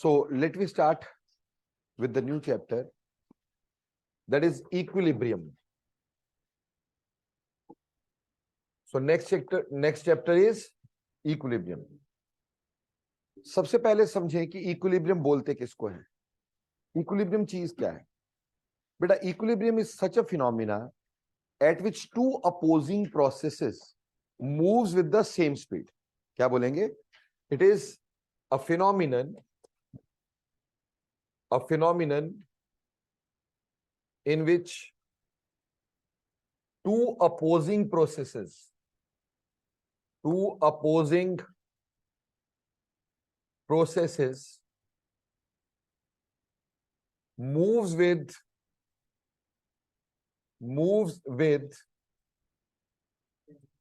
So let me start with the new chapter, that is equilibrium. So next chapter is equilibrium. सबसे पहले समझें कि equilibrium बोलते किसको है, इक्विलिब्रियम चीज क्या है बेटा. Equilibrium is such a phenomena at which two opposing processes moves with the same speed. क्या बोलेंगे? It is a phenomenon in which two opposing processes moves with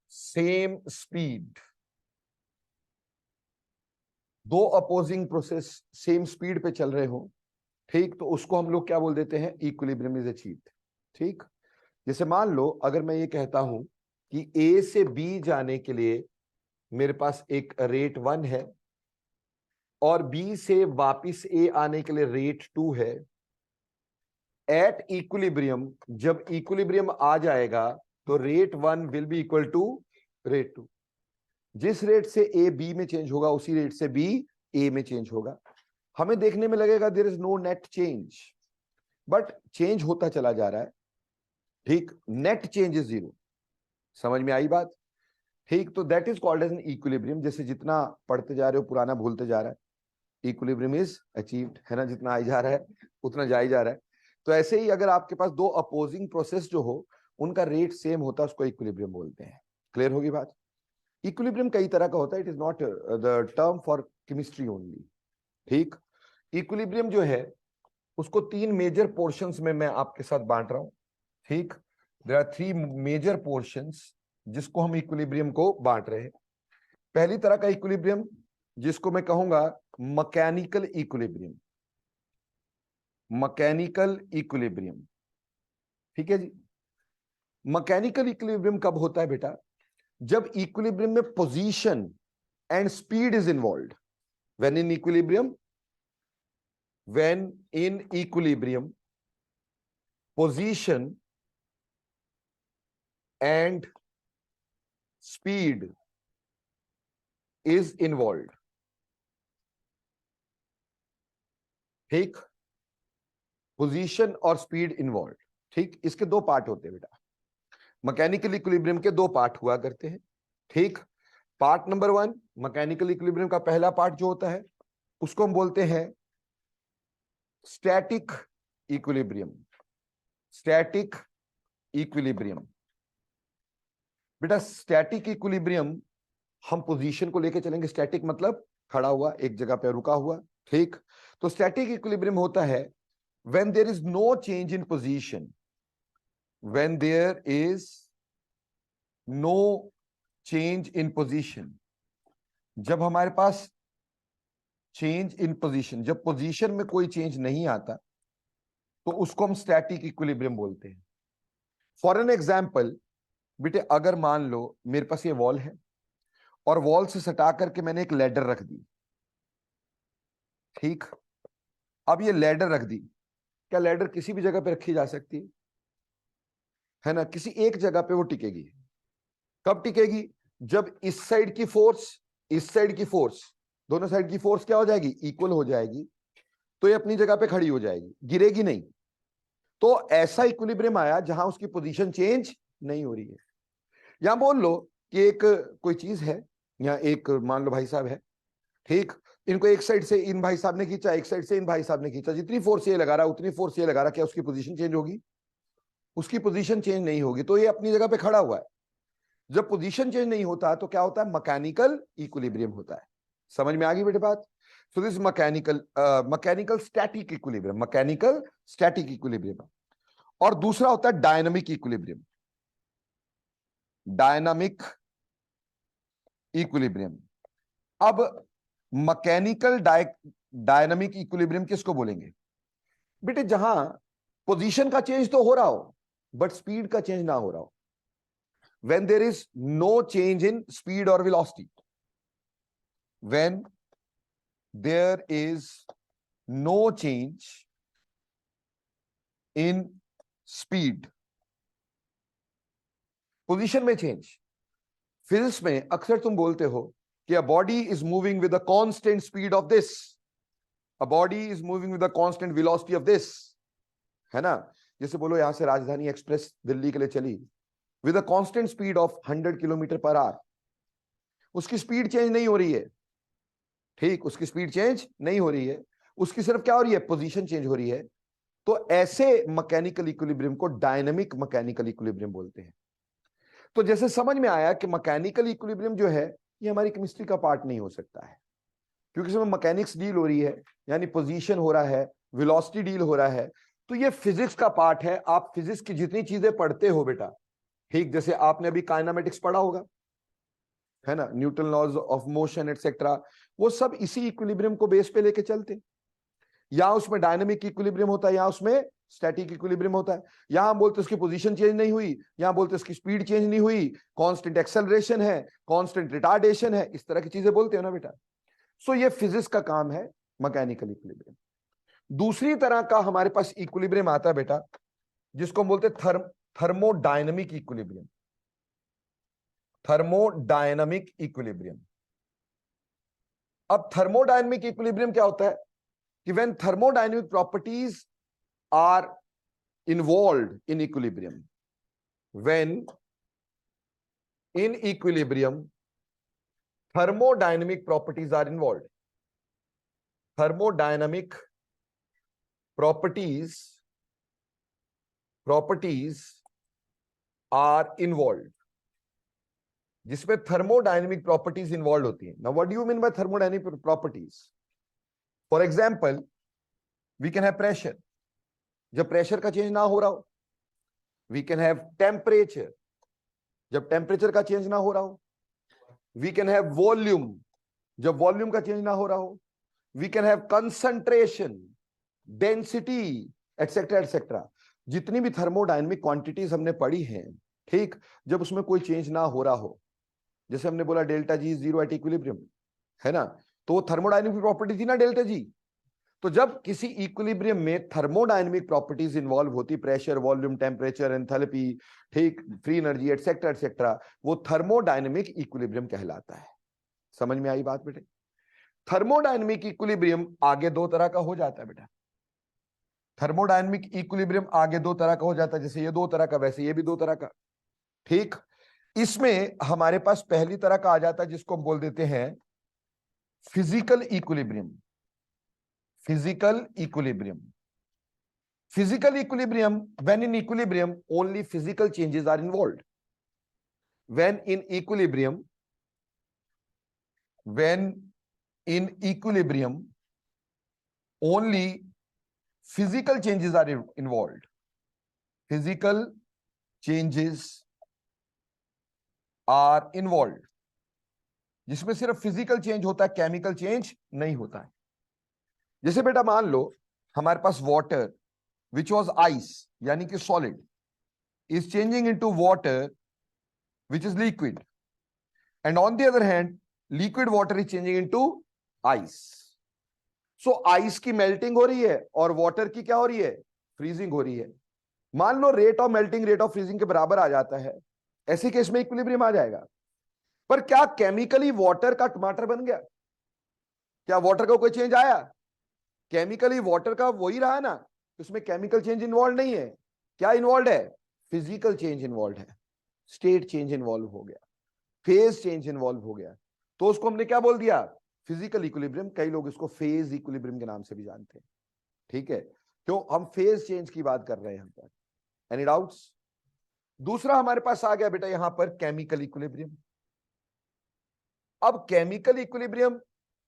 same speed. दो अपोजिंग प्रोसेस सेम स्पीड पे चल रहे हो, ठीक, तो उसको हम लोग क्या बोल देते हैं, इक्विलिब्रियम इज अचीव्ड. ठीक, जैसे मान लो अगर मैं ये कहता हूं कि ए से बी जाने के लिए मेरे पास एक रेट 1 है और बी से वापिस ए आने के लिए रेट 2 है. एट इक्विलिब्रियम, जब इक्विलिब्रियम आ जाएगा तो rate 1 will be equal to rate 2. जिस रेट से ए बी में चेंज होगा उसी रेट से बी ए में चेंज होगा. हमें देखने में लगेगा there is no net change, but change होता चला जा रहा है. ठीक, नेट चेंज इज 0. समझ में आई बात? ठीक, तो that is called as an equilibrium. जैसे जितना पढ़ते जा रहे हो पुराना भूलते जा रहा है, इक्विलिब्रियम इज अचीव्ड, है ना. जितना आई जा रहा है उतना जा ही जा रहा है. तो ऐसे ही अगर आपके पास दो अपोजिंग प्रोसेस जो हो उनका रेट सेम होता है, उसको इक्विलिब्रियम बोलते हैं. क्लियर होगी बात? इक्विलिब्रियम कई तरह का होता है, it is not the term for chemistry only. ठीक, इक्विलिब्रियम जो है उसको 3 मेजर पोर्शंस में मैं आपके साथ बांट रहा हूं. ठीक, देयर आर 3 मेजर पोर्शंस जिसको हम इक्विलिब्रियम को बांट रहे हैं. पहली तरह का इक्विलिब्रियम जिसको मैं कहूंगा मैकेनिकल इक्विलिब्रियम. मैकेनिकल इक्विलिब्रियम, ठीक है जी. मैकेनिकल इक्विलिब्रियम कब होता है बेटा? जब इक्विलिब्रियम में position and speed is involved. When in equilibrium position and speed is involved. ठीक, पोजीशन और स्पीड इन्वॉल्व्ड. ठीक, इसके 2 पार्ट होते हैं बेटा. मैकेनिकल इक्विलिब्रियम के 2 पार्ट हुआ करते हैं. ठीक, पार्ट नंबर 1, मैकेनिकल इक्विलिब्रियम का पहला पार्ट जो होता है उसको हम बोलते हैं स्टैटिक इक्विलिब्रियम. स्टैटिक इक्विलिब्रियम बेटा, स्टैटिक इक्विलिब्रियम हम पोजीशन को लेके चलेंगे. स्टैटिक मतलब खड़ा हुआ, एक जगह पे रुका हुआ. ठीक, तो स्टैटिक इक्विलिब्रियम होता है when there is no change in position, when there is no change in position. जब हमारे पास चेंज इन पोजीशन, जब पोजीशन में कोई चेंज नहीं आता तो उसको हम स्टैटिक इक्विलिब्रियम बोलते हैं. फॉर एन एग्जांपल बेटे, अगर मान लो मेरे पास ये वॉल है और वॉल से सटा करके मैंने एक लैडर रख दी. ठीक, अब ये लैडर रख दी, क्या लैडर किसी भी जगह पे रखी जा सकती है ना? किसी एक जगह पे वो टिकेगी. कब टिकेगी? जब इस साइड की फोर्स, इस साइड की फोर्स, दोनों साइड की फोर्स क्या हो जाएगी, इक्वल हो जाएगी. तो ये अपनी जगह पे खड़ी हो जाएगी, गिरेगी नहीं. तो ऐसा इक्विलिब्रियम आया जहां उसकी पोजीशन चेंज नहीं हो रही है. यहां बोल लो कि एक कोई चीज है, यहां एक मान लो भाई साहब है. ठीक, इनको एक साइड से इन भाई साहब ने खींचा, एक साइड से इन भाई साहब ने खींचा. जितनी फोर्स ये लगा रहा है उतनी फोर्स ये लगा रहा, क्या उसकी पोजीशन चेंज होगी? उसकी पोजीशन चेंज नहीं होगी. तो ये अपनी जगह पे खड़ा हुआ है. जब पोजीशन चेंज नहीं होता तो क्या होता है? मैकेनिकल इक्विलिब्रियम होता है. समझ में आ गई बेटे बात? So this mechanical static equilibrium, mechanical static equilibrium. और दूसरा होता है डायनामिक इक्विलिब्रियम. Dynamic equilibrium. अब मैकेनिकल डायनामिक इक्विलिब्रियम किसको बोलेंगे बेटे? जहां पोजीशन का चेंज तो हो रहा हो बट स्पीड का चेंज ना हो रहा हो. when there is no change in speed or velocity, when there is no change in speed, position में चेंज। फिजिक्स में अक्सर तुम बोलते हो कि a body is moving with a constant speed of this, a body is moving with a constant velocity of this, है ना। जैसे बोलो यहां से राजधानी एक्सप्रेस दिल्ली के लिए चली with a constant speed of 100 kilometre per hour, उसकी स्पीड चेंज नहीं हो रही है, ठीक, उसकी स्पीड चेंज नहीं हो रही है, उसकी सिर्फ क्या हो रही है, पोजीशन चेंज हो रही है। तो ऐसे मैकेनिकल इक्विलिब्रियम को डायनामिक मैकेनिकल इक्विलिब्रियम बोलते हैं। तो जैसे समझ में आया कि मैकेनिकल इक्विलिब्रियम जो है ये हमारी केमिस्ट्री का पार्ट नहीं हो सकता है, क्योंकि इसमें मैकेनिक्स डील हो रही है, यानी पोजीशन हो रहा है, वेलोसिटी डील हो रहा है। तो ये फिजिक्स का पार्ट है। आप फिजिक्स की जितनी चीजें पढ़ते हो बेटा, ठीक, जैसे आपने अभी काइनेमेटिक्स पढ़ा होगा, है ना, Newton laws of motion etcetera, वो सब इसी इक्विलिब्रियम को बेस पे लेके चलते हैं। या उसमें डायनामिक इक्विलिब्रियम होता है, या उसमें स्टैटिक इक्विलिब्रियम होता है। यहां बोलते उसकी पोजीशन चेंज नहीं हुई, यहां बोलते उसकी स्पीड चेंज नहीं हुई, कांस्टेंट एक्सेलरेशन है, कांस्टेंट रिटार्डेशन है, इस तरह की चीजें बोलते हो ना बेटा। सो ये फिजिक्स का काम है, मैकेनिकल इक्विलिब्रियम। दूसरी तरह का हमारे पास इक्विलिब्रियम आता है बेटा, जिसको हम बोलते हैं थर्मोडायनामिक इक्विलिब्रियम, थर्मोडायनामिक इक्विलिब्रियम। अब थर्मोडायनामिक इक्विलिब्रियम क्या होता है कि when thermodynamic properties are involved in equilibrium, when in equilibrium thermodynamic properties are involved, thermodynamic properties are involved, जिसमें थर्मोडायनेमिक प्रॉपर्टीज इन्वॉल्व होती है। Now what do you mean by thermodynamic properties? For example, we can have pressure, जब pressure का change ना हो रहा हो। We can have temperature, जब टेम्परेचर का चेंज ना हो रहा हो। वी कैन हैव वॉल्यूम, जब वॉल्यूम का चेंज ना हो रहा हो। We can have concentration, density, etcetera etcetera. जितनी भी थर्मोडायनेमिक क्वांटिटीज हमने पढ़ी हैं, ठीक, जब उसमें कोई चेंज ना हो रहा हो, जैसे हमने बोला delta G zero at equilibrium, है ना, तो थर्मोडायनेमिक प्रॉपर्टी थी ना डेल्टा जी। तो जब किसी इक्विलिब्रियम में थर्मोडायनेमिक प्रॉपर्टीज इंवॉल्व होती, प्रेशर, वॉल्यूम, टेम्परेचर, एंथैल्पी, ठीक, फ्री एनर्जी, एटसेट्रा एटसेट्रा, वो थर्मोडायनेमिक इक्विलिब्रियम कहलाता है। समझ में आई बात बेटे? थर्मोडायनेमिक इक्विलिब्रियम आगे दो तरह का हो जाता है बेटा। थर्मोडायनेमिक इक्विलिब्रियम आगे दो तरह का हो जाता है, जैसे ये दो तरह का, वैसे ये भी दो तरह का, ठीक। इसमें हमारे पास पहली तरह का आ जाता है जिसको हम बोल देते हैं physical equilibrium. Physical equilibrium, physical equilibrium, when in equilibrium only physical changes are involved. When in equilibrium, when in equilibrium only physical changes are involved, physical changes are involved, जिसमें सिर्फ फिजिकल चेंज होता है, chemical change नहीं होता है। जैसे बेटा मान लो हमारे पास वाटर विच वाज आइस, यानी कि solid, is changing into water which is liquid, and on the other hand liquid water is changing into ice. So ice की मेल्टिंग हो रही है और वाटर की क्या हो रही है, फ्रीजिंग हो रही है। मान लो rate of melting rate of freezing के बराबर आ जाता है, ऐसे केस में इक्विलिब्रियम आ जाएगा। पर क्या केमिकली वाटर का टमाटर बन गया? क्या वाटर का कोई चेंज आया? केमिकली वाटर का वही रहा ना, उसमें केमिकल चेंज इन्वॉल्व नहीं है। क्या इन्वॉल्व है? फिजिकल चेंज इन्वॉल्व है, स्टेट चेंज इन्वॉल्व हो गया, फेज चेंज इन्वॉल्व हो गया। तो उसको हमने क्या बोल दिया, फिजिकल इक्विलिब्रियम। कई लोग इसको फेज इक्विलिब्रियम के नाम से भी जानते हैं, ठीक है, क्यों? हम फेज चेंज की बात कर रहे हैं यहां पर। Any doubts? दूसरा हमारे पास आ गया बेटा यहां पर केमिकल इक्विलिब्रियम। अब केमिकल इक्विलिब्रियम,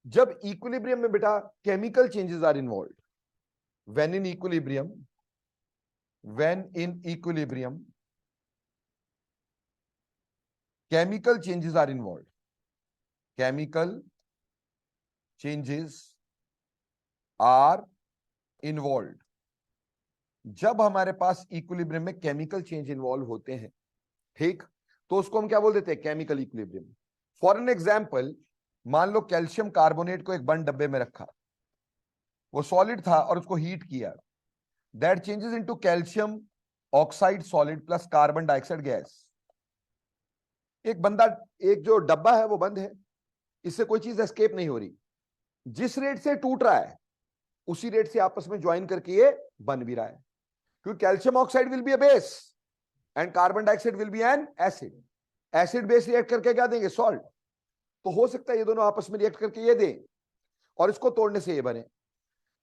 जब इक्विलिब्रियम में बेटा chemical changes are involve, when in equilibrium, when in equilibrium chemical changes are involve, chemical changes are involve. जब हमारे पास इक्विलिब्रियम में केमिकल चेंज इन्वॉल्व होते हैं, ठीक, तो उसको हम क्या बोल देते हैं, chemical equilibrium. For an example, मान लो कैल्शियम कार्बोनेट को एक बंद डब्बे में रखा, वो सॉलिड था और उसको हीट किया, that changes into calcium oxide solid plus carbon dioxide gas. एक जो डब्बा है वो बंद है, इससे कोई चीज एस्केप नहीं हो रही, जिस रेट से टूट रहा है उसी रेट से आपस में ज्वाइन करके ये बन भी रहा है, क्योंकि calcium oxide will be a base and carbon dioxide will be N acid, acid base react करके क्या देंगे, सॉल्ट। तो हो सकता है ये दोनों आपस में रिएक्ट करके ये दें और इसको तोड़ने से ये बने।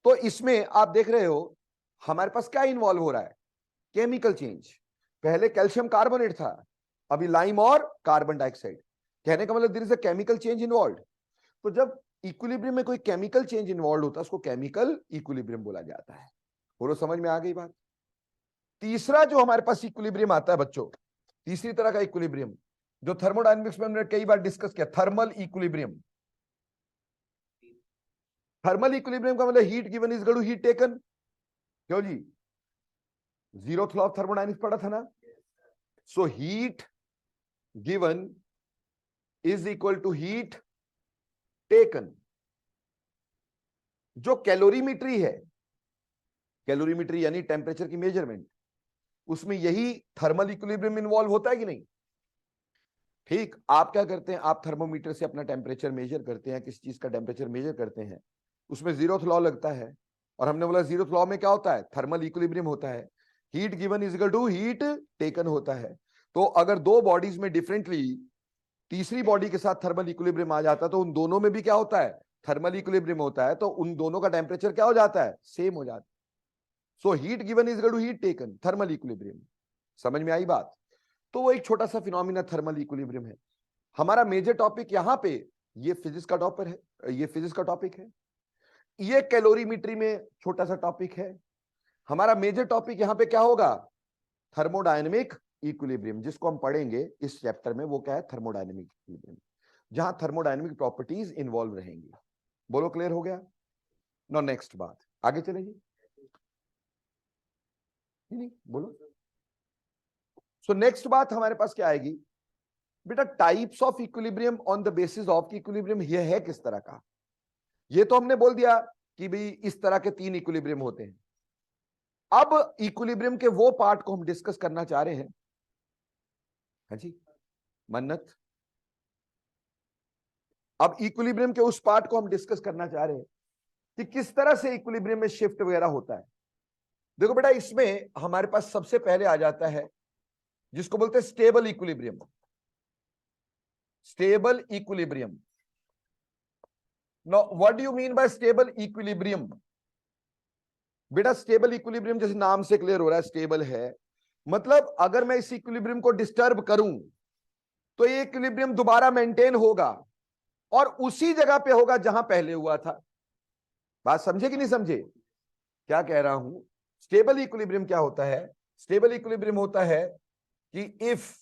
तो इसमें आप देख रहे हो हमारे पास क्या इन्वॉल्व हो रहा है, केमिकल चेंज। पहले कैल्शियम कार्बोनेट था, अभी लाइम और कार्बन डाइऑक्साइड। कहने का मतलब there is a chemical change involve. तो जब इक्विलिब्रियम में कोई केमिकल चेंज इन्वॉल्व होता है उसको केमिकल इक्विलिब्रियम बोला जाता है। बोलो समझ में आ गई बात। तीसरा जो हमारे पास इक्विलिब्रियम आता है बच्चों, तीसरी तरह का इक्विलिब्रियम जो थर्मोडायनेमिक्स में हमने कई बार डिस्कस किया, थर्मल इक्विलिब्रियम। थर्मल इक्विलिब्रियम का मतलब heat given is equal to heat taken. क्यों जी, जीरोथ लॉ ऑफ थर्मोडायनेमिक्स पढ़ा था ना। So heat given is equal to heat taken. जो कैलोरीमेट्री है, कैलोरीमेट्री यानी टेम्परेचर की मेजरमेंट, उसमें यही थर्मल इक्विलिब्रियम इन्वॉल्व होता है कि नहीं। ठीक, आप क्या करते हैं, आप थर्मोमीटर से अपना टेम्परेचर मेजर करते हैं, किसी चीज का टेम्परेचर मेजर करते हैं, उसमें जीरोथ लॉ लगता है, और हमने बोला जीरोथ लॉ में क्या होता है, थर्मल इक्विलिब्रियम होता है, heat given is equal to heat taken होता है। तो अगर दो बॉडीज में डिफरेंटली तीसरी बॉडी के साथ थर्मल इक्विलिब्रियम आ जाता है तो उन दोनों में भी क्या होता है, थर्मल इक्विलिब्रियम होता है, तो उन दोनों का टेम्परेचर क्या हो जाता है, सेम हो जाता है। So heat given is equal to heat taken, thermal equilibrium. समझ में आई बात। तो वो एक छोटा सा फिनोमिना थर्मल इक्विलिब्रियम है। हमारा मेजर टॉपिक यहां पे ये फिजिक्स का टॉपिक है, ये फिजिक्स का टॉपिक है, ये कैलोरीमेट्री में छोटा सा टॉपिक है। हमारा मेजर टॉपिक यहां पे क्या होगा, थर्मोडायनेमिक इक्विलिब्रियम, जिसको हम पढ़ेंगे इस चैप्टर में। वो क्या है, थर्मोडायनेमिक इक्विलिब्रियम, जहां थर्मोडायनेमिक प्रॉपर्टीज इन्वॉल्व रहेंगी। बोलो क्लियर हो गया। नो नेक्स्ट बात, आगे चलेंगे। नहीं बोलो। सो नेक्स्ट बात हमारे पास क्या आएगी बेटा, types of equilibrium on the basis of equilibrium ये है किस तरह का। ये तो हमने बोल दिया कि भाई इस तरह के तीन इक्विलिब्रियम होते हैं। अब इक्विलिब्रियम के वो पार्ट को हम डिस्कस करना चाह रहे हैं। हाँ जी मन्नत, अब इक्विलिब्रियम के उस पार्ट को हम डिस्कस करना चाह रहे हैं कि किस तरह से इक्विलिब्रियम में शिफ्ट वगैरह होता है। देखो बेटा, इसमें हमारे पास सबसे पहले आ जाता है जिसको बोलते हैं stable equilibrium. Stable equilibrium. Now what do you mean bye stable equilibrium. बेटा स्टेबल इक्विलिब्रियम जैसे नाम से क्लियर हो रहा है, स्टेबल है, मतलब अगर मैं इस इक्विलिब्रियम को डिस्टर्ब करूं तो ये इक्विलिब्रियम दोबारा मेंटेन होगा और उसी जगह पे होगा जहां पहले हुआ था। बात समझे कि नहीं समझे क्या कह रहा हूं। स्टेबल इक्विलिब्रियम क्या होता है, स्टेबल इक्विलिब्रियम होता है कि if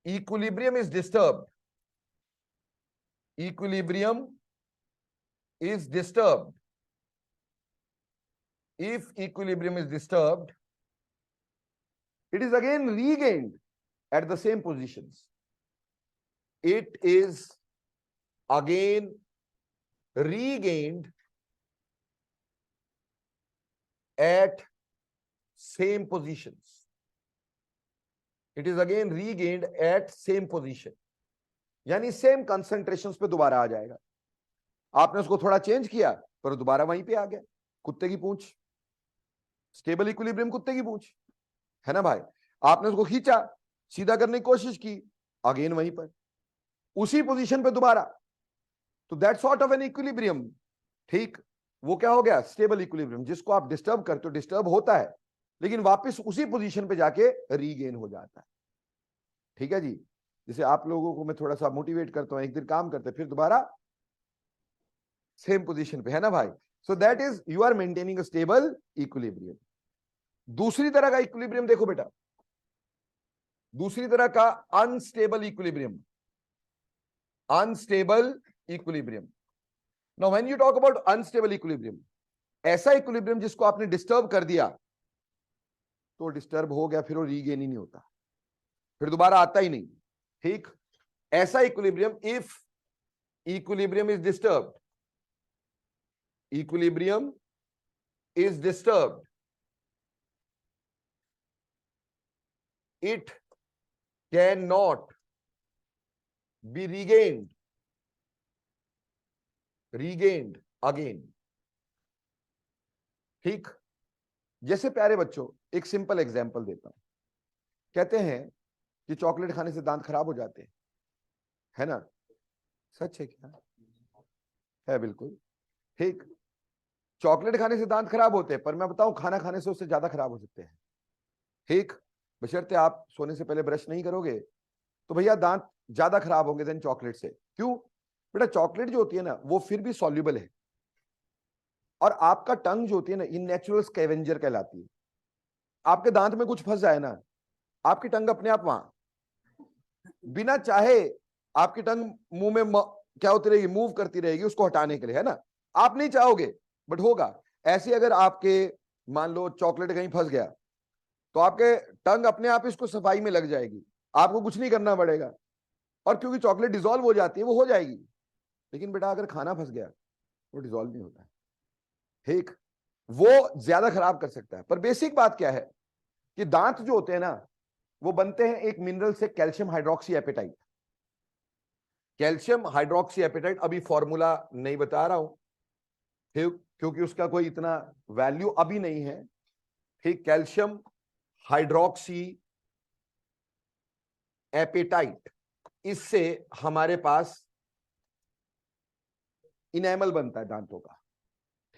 equilibrium is disturbed, equilibrium is disturbed, if equilibrium is disturbed, it is again regained at the same positions. It is again regained at same positions. It is again regained at same position, यानी same concentrations पे दोबारा आ जाएगा। आपने उसको थोड़ा change किया पर दोबारा वहीं पे आ गया। कुत्ते की पूंछ, स्टेबल इक्विलिब्रियम कुत्ते की पूंछ है ना भाई। आपने उसको खींचा, सीधा करने की कोशिश की, अगेन वहीं पर उसी पोजीशन पे दोबारा। तो that sort of an equilibrium, ठीक, वो क्या हो गया, स्टेबल इक्विलिब्रियम। जिसको आप डिस्टर्ब करते हो, डिस्टर्ब होता है लेकिन वापस उसी पोजीशन पे जाके रीगेन हो जाता है। ठीक है जी, जैसे आप लोगों को मैं थोड़ा सा मोटिवेट करता हूं, एक दिन काम करते फिर दोबारा सेम पोजीशन पे, है ना भाई। So that is you are maintaining a stable equilibrium. दूसरी तरह का इक्विलिब्रियम देखो बेटा, दूसरी तरह का unstable equilibrium. Unstable equilibrium. Now when you talk about unstable equilibrium, ऐसा इक्विलिब्रियम जिसको आपने डिस्टर्ब कर दिया तो डिस्टर्ब हो गया, फिर वो रीगेन ही नहीं होता, फिर दोबारा आता ही नहीं। ठीक, ऐसा equilibrium, if equilibrium is disturbed, equilibrium is disturbed, it cannot be regained again. ठीक, जैसे प्यारे बच्चों एक सिंपल एग्जांपल देता हूं। कहते हैं कि चॉकलेट खाने से दांत खराब हो जाते हैं, है ना? सच है क्या? है, बिल्कुल ठीक। चॉकलेट खाने से दांत खराब होते हैं, पर मैं बताऊं खाना खाने से उससे ज्यादा खराब हो सकते हैं। ठीक, बशर्ते आप सोने से पहले ब्रश नहीं करोगे तो भैया दांत ज्यादा खराब होंगे देन चॉकलेट से। क्यों? बेटा चॉकलेट जो होती है ना वो फिर भी सॉल्युबल है, और आपका टंग जो होती है ना ये नेचुरल स्कैवेंजर कहलाती है। आपके दांत में कुछ फंस जाए ना, आपकी टंग अपने आप वहां बिना चाहे आपकी टंग मुंह में क्या होती रहेगी, मूव करती रहेगी उसको हटाने के लिए, है ना? आप नहीं चाहोगे बट होगा। ऐसे अगर आपके मान लो चॉकलेट कहीं फंस गया तो आपके टंग अपने आप इसको सफाई में लग जाएगी, आपको कुछ नहीं करना पड़ेगा, और क्योंकि चॉकलेट डिसॉल्व हो जाती है वो हो जाएगी। लेकिन बेटा अगर खाना फंस गया वो डिसॉल्व नहीं होता है, ठीक, वो ज्यादा खराब कर सकता है। पर बेसिक बात क्या है कि दांत जो होते हैं ना वो बनते हैं एक मिनरल से, calcium hydroxy apatite. Calcium hydroxy apatite अभी फॉर्मूला नहीं बता रहा हूं, ठीक, क्योंकि उसका कोई इतना वैल्यू अभी नहीं है। ठीक, कैल्शियम हाइड्रोक्सी एपेटाइट, इससे हमारे पास इनेमल बनता है दांतों का।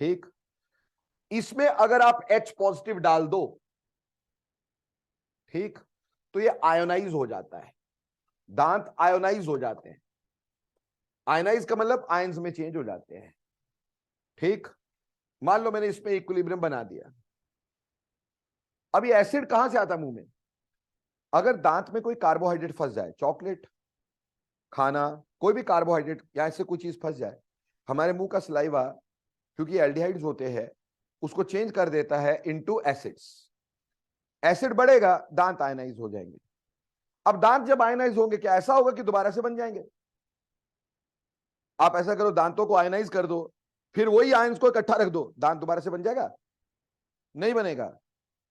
ठीक, इसमें अगर आप H पॉजिटिव डाल दो, ठीक, तो ये आयोनाइज हो जाता है, दांत आयोनाइज हो जाते हैं। आयोनाइज का मतलब आयंस में चेंज हो जाते हैं। ठीक, मान लो मैंने इसमें इक्विलिब्रियम बना दिया, अब ये एसिड कहां से आता है मुंह में? अगर दांत में कोई कार्बोहाइड्रेट फंस जाए, चॉकलेट, खाना, कोई भी कार्बोहाइड्रेट या ऐसे कोई चीज फंस जाए, हमारे मुंह का सलाइवा क्योंकि एल्डिहाइड्स होते हैं उसको चेंज कर देता है इनटू एसिड्स। एसिड बढ़ेगा, दांत आयनाइज हो जाएंगे। अब दांत जब आयनाइज होंगे क्या ऐसा होगा कि दोबारा से बन जाएंगे? आप ऐसा करो, दांतों को आयनाइज कर दो, फिर वही आयंस को इकट्ठा रख दो, दांत दोबारा से बन जाएगा? नहीं बनेगा।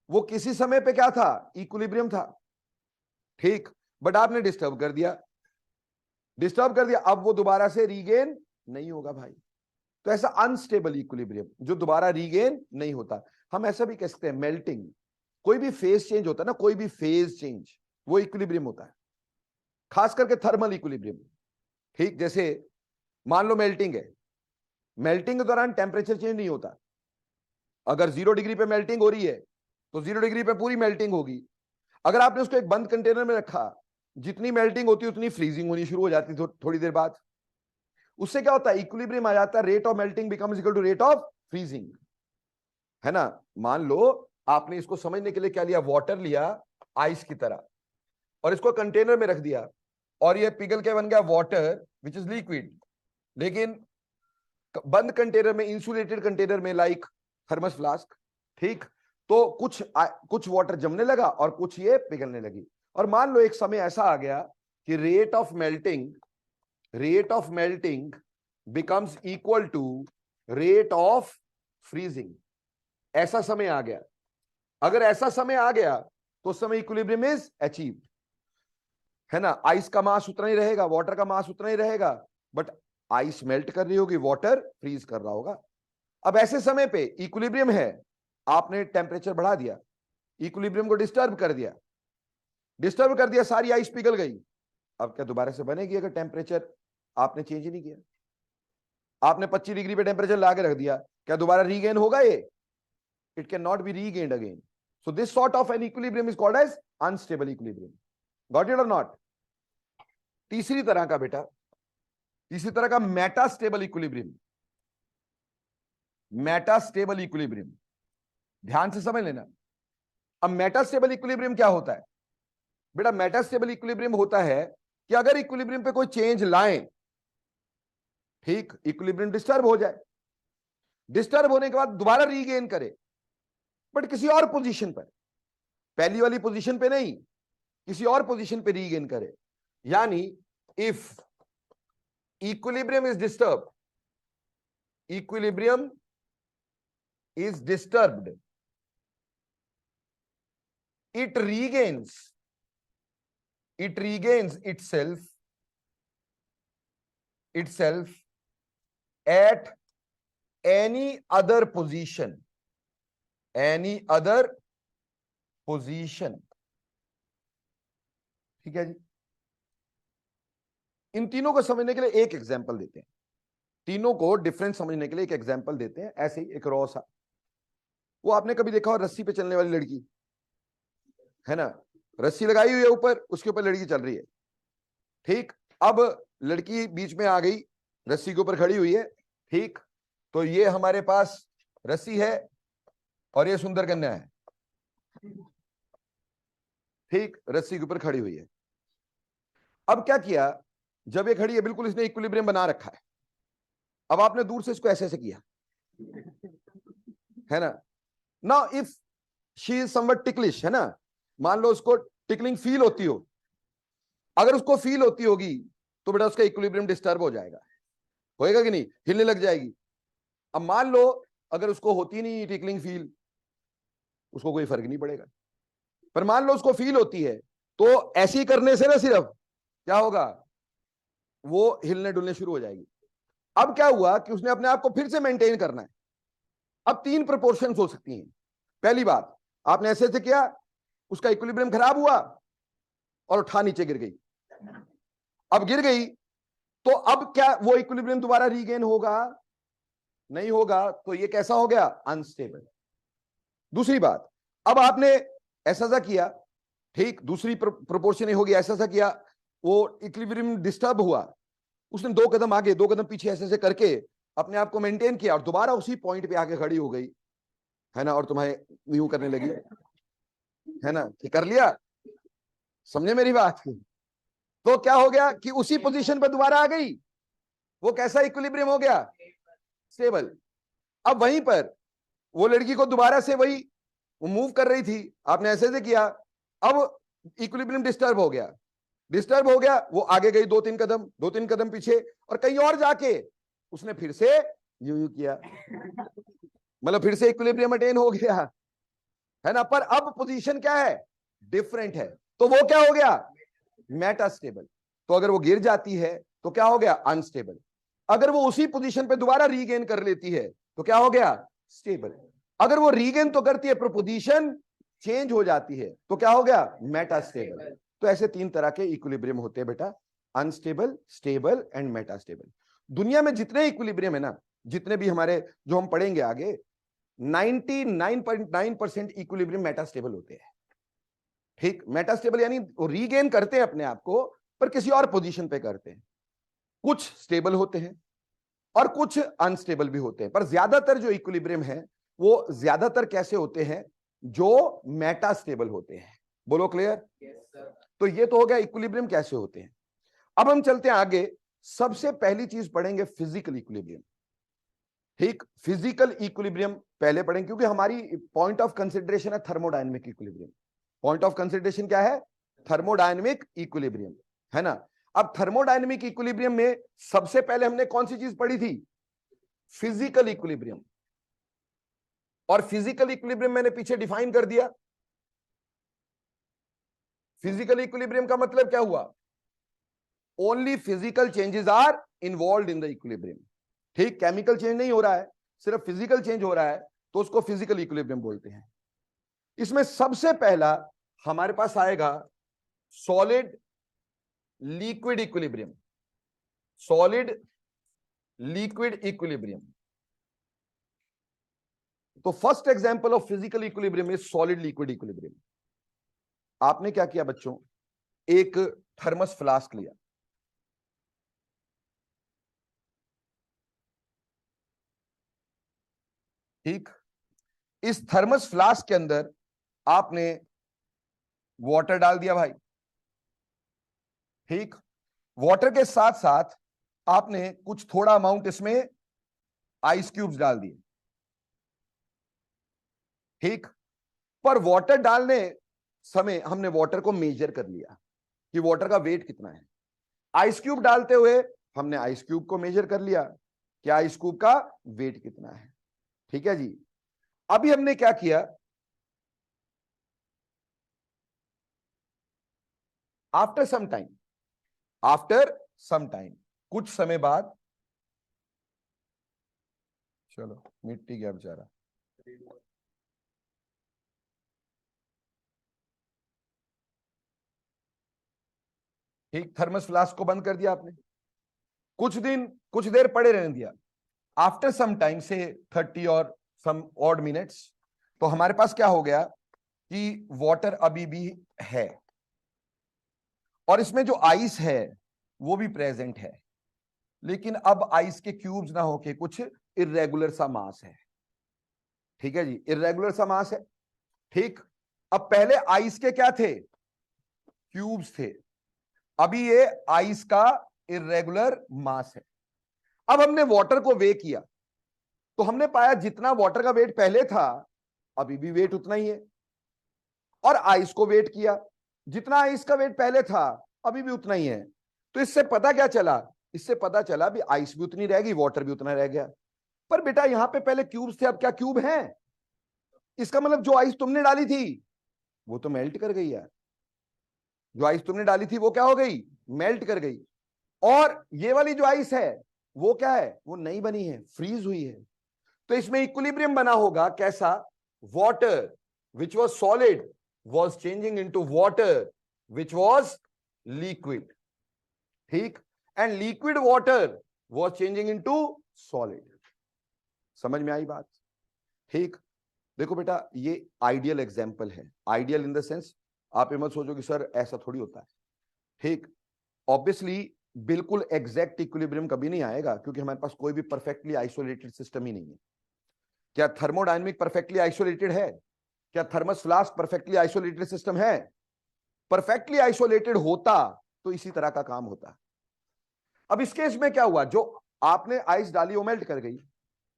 वो किसी समय पे क्या था? इक्विलिब्रियम था, ठीक, बट आपने डिस्टर्ब कर दिया, अब वो दोबारा से रीगेन नहीं होगा भाई। तो ऐसा अनस्टेबल इक्विलिब्रियम जो दोबारा रीगेन नहीं होता। हम ऐसा भी कह सकते हैं मेल्टिंग, कोई भी फेज चेंज होता है ना, कोई भी फेज चेंज वो इक्विलिब्रियम होता है, खास करके थर्मल इक्विलिब्रियम। ठीक, जैसे मान लो मेल्टिंग है, मेल्टिंग के दौरान टेम्परेचर चेंज नहीं होता। अगर 0 डिग्री पे मेल्टिंग हो रही है तो 0 डिग्री पे पूरी मेल्टिंग होगी। अगर आपने उसको एक बंद कंटेनर में रखा, जितनी मेल्टिंग होती है उतनी फ्रीजिंग होनी शुरू हो जाती है थोड़ी देर बाद। उससे क्या होता है? इक्विलिब्रियम आ जाता है, rate of melting becomes equal to rate of freezing, है ना? मान लो आपने इसको समझने के लिए क्या लिया, वाटर लिया आइस की तरह, और इसको कंटेनर में रख दिया, और ये पिघल के बन गया वाटर विच इज लिक्विड। लेकिन बंद कंटेनर में, इंसुलेटेड कंटेनर में, लाइक थर्मस फ्लास्क, ठीक, तो कुछ वाटर जमने लगा और कुछ ये पिघलने लगी। और मान लो एक समय ऐसा आ गया कि rate of melting becomes equal to rate of freezing. ऐसा समय आ गया। अगर ऐसा समय आ गया तो उस समय इक्विलिब्रियम इज अचीव्ड, है ना? आइस का मास उतना ही रहेगा, वाटर का मास उतना ही रहेगा, बट आइस मेल्ट कर रही होगी, वाटर फ्रीज कर रहा होगा। अब ऐसे समय पे इक्विलिब्रियम है, आपने टेम्परेचर बढ़ा दिया, इक्विलिब्रियम को डिस्टर्ब कर दिया, सारी आइस पिघल गई। अब क्या दोबारा से बनेगी? अगर टेम्परेचर आपने चेंज ही नहीं किया, आपने 25 डिग्री पे टेम्परेचर ला के रख दिया, क्या दोबारा रीगेन होगा ये? It can not be regained again. So this sort of an equilibrium is called as unstable equilibrium. Got it और नॉट? तीसरी तरह का मेटास्टेबल इक्विलिब्रियम, ध्यान से समझ लेना। अब मेटास्टेबल इक्विलिब्रियम क्या होता है बेटा? मेटास्टेबल इक्विलिब्रियम होता है कि अगर इक्विलिब्रियम पे कोई चेंज लाएं, ठीक, इक्विलिब्रियम डिस्टर्ब हो जाए, डिस्टर्ब होने के बाद दोबारा रीगेन करे, बट किसी और पोजीशन पर, पहली वाली पोजीशन पे नहीं, किसी और पोजीशन पे रीगेन करे। यानी if equilibrium is disturb, equilibrium is disturbed, it regains itself at any other position. ठीक है जी। इन तीनों को समझने के लिए एक एग्जांपल देते हैं, तीनों को डिफरेंस समझने के लिए एक एग्जांपल देते हैं। ऐसे ही एक रॉ सा, वो आपने कभी देखा हो रस्सी पे चलने वाली लड़की, है ना, रस्सी लगाई हुई है ऊपर, उसके ऊपर लड़की चल रही है। ठीक, अब लड़की बीच में आ गई, रस्सी के ऊपर खड़ी हुई है। ठीक, तो ये हमारे पास रस्सी है और ये सुंदर कन्या है। ठीक, रस्सी के ऊपर खड़ी हुई है। अब क्या किया, जब ये खड़ी है बिल्कुल इसने इक्विलिब्रियम बना रखा है। अब आपने दूर से इसको ऐसे ऐसे किया, है ना। Now if she is somewhat ticklish, है ना, मान लो उसको टिकलिंग फील होती हो, अगर उसको फील होती होगी तो बेटा उसका इक्विलिब्रियम डिस्टर्ब हो जाएगा, होएगा कि नहीं, हिलने लग जाएगी। अब मान लो अगर उसको होती नहीं टिकलिंग फील, उसको कोई फर्क नहीं पड़ेगा। पर मान लो उसको फील होती है, तो ऐसी करने से ना सिर्फ क्या होगा, वो हिलने डुलने शुरू हो जाएगी। अब क्या हुआ कि उसने अपने आप को फिर से मेंटेन करना है। अब तीन प्रोपोर्शंस हो सकती हैं। पहली बात, आपने ऐसे ऐसे किया, उसका इक्विलिब्रियम खराब हुआ और उठा नीचे गिर गई। अब गिर गई तो अब क्या वो इक्विलिब्रियम दोबारा रीगेन होगा? नहीं होगा। तो ये कैसा हो गया? अनस्टेबल। दूसरी बात, अब आपने ऐसा सा किया, ठीक, दूसरी प्रोपोर्शन होगी, ऐसा सा किया, वो इक्विलिब्रियम डिस्टर्ब हुआ, उसने 2 कदम आगे 2 कदम पीछे ऐसे ऐसे करके अपने आप को मेंटेन किया और दोबारा उसी पॉइंट पे आके खड़ी हो गई, है ना, और तुम्हें यूं करने लगी, है ना, कि कर लिया। समझे मेरी बात? तो क्या हो गया कि उसी पोजीशन पे दोबारा आ गई। वो कैसा इक्विलिब्रियम हो गया? स्टेबल। अब वहीं पर वो लड़की को दोबारा से वही मूव कर रही थी, आपने ऐसे से किया, अब इक्विलिब्रियम डिस्टर्ब हो गया। वो आगे गई 2-3 कदम पीछे, और कहीं और जाके उसने फिर से यूं किया, मतलब फिर से इक्विलिब्रियम अटेन हो गया, है ना। पर अब पोजीशन क्या है? डिफरेंट है। तो वो क्या हो गया? मेटास्टेबल। तो अगर वो गिर जाती है तो क्या हो गया? अनस्टेबल। अगर वो उसी पोजीशन पे दोबारा रीगेन कर लेती है तो क्या हो गया? स्टेबल। अगर वो रीगेन तो करती है पर पोजीशन चेंज हो जाती है तो क्या हो गया? मेटास्टेबल। तो ऐसे 3 तरह के इक्विलिब्रियम होते हैं बेटा, अनस्टेबल, स्टेबल एंड मेटास्टेबल। दुनिया में जितने इक्विलिब्रियम है ना, जितने भी हमारे जो हम पढ़ेंगे आगे, 99.9% इक्विलिब्रियम मेटास्टेबल होते हैं। ठीक, मेटास्टेबल यानी वो रीगेन करते हैं अपने आप को, पर किसी और पोजीशन पे करते हैं। कुछ स्टेबल होते हैं और कुछ अनस्टेबल भी होते हैं, पर ज्यादातर जो इक्विलिब्रियम है वो ज्यादातर कैसे होते हैं? जो मेटास्टेबल होते हैं। बोलो क्लियर? तो ये तो हो गया इक्विलिब्रियम कैसे होते हैं। अब हम चलते हैं आगे। सबसे पहली चीज पढ़ेंगे फिजिकल इक्विलिब्रियम। ठीक, फिजिकल इक्विलिब्रियम पहले पढ़ेंगे क्योंकि हमारी पॉइंट ऑफ कंसिडरेशन है thermodynamic equilibrium. Point of consideration क्या है? थर्मोडायनेमिक इक्विलिब्रियम, है ना। अब थर्मोडायनेमिक इक्विलिब्रियम में सबसे पहले हमने कौन सी चीज पढ़ी थी? Physical equilibrium. और फिजिकल इक्विलिब्रियम मैंने पीछे डिफाइन कर दिया। फिजिकल इक्विलिब्रियम का मतलब क्या हुआ? Only physical changes are involve in the equilibrium. ठीक, केमिकल चेंज नहीं हो रहा है, सिर्फ फिजिकल चेंज हो रहा है, तो उसको फिजिकल इक्विलिब्रियम बोलते हैं। इसमें सबसे पहला हमारे पास आएगा solid liquid equilibrium. Solid liquid equilibrium. तो first example of physical equilibrium is solid liquid equilibrium. आपने क्या किया बच्चों? एक थर्मस फ्लास्क लिया, ठीक, इस थर्मस फ्लास्क के अंदर आपने वाटर डाल दिया भाई, ठीक। वाटर के साथ साथ आपने कुछ थोड़ा अमाउंट इसमें आइस क्यूब्स डाल दिए, ठीक। पर वाटर डालने समय हमने वाटर को मेजर कर लिया कि वाटर का वेट कितना है। आइस क्यूब डालते हुए हमने आइस क्यूब को मेजर कर लिया कि आइस क्यूब का वेट कितना है, ठीक है जी। अभी हमने क्या किया, after some time, after some time, कुछ समय बाद, चलो मिट्टी गया बेचारा, ठीक, थर्मस फ्लास्क को बंद कर दिया आपने, कुछ दिन कुछ देर पड़े रहने दिया, आफ्टर सम टाइम से 30 और सम ऑड मिनट्स, तो हमारे पास क्या हो गया कि वाटर अभी भी है और इसमें जो आइस है वो भी प्रेजेंट है, लेकिन अब आइस के क्यूब्स ना होके कुछ इर्रेगुलर सा मास है। ठीक है जी, इर्रेगुलर सा मास है। ठीक, अब पहले आइस के क्या थे, क्यूब्स थे, अभी ये आइस का इर्रेगुलर मास है। अब हमने वाटर को वे किया तो हमने पाया जितना वाटर का वेट पहले था अभी भी वेट उतना ही है, और आइस को वेट किया, जितना आइस का वेट पहले था अभी भी उतना ही है। तो इससे पता क्या चला, इससे पता चला भी आइस भी उतनी रहेगी, वाटर भी उतना रह गया। पर बेटा यहां पे पहले क्यूब्स थे, अब क्या क्यूब हैं? इसका मतलब जो आइस तुमने डाली थी वो तो मेल्ट कर गई यार, जो आइस तुमने डाली थी वो क्या हो गई, मेल्ट कर गई। और ये वाली जो आइस है वो क्या है, वो नई बनी है, फ्रीज हुई है। तो इसमें इक्विलिब्रियम बना होगा कैसा, water which was solid was changing into water which was liquid. ठीक, and liquid water was changing into solid. समझ में आई बात? ठीक, देखो बेटा ये आइडियल एग्जाम्पल है, आइडियल इन द सेंस आप ये मत सोचो कि सर ऐसा थोड़ी होता है। ठीक, ऑब्वियसली बिल्कुल एग्जैक्ट इक्विलिब्रियम कभी नहीं आएगा क्योंकि हमारे पास कोई भी परफेक्टली आइसोलेटेड सिस्टम ही नहीं है। क्या थर्मोडायनेमिक परफेक्टली आइसोलेटेड है? क्या thermos flask perfectly isolated system है? परफेक्टली आइसोलेटेड होता तो इसी तरह का काम होता। अब इस केस में क्या हुआ, जो आपने आइस डाली वो मेल्ट कर गई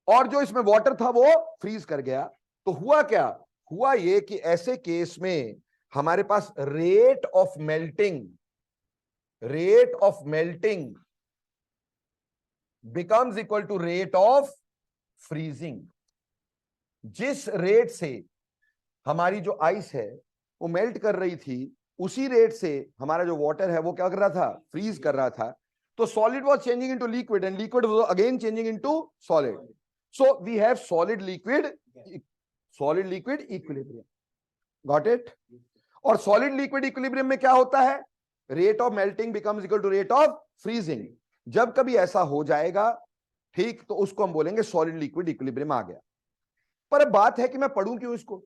और जो इसमें वाटर था वो फ्रीज कर गया। तो हुआ क्या, हुआ ये कि ऐसे केस में हमारे पास rate of melting becomes equal to rate of freezing. जिस रेट से हमारी जो आइस है वो मेल्ट कर रही थी उसी रेट से हमारा जो वाटर है वो क्या कर रहा था, फ्रीज कर रहा था। तो solid was changing into liquid and liquid was again changing into solid. So we have solid liquid equilibrium. Got it? और सॉलिड लिक्विड इक्विलिब्रियम में क्या होता है, rate of melting becomes equal to rate of freezing. जब कभी ऐसा हो जाएगा ठीक, तो उसको हम बोलेंगे सॉलिड लिक्विड इक्विलिब्रियम आ गया। पर बात है कि मैं पढ़ूं क्यों इसको,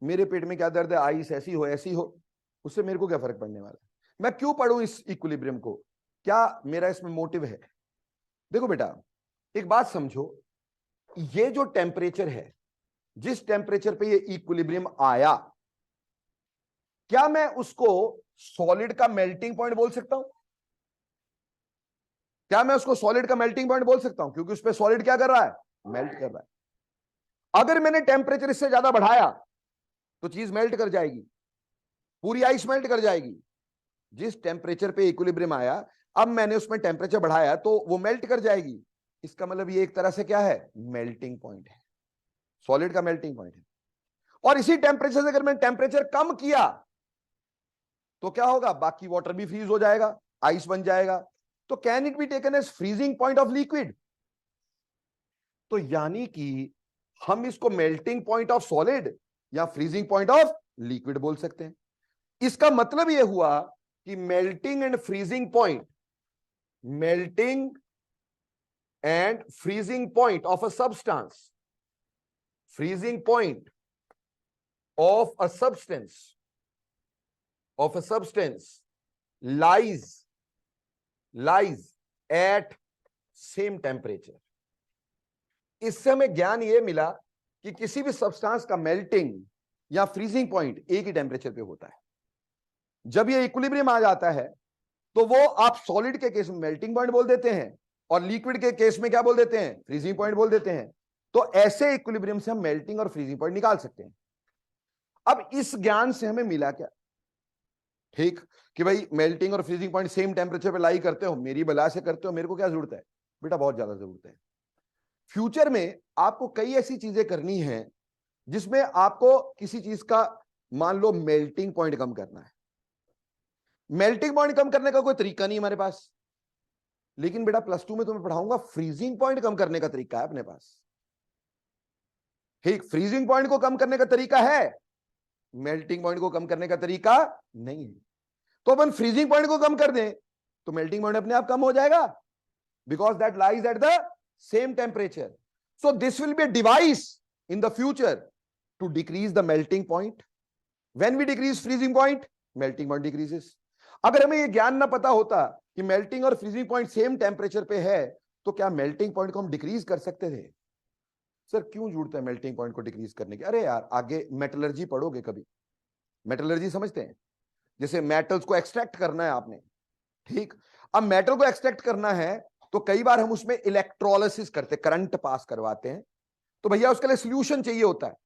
मेरे पेट में क्या दर्द है, आइस ऐसी हो ऐसी हो, उससे मेरे को क्या फर्क पड़ने वाला है, मैं क्यों पढ़ूं इस इक्विलिब्रियम को, क्या मेरा इसमें मोटिव है? देखो बेटा एक बात समझो, ये जो टेम्परेचर है, जिस टेम्परेचर पे ये इक्विलिब्रियम आया, क्या मैं उसको सॉलिड का मेल्टिंग पॉइंट बोल सकता हूं? क्या मैं उसको सॉलिड का मेल्टिंग पॉइंट बोल सकता हूं? क्योंकि उस पर सॉलिड क्या कर रहा है, मेल्ट कर रहा है। अगर मैंने टेम्परेचर इससे ज्यादा बढ़ाया तो चीज मेल्ट कर जाएगी, पूरी आइस मेल्ट कर जाएगी। जिस टेम्परेचर पे इक्विलिब्रियम आया, अब मैंने उसमें टेम्परेचर बढ़ाया तो वो मेल्ट कर जाएगी। इसका मतलब ये एक तरह से क्या है, मेल्टिंग पॉइंट है, सॉलिड का मेल्टिंग पॉइंट है। और इसी टेम्परेचर से अगर मैंने टेम्परेचर कम किया तो क्या होगा, बाकी वाटर भी फ्रीज हो जाएगा, आइस बन जाएगा। तो can it be taken as freezing point of liquid? तो यानी कि हम इसको मेल्टिंग पॉइंट ऑफ सॉलिड या फ्रीजिंग पॉइंट ऑफ लिक्विड बोल सकते हैं। इसका मतलब यह हुआ कि melting and freezing point, melting and freezing point of a substance, freezing point of a substance lies at same temperature। इससे हमें ज्ञान यह मिला कि किसी भी सब्सटेंस का मेल्टिंग या फ्रीजिंग पॉइंट एक ही टेम्परेचर पे होता है। जब ये इक्विलिब्रियम आ जाता है तो वो आप सॉलिड के केस में मेल्टिंग पॉइंट बोल देते हैं और लिक्विड के केस में क्या बोल देते हैं, फ्रीजिंग पॉइंट बोल देते हैं। तो ऐसे इक्विलिब्रियम से हम मेल्टिंग और फ्रीजिंग पॉइंट निकाल सकते हैं। अब इस ज्ञान से हमें मिला क्या, ठीक, कि भाई मेल्टिंग और फ्रीजिंग पॉइंट सेम टेम्परेचर पे लाई करते हो, मेरी बला से करते हो, मेरे को क्या जरूरत है बेटा, बहुत ज्यादा जरूरत है। फ्यूचर में आपको कई ऐसी चीजें करनी है जिसमें आपको किसी चीज का मान लो मेल्टिंग पॉइंट कम करना है। मेल्टिंग पॉइंट कम करने का कोई तरीका नहीं हमारे पास, लेकिन बेटा +2 में तुम्हें पढ़ाऊंगा फ्रीजिंग पॉइंट कम करने का तरीका है अपने पास। ठीक, फ्रीजिंग पॉइंट को कम करने का तरीका है, मेल्टिंग पॉइंट को कम करने का तरीका नहीं है। तो अपन फ्रीजिंग पॉइंट को कम कर दें तो मेल्टिंग पॉइंट अपने आप कम हो जाएगा, because that lies at the same temperature. So this will be a device in the future to decrease the melting point. When we decrease freezing point, melting point decreases. अगर हमें ये ज्ञान ना पता होता कि मेल्टिंग और फ्रीजिंग पॉइंट सेम टेम्परेचर पे है, तो क्या मेल्टिंग पॉइंट को हम डिक्रीज कर सकते थे? सर क्यों जरूरत है मेल्टिंग पॉइंट को डिक्रीज करने की? अरे यार आगे मेटलर्जी पढ़ोगे कभी, मेटलर्जी समझते हैं, जैसे मेटल्स को एक्सट्रैक्ट करना है आपने, ठीक। अब मेटल को एक्सट्रैक्ट करना है तो कई बार हम उसमें इलेक्ट्रोलिसिस करते, करंट पास करवाते हैं, तो भैया उसके लिए सॉल्यूशन चाहिए होता है।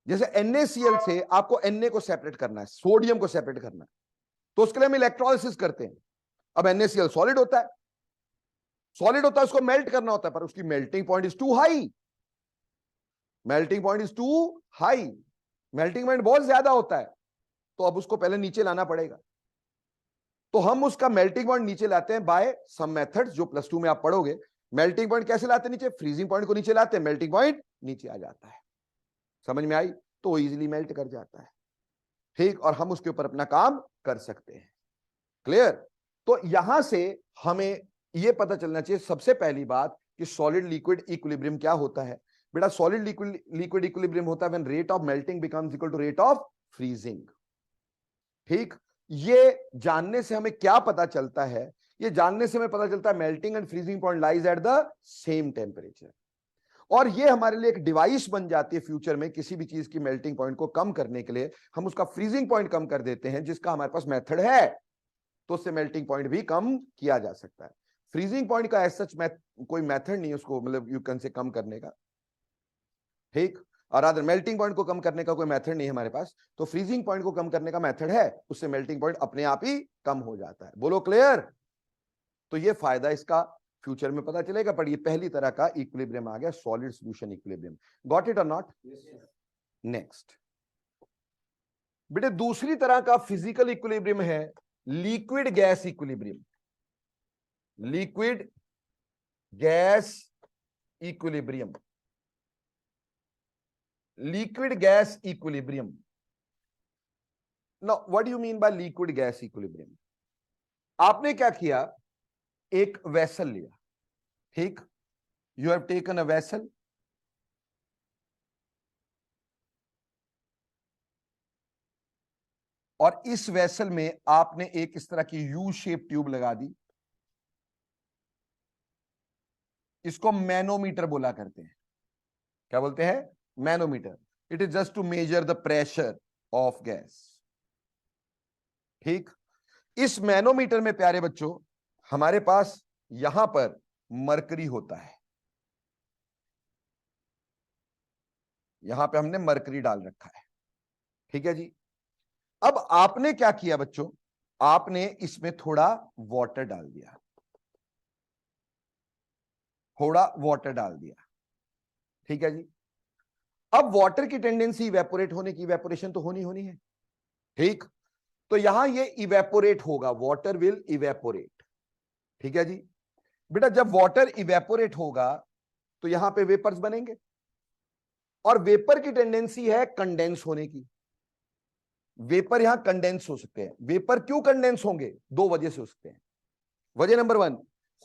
जैसे NaCl से आपको Na को सेपरेट करना है, सोडियम को सेपरेट करना है, तो उसके लिए हम इलेक्ट्रोलिसिस करते हैं। अब NaCl सॉलिड होता है, सॉलिड होता है, उसको मेल्ट करना होता है, पर उसकी melting point is too high, melting point is too high, melting point बहुत ज्यादा होता है, तो अब उसको पहले नीचे लाना पड़ेगा। तो हम उसका मेल्टिंग पॉइंट नीचे लाते हैं बाय सम मेथड्स, जो +2 में आप पढ़ोगे। मेल्टिंग पॉइंट कैसे लाते हैं नीचे? फ्रीजिंग पॉइंट को नीचे लाते हैं, मेल्टिंग पॉइंट नीचे आ जाता है। समझ में आई? तो इजीली मेल्ट कर जाता है, ठीक, और हम उसके ऊपर अपना काम कर सकते हैं। क्लियर? तो यहां से हमें यह पता चलना चाहिए सबसे पहली बात कि सॉलिड लिक्विड इक्विलिब्रियम क्या होता है। बेटा सॉलिड लिक्विड इक्विलिब्रियम होता है when rate of melting becomes equal to rate of freezing. ठीक, ये जानने से हमें क्या पता चलता है? ये जानने से हमें पता चलता है melting and freezing point lies at the same temperature, और ये हमारे लिए एक डिवाइस बन जाती है फ्यूचर में। किसी भी चीज की मेल्टिंग पॉइंट को कम करने के लिए हम उसका फ्रीजिंग पॉइंट कम कर देते हैं, जिसका हमारे पास मेथड है, तो उससे मेल्टिंग पॉइंट भी कम किया जा सकता है। फ्रीजिंग पॉइंट का एज सच कोई मेथड नहीं है उसको, मतलब यू कैन से कम करने का, ठीक, और अदर मेल्टिंग पॉइंट को कम करने का कोई मेथड नहीं है हमारे पास, तो फ्रीजिंग पॉइंट को कम करने का मेथड है, उससे मेल्टिंग पॉइंट अपने आप ही कम हो जाता है। बोलो क्लियर? तो ये फायदा इसका फ्यूचर में पता चलेगा। पर ये पहली तरह का इक्विलिब्रियम आ गया, solid solution equilibrium. Got it और नॉट? नेक्स्ट बेटे दूसरी तरह का फिजिकल इक्विलिब्रियम है liquid gas equilibrium. Liquid gas equilibrium, liquid gas equilibrium. Now what do you mean by liquid gas equilibrium? आपने क्या किया, एक वेसल लिया, ठीक, you have taken a vessel, और इस वेसल में आपने एक इस तरह की यू शेप ट्यूब लगा दी, इसको मैनोमीटर बोला करते हैं। क्या बोलते हैं? Manometer. It is just to measure the pressure of gas, ठीक। इस मैनोमीटर में प्यारे बच्चों हमारे पास यहां पर मरकरी होता है, यहां पे हमने मरकरी डाल रखा है, ठीक है जी। अब आपने क्या किया बच्चों, आपने इसमें थोड़ा वाटर डाल दिया, थोड़ा वाटर डाल दिया, ठीक है जी। अब वाटर की टेंडेंसी इवेपोरेट होने की, इवेपोरेशन तो होनी है, ठीक। तो यहां ये इवेपोरेट होगा, वाटर विल इवेपोरेट, ठीक है जी। बेटा जब वाटर इवेपोरेट होगा तो यहां पे वेपर्स बनेंगे, और वेपर की टेंडेंसी है कंडेंस होने की। वेपर यहां कंडेंस हो सकते हैं। वेपर क्यों कंडेंस होंगे? दो वजह से हो सकते हैं। वजह नंबर 1,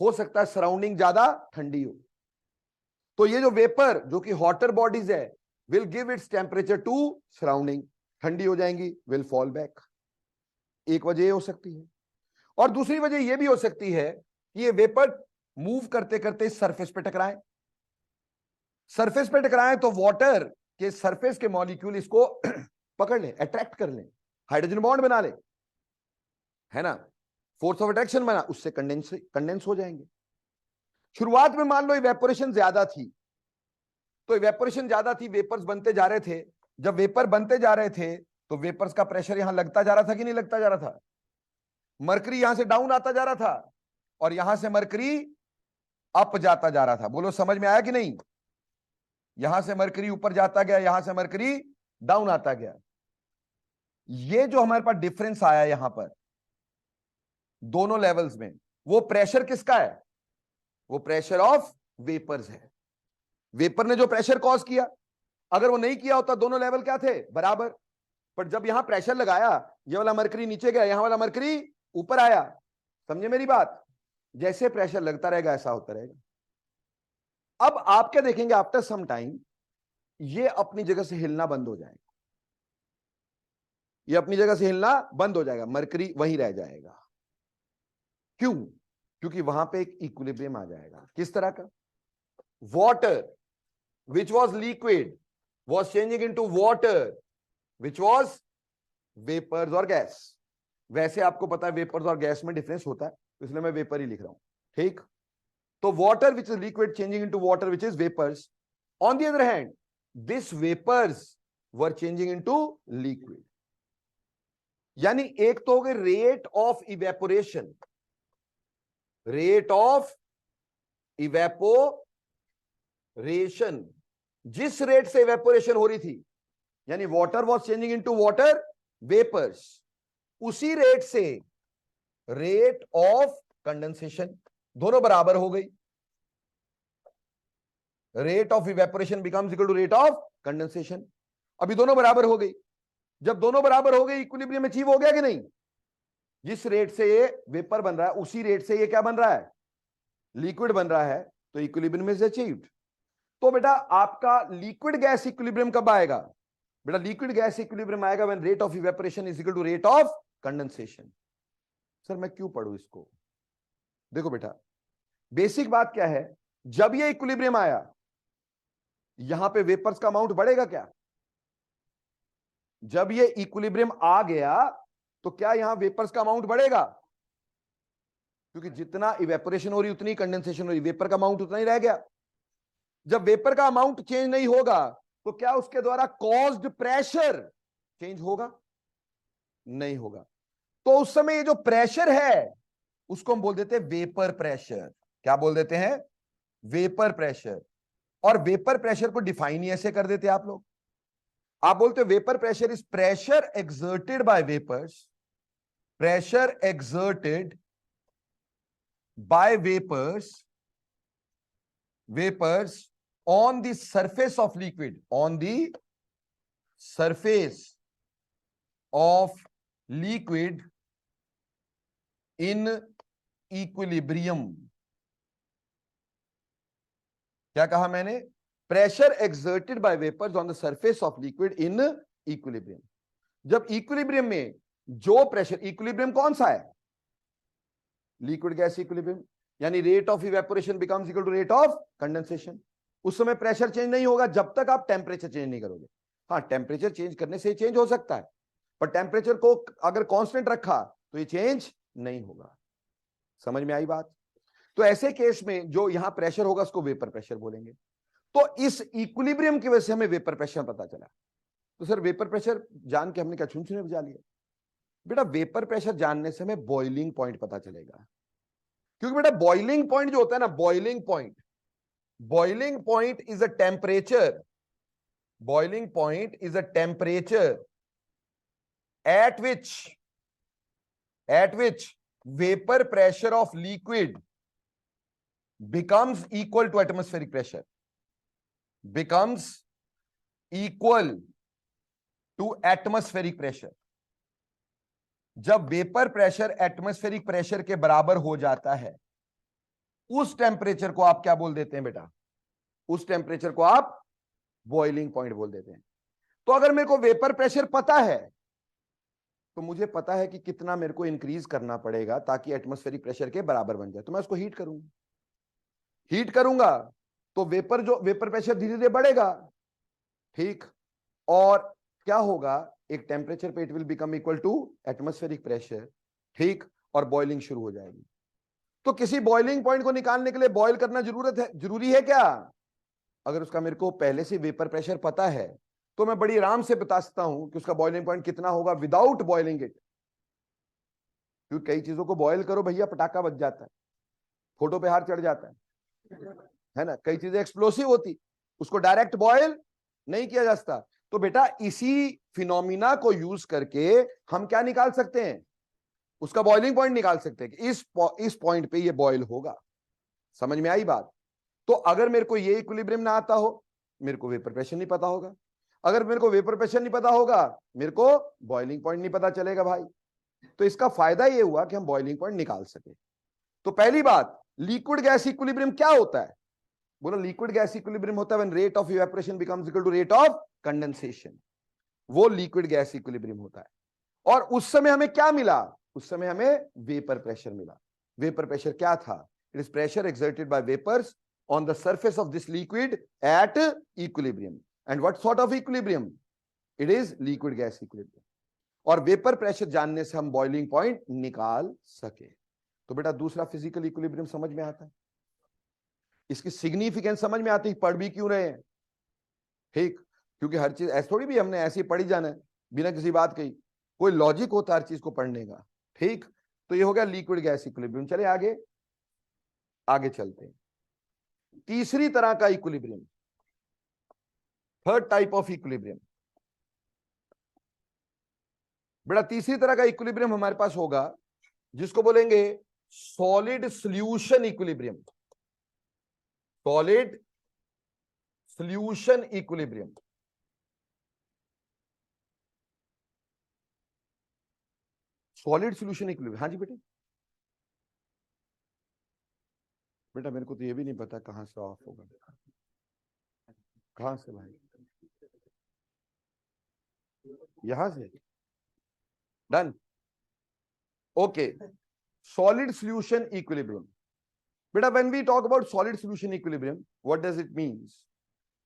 हो सकता है सराउंडिंग ज्यादा ठंडी हो, तो ये जो वेपर जो कि हॉटर बॉडीज है will give its temperature to surrounding, ठंडी हो जाएंगी, विल फॉल बैक। एक वजह ये हो सकती है, और दूसरी वजह यह भी हो सकती है कि ये वेपर मूव करते करते सरफेस पे टकराए, सरफेस पे टकराए तो वाटर के सरफेस के मॉलिक्यूल इसको पकड़ ले, अट्रैक्ट कर ले, हाइड्रोजन बॉन्ड बना ले, है ना, फोर्स ऑफ अट्रैक्शन बना, उससे कंडेंस हो जाएंगे। शुरुआत में मान लो इवेपोरेशन ज्यादा थी, तो इवेपोरेशन ज्यादा थी, वेपर्स बनते जा रहे थे। जब वेपर बनते जा रहे थे तो वेपर्स का प्रेशर यहां लगता जा रहा था कि नहीं लगता जा रहा था? मरकरी यहां से डाउन आता जा रहा था, और यहां से मरकरी अप जाता जा रहा था। बोलो समझ में आया कि नहीं? यहां से मरकरी ऊपर जाता गया, यहां से मरकरी डाउन आता गया। ये जो हमारे पास डिफरेंस आया यहां पर दोनों लेवल्स में, वो प्रेशर किसका है? वो प्रेशर ऑफ वेपर्स है। वेपर ने जो प्रेशर कॉज किया, अगर वो नहीं किया होता दोनों लेवल क्या थे? बराबर। पर जब यहां प्रेशर लगाया, ये वाला मरकरी नीचे गया, यहां वाला मरकरी ऊपर आया। समझे मेरी बात? जैसे प्रेशर लगता रहेगा ऐसा होता रहेगा। अब आप क्या देखेंगे, आफ्टर सम टाइम ये अपनी जगह से हिलना बंद हो जाएगा। ये अपनी जगह से हिलना बंद हो जाएगा, मरकरी वहीं रह जाएगा। क्यों? क्योंकि वहां पे एक इक्विलिब्रियम आ जाएगा। किस तरह का? Water which was liquid was changing into water which was vapors or gas। वैसे आपको पता है वेपर्स और गैस में डिफरेंस होता है, इसलिए मैं वेपर ही लिख रहा हूं। ठीक? तो water which is liquid changing into water which is vapours. On the other hand this vapours were changing into liquid. यानी एक तो हो गई rate of evaporation, rate of evaporation, जिस रेट से इवेपोरेशन हो रही थी, यानी water was changing into water vapours, उसी रेट से रेट ऑफ कंडेंसेशन, दोनों बराबर हो गई। Rate of evaporation becomes equal to rate of condensation. अभी दोनों बराबर हो गई। जब दोनों बराबर हो गई, इक्विलिब्रियम अचीव हो गया कि नहीं? जिस रेट से ये वेपर बन रहा है उसी रेट से ये क्या बन रहा है? लिक्विड बन रहा है। तो इक्विलिब्रियम इज अचीव्ड। तो बेटा आपका लिक्विड गैस इक्विलिब्रियम कब आएगा? बेटा लिक्विड गैस इक्विलिब्रियम आएगा when rate of evaporation is equal to rate of condensation. Sir मैं क्यों पढ़ूं इसको? देखो बेटा, बेसिक बात क्या है, जब ये इक्विलिब्रियम आया, यहां पे वेपर्स का अमाउंट बढ़ेगा क्या? जब ये इक्विलिब्रियम आ गया तो क्या यहां वेपर्स का अमाउंट बढ़ेगा? क्योंकि जितना इवेपोरेशन हो रही उतनी कंडेंसेशन हो रही, वेपर का अमाउंट उतना ही रह गया। जब वेपर का अमाउंट चेंज नहीं होगा तो क्या उसके द्वारा कॉज्ड प्रेशर चेंज होगा? नहीं होगा। तो उस समय ये जो प्रेशर है उसको हम बोल देते हैं वेपर प्रेशर। क्या बोल देते हैं? Vapour pressure. और वेपर प्रेशर को डिफाइन ही ऐसे कर देते हैं आप लोग। आप बोलते हो vapour pressure is pressure exerted by vapours, pressure exerted by vapours on the surface of liquid, on the surface of liquid in equilibrium। क्या कहा मैंने? Pressure exerted by vapours on the surface of liquid in equilibrium. जब equilibrium में जो pressure, equilibrium कौन सा है? Liquid gas equilibrium, यानी rate of evaporation becomes equal to rate of condensation. उस समय प्रेशर चेंज नहीं होगा जब तक आप टेम्परेचर चेंज नहीं करोगे। हाँ, टेम्परेचर चेंज करने से चेंज हो सकता है, पर टेम्परेचर को अगर कांस्टेंट रखा तो ये चेंज नहीं होगा। समझ में आई बात? तो ऐसे केस में जो यहां प्रेशर होगा उसको वेपर प्रेशर बोलेंगे। तो इस इक्विलिब्रियम की वजह से हमें वेपर प्रेशर पता चला। तो सर वेपर प्रेशर जान के हमने क्या छुन छुने बजा लिया? बेटा वेपर प्रेशर जानने से हमें बॉइलिंग पॉइंट पता चलेगा। क्योंकि बेटा बॉइलिंग पॉइंट जो होता है ना, boiling point is a temperature, boiling point is a temperature at which vapor pressure of liquid becomes equal to atmospheric pressure, becomes equal to atmospheric pressure। जब वेपर प्रेशर एटमॉस्फेरिक प्रेशर के बराबर हो जाता है, उस टेम्परेचर को आप क्या बोल देते हैं बेटा? उस टेम्परेचर को आप बॉइलिंग पॉइंट बोल देते हैं। तो अगर मेरे को वेपर प्रेशर पता है तो मुझे पता है कि कितना मेरे को इंक्रीज करना पड़ेगा ताकि एटमॉस्फेरिक प्रेशर के बराबर बन जाए। तो मैं उसको हीट करूंगा तो वेपर प्रेशर धीरे धीरे बढ़ेगा। ठीक? और क्या होगा? एक टेम्परेचर पे it will become equal to atmospheric pressure. ठीक? और बॉइलिंग शुरू हो जाएगी। तो किसी बॉइलिंग पॉइंट को निकालने के लिए बॉइल करना जरूरी है क्या? अगर उसका मेरे को पहले से वेपर प्रेशर पता है तो मैं बड़ी आराम से बता सकता हूं कि उसका बॉइलिंग पॉइंट कितना होगा विदाउट बॉइलिंग इट। क्योंकि कई चीजों को बॉयल करो भैया, पटाखा बच जाता है, फोटो पे हार चढ़ जाता है ना। कई चीजें एक्सप्लोसिव होती, उसको डायरेक्ट बॉयल नहीं किया जा सकता। तो बेटा इसी फिनोमिना को यूज करके हम क्या निकाल सकते हैं, उसका बॉइलिंग पॉइंट निकाल सकते हैं कि इस पॉइंट पे ये बॉयल होगा। समझ में आई बात? तो अगर मेरे को ये इक्विलिब्रियम ना आता हो, मेरे को वेपर प्रेशर नहीं पता होगा, अगर मेरे को वेपर प्रेशर नहीं पता होगा, मेरे को बॉइलिंग पॉइंट नहीं पता चलेगा भाई। तो इसका फायदा ये हुआ कि हम बॉइलिंग पॉइंट निकाल सके। तो पहली बात, लिक्विड गैस इक्विलिब्रियम क्या होता है? बोलो, लिक्विड गैस इक्विलिब्रियम होता है when rate of evaporation becomes equal to rate of condensation. वो लिक्विड गैस इक्विलिब्रियम होता है। और उस समय हमें क्या मिला? उस समय हमें वेपर प्रेशर मिला। वेपर प्रेशर क्या था? It is pressure exerted by vapours on the surface of this liquid at equilibrium. And what sort of equilibrium? It is liquid gas equilibrium. और वेपर प्रेशर जानने से हम बॉइलिंग पॉइंट निकाल सके। तो बेटा दूसरा फिजिकल इक्विलिब्रियम समझ में आता है, इसकी सिग्निफिकेंस समझ में आती है, पढ़ भी क्यों रहे हैं। ठीक, क्योंकि हर चीज ऐसे थोड़ी भी हमने ऐसे ही पढ़ी जाना है बिना किसी बात कही, कोई लॉजिक होता है हर चीज को पढ़ने का। ठीक, तो ये हो गया लिक्विड गैस इक्विलिब्रियम। चले आगे, आगे चलते हैं। तीसरी तरह का equilibrium, third type of equilibrium. बेटा तीसरी तरह का इक्विलिब्रियम हमारे पास होगा जिसको बोलेंगे solid solution equilibrium. Solid solution equilibrium. Solid solution equilibrium, हाँ जी बेटे। बेटा मेरे को तो ये भी नहीं पता कहां से ऑफ होगा, कहां से भाई, यहां से। Done, okay. Solid solution equilibrium. बेटा when we talk about solid solution equilibrium, what does it means?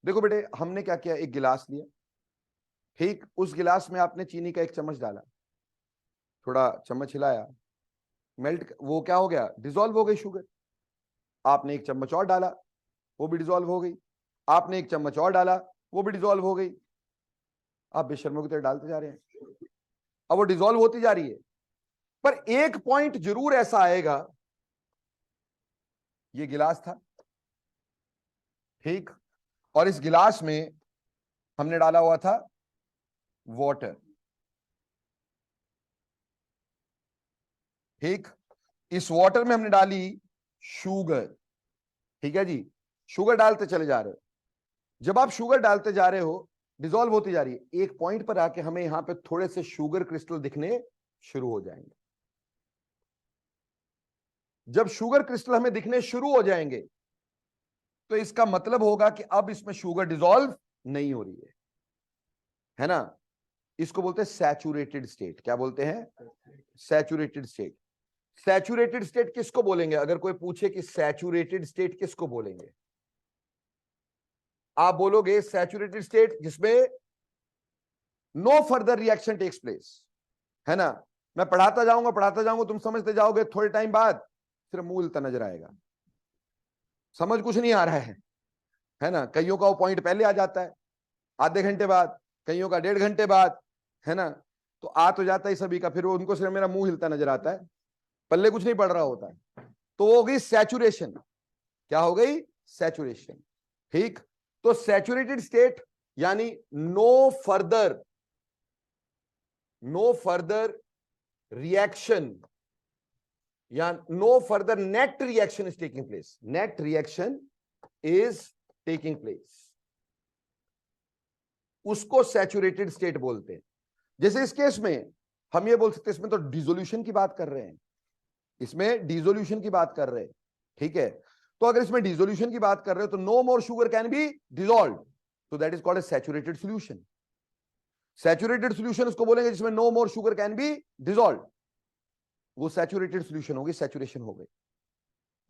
देखो बेटे, हमने क्या किया, एक गिलास लिया, ठीक, उस गिलास में आपने चीनी का एक चम्मच डाला, थोड़ा चम्मच हिलाया, मेल्ट, वो क्या हो गया, डिसॉल्व हो गई शुगर। आपने एक चम्मच और डाला, वो भी डिसॉल्व हो गई। आपने एक चम्मच और डाला, वो भी डिसॉल्व हो गई। आप बेशर्मों की तरह डालते जा रहे हैं, अब वो डिसॉल्व होती जा रही है। पर एक पॉइंट जरूर ऐसा आएगा, ये गिलास था, ठीक, और इस गिलास में हमने डाला हुआ था वाटर, ठीक, इस वाटर में हमने डाली शुगर, ठीक है जी, शुगर डालते चले जा रहे हो। जब आप शुगर डालते जा रहे हो, डिसॉल्व होती जा रही है, एक पॉइंट पर आके हमें यहां पे थोड़े से शुगर क्रिस्टल दिखने शुरू हो जाएंगे। जब शुगर क्रिस्टल हमें दिखने शुरू हो जाएंगे तो इसका मतलब होगा कि अब इसमें शुगर डिसॉल्व नहीं हो रही है ना। इसको बोलते हैं सैचुरेटेड स्टेट। क्या बोलते हैं? Saturated state. सैचुरेटेड स्टेट किसको बोलेंगे? अगर कोई पूछे कि सैचुरेटेड स्टेट किसको बोलेंगे, आप बोलोगे सैचुरेटेड स्टेट जिसमें no further reaction takes place, है ना। मैं पढ़ाता जाऊंगा, तुम समझते जाओगे, थोड़े टाइम बाद सिर्फ मुंह हिलता नजर आएगा, समझ कुछ नहीं आ रहा है ना। कईयों का वो पॉइंट पहले आ जाता है, आधे घंटे बाद, कईयों का 1.5 घंटे बाद, है ना। तो आ तो जाता है सभी का, फिर वो उनको सिर्फ मेरा मुंह हिलता नजर आता है, पल्ले कुछ नहीं पड़ रहा होता है। तो वो हो गई सैचुरेशन। क्या हो गई? सैचुरेशन, ठीक। तो सैचुरेटेड स्टेट यानी नो फर्दर रिएक्शन या no further net reaction is taking place. Net reaction is taking place, उसको सैचुरेटेड स्टेट बोलते हैं। जैसे इस केस में हम ये बोल सकते हैं, इसमें तो डिसोल्यूशन की बात कर रहे हैं, इसमें डिसोल्यूशन की बात कर रहे हैं, ठीक है। तो अगर इसमें डिसोल्यूशन की बात कर रहे हो तो no more sugar can be dissolve, तो that is called a saturated solution. Saturated solution उसको बोलेंगे जिसमें no more sugar can be dissolve, वो सैचुरेटेड सॉल्यूशन होगी, सैचुरेशन हो गई।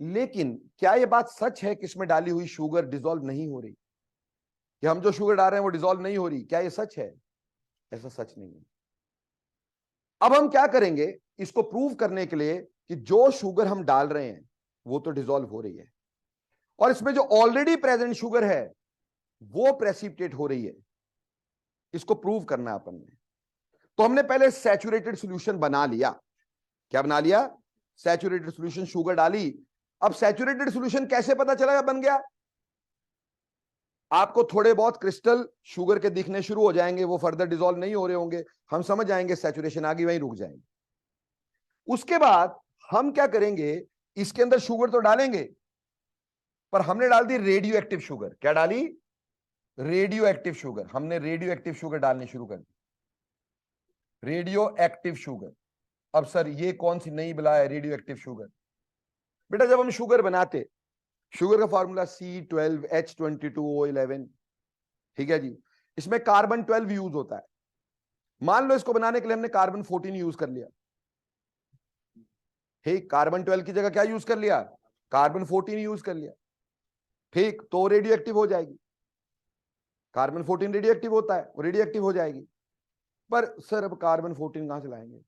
लेकिन क्या यह बात सच है कि इसमें डाली हुई शुगर डिसॉल्व नहीं हो रही, कि हम जो शुगर डाल रहे हैं वो डिसॉल्व नहीं हो रही? क्या ये सच है? ऐसा सच नहीं है। अब हम क्या करेंगे इसको प्रूव करने के लिए कि जो शुगर हम डाल रहे हैं वो तो डिसॉल्व हो रही है, और इसमें जो ऑलरेडी प्रेजेंट शुगर है वो प्रेसिपिटेट हो रही है। इसको प्रूव करना अपन ने, तो हमने पहले सैचुरेटेड सॉल्यूशन बना लिया। क्या बना लिया? सैचुरेटेड सॉल्यूशन, शुगर डाली। अब सैचुरेटेड सॉल्यूशन कैसे पता चला बन गया? आपको थोड़े बहुत क्रिस्टल शुगर के दिखने शुरू हो जाएंगे, वो फर्दर डिसॉल्व नहीं हो रहे होंगे, हम समझ जाएंगे सैचुरेशन आ गई, वहीं रुक जाएंगे। उसके बाद हम क्या करेंगे, इसके अंदर शुगर तो डालेंगे, पर हमने डाल दी रेडियो एक्टिव शुगर। क्या डाली? Radio active sugar. हमने रेडियो एक्टिव शुगर डालनी शुरू कर दी, रेडियो एक्टिव शुगर। अब सर ये कौन सी नई बला है रेडियो एक्टिव शुगर? बेटा जब हम शुगर बनाते, शुगर का फॉर्मूला C12H22O11, ठीक है जी। इसमें कार्बन 12 यूज होता है। मान लो इसको बनाने के लिए हमने कार्बन 14 यूज कर लिया, ठीक, कार्बन 12 की जगह क्या यूज कर लिया? कार्बन 14 यूज कर लिया, ठीक, तो रेडियो एक्टिव हो जाएगी। कार्बन 14 रेडियो एक्टिव होता है, वो रेडियो एक्टिव हो जाएगी। पर सर अब कार्बन 14 कहां से लाएंगे?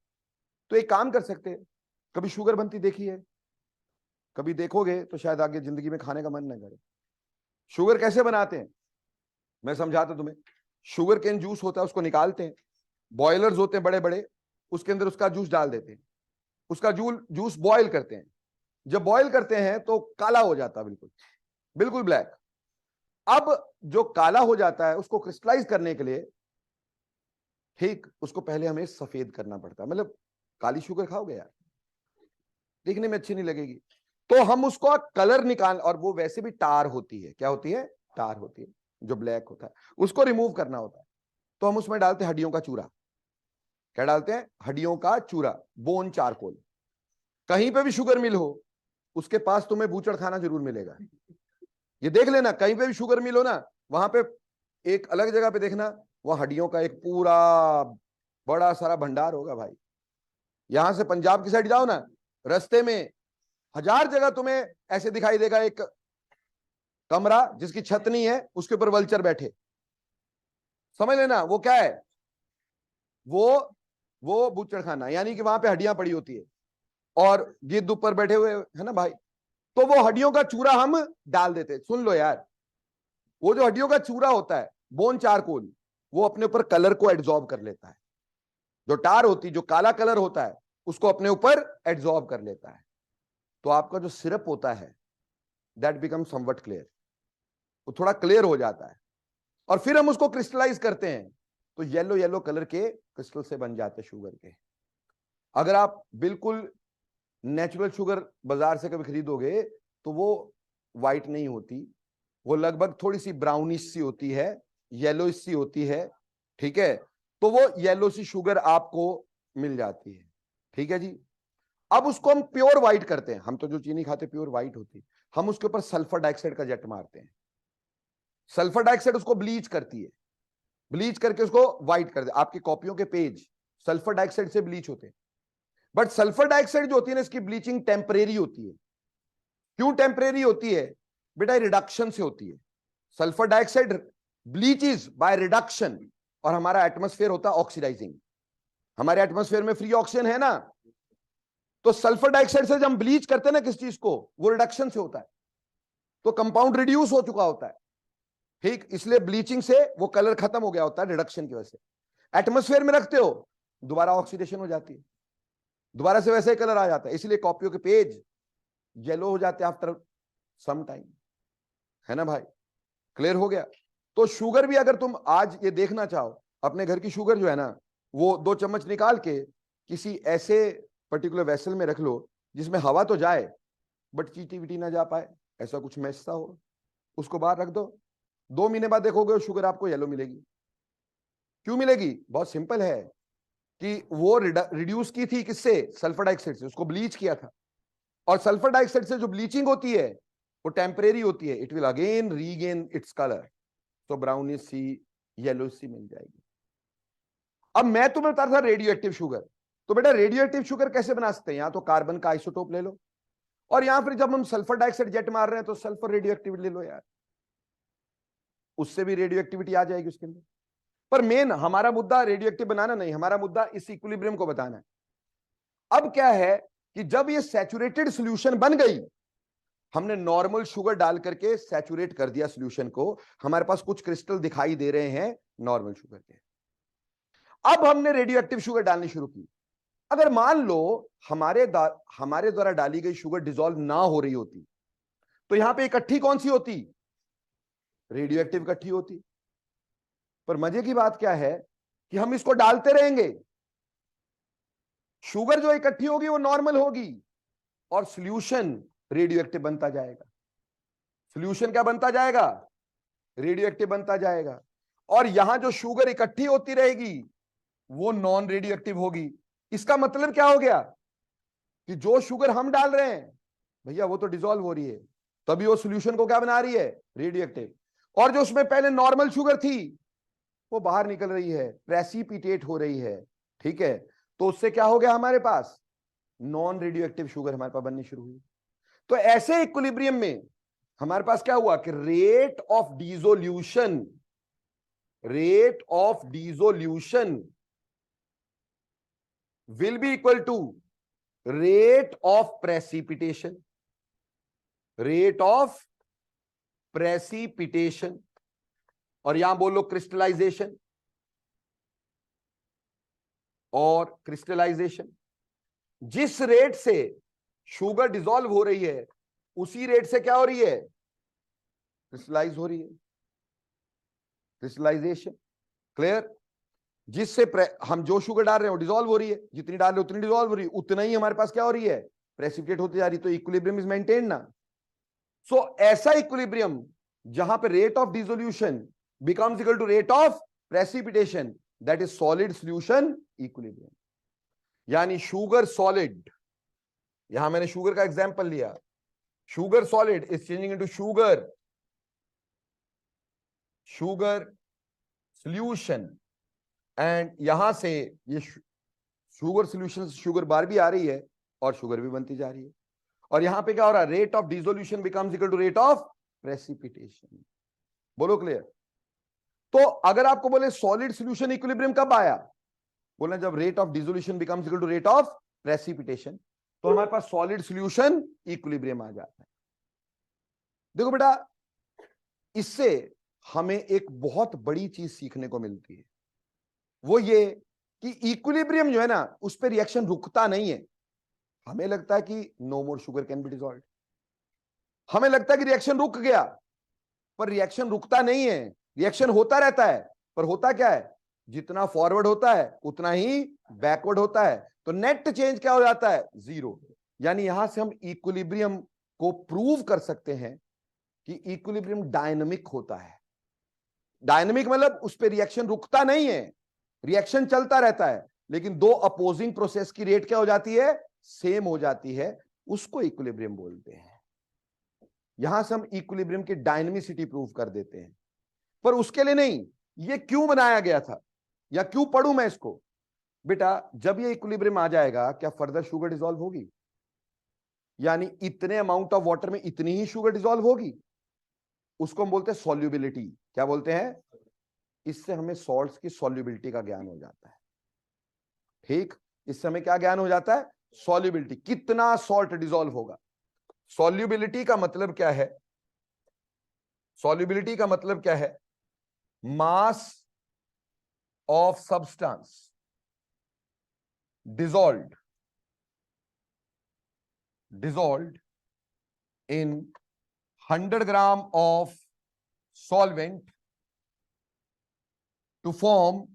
तो एक काम कर सकते हैं, कभी शुगर बनती देखी है? कभी देखोगे तो शायद आगे जिंदगी में खाने का मन न करे। शुगर कैसे बनाते हैं मैं समझाता तुम्हें। शुगर केन जूस होता है, उसको निकालते हैं, बॉयलर्स होते हैं बड़े बड़े, उसके अंदर उसका जूस डाल देते हैं, उसका जूस बॉयल करते हैं। जब बॉयल करते हैं तो काला हो जाता है, बिल्कुल बिल्कुल ब्लैक। अब जो काला हो जाता है उसको क्रिस्टलाइज करने के लिए, ठीक, उसको पहले हमें सफेद करना पड़ता है। मतलब काली शुगर खाओगे यार, देखने में अच्छी नहीं लगेगी, तो हम उसको कलर निकाल, और वो वैसे भी टार होती है। क्या होती है? टार होती है, जो ब्लैक होता है, उसको रिमूव करना होता है। तो हम उसमें डालते हैं हड्डियों का चूरा। क्या डालते हैं? हड्डियों का चूरा, बोन चारकोल। कहीं पे भी शुगर मिल हो, उसके पास तुम्हें बूचड़ खाना जरूर मिलेगा। ये देख लेना, कहीं पे भी शुगर मिल हो ना, वहां पे एक अलग जगह पे देखना, वह हड्डियों का एक पूरा बड़ा सारा भंडार होगा भाई। यहां से पंजाब की साइड जाओ ना, रास्ते में हजार जगह तुम्हें ऐसे दिखाई देगा, एक कमरा जिसकी छत नहीं है, उसके ऊपर वल्चर बैठे। समझ लेना वो क्या है, वो बूचड़ खाना, यानी कि वहां पे हड्डियां पड़ी होती है और गिद्ध ऊपर बैठे हुए है ना भाई। तो वो हड्डियों का चूरा हम डाल देते। सुन लो यार, वो जो हड्डियों का चूरा होता है, बोन चारकोल, वो अपने ऊपर कलर को एब्जॉर्ब कर लेता है। जो टार होती, जो काला कलर होता है, उसको अपने ऊपर एब्जॉर्ब कर लेता है। तो आपका जो सिरप होता है, दैट बिकम समवट क्लियर, वो थोड़ा क्लियर हो जाता है। और फिर हम उसको क्रिस्टलाइज करते हैं, तो येलो येलो कलर के क्रिस्टल से बन जाते हैं शुगर के। अगर आप बिल्कुल नेचुरल शुगर बाजार से कभी खरीदोगे तो वो व्हाइट नहीं होती, वो लगभग थोड़ी सी ब्राउनिश सी होती है, येलोइश सी होती है, ठीक है। तो वो येलो सी शुगर आपको मिल जाती है, ठीक है जी। अब उसको हम प्योर व्हाइट करते हैं। हम तो जो चीनी खाते प्योर व्हाइट होती है, हम उसके ऊपर सल्फर डाइऑक्साइड का जेट मारते हैं। सल्फर डाइऑक्साइड उसको ब्लीच करती है, ब्लीच करके उसको व्हाइट कर दे। आपकी कॉपियों के पेज सल्फर डाइऑक्साइड से ब्लीच होते हैं। बट सल्फर डाइऑक्साइड जो होती है ना, इसकी ब्लीचिंग टेम्परेरी होती है। क्यों टेम्परेरी होती है बेटा? रिडक्शन से होती है। Sulphur dioxide bleaches by reduction, और हमारा एटमॉस्फेयर होता है ऑक्सीडाइजिंग। हमारे एटमॉस्फेयर में फ्री ऑक्सीजन है ना, तो सल्फर डाइऑक्साइड से जब हम ब्लीच करते हैं ना किस चीज को, वो रिडक्शन से होता है, तो कंपाउंड रिड्यूस हो चुका होता है, ठीक। इसलिए ब्लीचिंग से वो कलर खत्म हो गया होता है, रिडक्शन की वजह से। एटमॉस्फेयर में रखते हो, दोबारा ऑक्सीडेशन हो जाती है, दोबारा से वैसे ही कलर आ जाता है। इसलिए कॉपियों के पेज येलो हो जाते हैं आफ्टर सम टाइम, है ना भाई। क्लियर हो गया? तो शुगर भी अगर तुम आज ये देखना चाहो, अपने घर की शुगर जो है ना, वो 2 चम्मच निकाल के किसी ऐसे पर्टिकुलर वेसल में रख लो जिसमें हवा तो जाए बट चीटी विटी ना जा पाए, ऐसा कुछ मैस सा हो, उसको बाहर रख दो। 2 महीने बाद देखोगे शुगर आपको येलो मिलेगी। क्यों मिलेगी? बहुत सिंपल है कि वो रिड्यूस की थी किससे? सल्फर डाइऑक्साइड से, उसको ब्लीच किया था। और सल्फर डाइऑक्साइड से जो ब्लीचिंग होती है वो टेम्परेरी होती है, it will again regain its colour, तो ब्राउनिश सी, येलो सी मिल जाएगी। अब मैं तुम्हें बता रहा था रेडियो एक्टिव शुगर, तो बेटा रेडियो एक्टिव शुगर कैसे बना सकते हैं? यहां तो कार्बन का आइसोटोप ले लो, और यहां फिर जब हम सल्फर डाइऑक्साइड जेट मार रहे हैं तो सल्फर रेडियो एक्टिविटी ले लो यार, उससे भी रेडियो एक्टिविटी आ जाएगी उसके अंदर। पर मेन हमारा मुद्दा रेडियो एक्टिव बनाना नहीं, हमारा मुद्दा इस इक्विलिब्रियम को बताना है। अब क्या है कि जब ये सैचुरेटेड सॉल्यूशन बन गई, हमने नॉर्मल शुगर डाल करके सैचुरेट कर दिया सॉल्यूशन को, हमारे पास कुछ क्रिस्टल दिखाई दे रहे हैं नॉर्मल शुगर के। अब हमने रेडियो एक्टिव शुगर डालनी शुरू की। अगर मान लो हमारे द्वारा डाली गई शुगर डिसॉल्व ना हो रही होती, तो यहां पे इकट्ठी कौन सी होती? रेडियो एक्टिव इकट्ठी होती। पर मजे की बात क्या है कि हम इसको डालते रहेंगे, शुगर जो इकट्ठी होगी वो नॉर्मल होगी और सॉल्यूशन रेडियो एक्टिव बनता जाएगा। सॉल्यूशन क्या बनता जाएगा? रेडियो एक्टिव बनता जाएगा। और यहां जो शुगर इकट्ठी होती रहेगी वो नॉन रेडियो एक्टिव होगी। इसका मतलब क्या हो गया कि जो शुगर हम डाल रहे हैं भैया वो तो डिसॉल्व हो रही है, तभी वो सॉल्यूशन को क्या बना रही है? Radio active. और जो उसमें पहले नॉर्मल शुगर थी वो बाहर निकल रही है, प्रेसिपिटेट हो रही है। ठीक है, तो उससे क्या हो गया? हमारे पास नॉन रेडियो एक्टिव शुगर हमारे पास बननी शुरू हुई। तो ऐसे इक्विलिब्रियम में हमारे पास क्या हुआ कि rate of dissolution will be equal to rate of precipitation, और यहां बोलो क्रिस्टलाइजेशन, और क्रिस्टलाइजेशन जिस रेट से शुगर डिसॉल्व हो रही है उसी रेट से क्या हो रही है? क्रिस्टलाइज हो रही है, क्रिस्टलाइजेशन। क्लियर? जिससे हम जो शुगर डाल रहे हैं वो डिसॉल्व हो रही है, जितनी डाल रहे हो उतनी डिसॉल्व हो रही है, उतना ही हमारे पास क्या हो रही है? प्रेसिपिटेट होती जा रही है। तो इक्विलिब्रियम इज मेंटेन ना। सो ऐसा इक्विलिब्रियम जहां पे rate of dissolution becomes equal to rate of precipitation, that is solid solution equilibrium. यानी शुगर सॉलिड, यहां मैंने शुगर का एग्जांपल लिया, sugar solid is changing into sugar solution, and यहां से ये शुगर सॉल्यूशन से शुगर बार भी आ रही है और शुगर भी बनती जा रही है। और यहां पे क्या हो रहा है? Rate of dissolution becomes equal to rate of precipitation. बोलो क्लियर? तो अगर आपको बोले सॉलिड सॉल्यूशन इक्विलिब्रियम कब आया, बोलना जब rate of dissolution becomes equal to rate of precipitation, तो हमारे पास सॉलिड सॉल्यूशन इक्विलिब्रियम आ जाता है। देखो बेटा, इससे हमें एक बहुत बड़ी चीज सीखने को मिलती है, वो ये कि इक्विलिब्रियम जो है ना उस पर रिएक्शन रुकता नहीं है। हमें लगता है कि no more sugar can be dissolve, हमें लगता है कि रिएक्शन रुक गया, पर रिएक्शन रुकता नहीं है, रिएक्शन होता रहता है। पर होता क्या है? जितना फॉरवर्ड होता है उतना ही बैकवर्ड होता है, तो नेट चेंज क्या हो जाता है? जीरो। यानी यहां से हम इक्विलिब्रियम को प्रूव कर सकते हैं कि इक्विलिब्रियम डायनामिक होता है। डायनामिक मतलब उस पर रिएक्शन रुकता नहीं है, रिएक्शन चलता रहता है, लेकिन दो अपोजिंग प्रोसेस की रेट क्या हो जाती है? सेम हो जाती है, उसको इक्विलिब्रियम बोलते हैं। यहां से हम इक्विलिब्रियम की डायनेमिसिटी प्रूव कर देते हैं। पर उसके लिए नहीं, ये क्यों बनाया गया था या क्यों पढ़ूं मैं इसको? बेटा, जब ये इक्विलिब्रियम आ जाएगा क्या फर्दर शुगर डिसॉल्व होगी? यानी इतने अमाउंट ऑफ वाटर में इतनी ही शुगर डिसॉल्व होगी, उसको हम बोलते हैं सॉल्युबिलिटी। क्या बोलते हैं? इससे हमें सॉल्ट्स की सॉल्युबिलिटी का ज्ञान हो जाता है। ठीक, इससे हमें क्या ज्ञान हो जाता है? सॉल्युबिलिटी, कितना सॉल्ट डिसॉल्व होगा। सॉल्युबिलिटी का मतलब क्या है? सॉल्युबिलिटी का मतलब क्या है? Mass of substance dissolved in 100 gram of solvent to form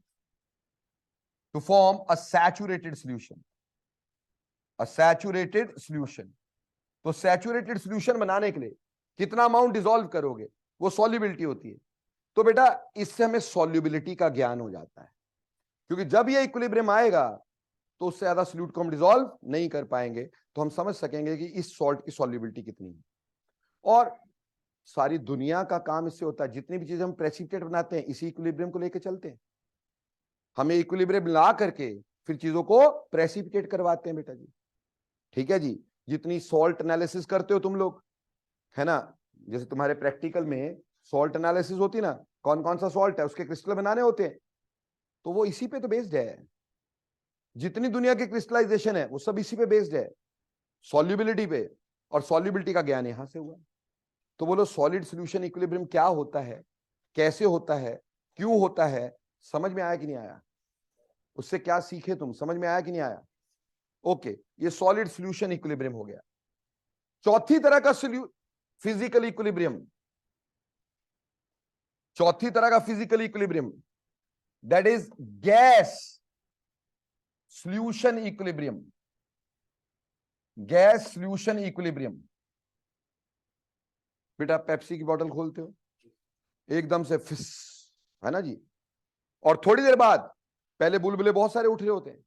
a saturated solution. तो सैचुरेटेड सॉल्यूशन बनाने के लिए कितना अमाउंट डिसॉल्व करोगे, वो सॉल्युबिलिटी होती है। तो बेटा, इससे हमें सॉल्युबिलिटी का ज्ञान हो जाता है, क्योंकि जब ये इक्विलिब्रियम आएगा तो उससे ज्यादा सॉल्यूट को हम डिसॉल्व नहीं कर पाएंगे, तो हम समझ सकेंगे कि इस सॉल्ट की सॉल्युबिलिटी कितनी है। और सारी दुनिया का काम इससे होता है, जितनी भी चीजें हम प्रेसिपिटेट बनाते हैं इसी इक्विलिब्रियम को लेकर चलते हैं। हमें इक्विलिब्रियम ला करके फिर चीजों को प्रेसिपिटेट करवाते हैं बेटा जी। ठीक है जी, जितनी सॉल्ट एनालिसिस करते हो तुम लोग, है ना, जैसे तुम्हारे प्रैक्टिकल में सॉल्ट एनालिसिस होती ना, कौन कौन सा सॉल्ट है उसके क्रिस्टल बनाने होते हैं, तो वो इसी पे तो बेस्ड है। जितनी दुनिया की क्रिस्टलाइजेशन है वो सब इसी पे बेस्ड है, सॉल्युबिलिटी पे। और सॉल्युबिलिटी का ज्ञान यहां से हुआ। तो बोलो सॉलिड सॉल्यूशन इक्विलिब्रियम क्या होता है, कैसे होता है, क्यों होता है? समझ में आया कि नहीं आया? उससे क्या सीखे तुम? समझ में आया कि नहीं आया? ओके, ये सॉलिड सॉल्यूशन इक्विलिब्रियम हो गया। चौथी तरह का फिजिकल इक्विलिब्रियम, चौथी तरह का physical equilibrium, that is gas solution equilibrium. Gas solution equilibrium. बेटा पेप्सी की बोतल खोलते हो, एकदम से फिस, है ना जी, और थोड़ी देर बाद पहले बुलबुले बहुत सारे उठ रहे होते हैं,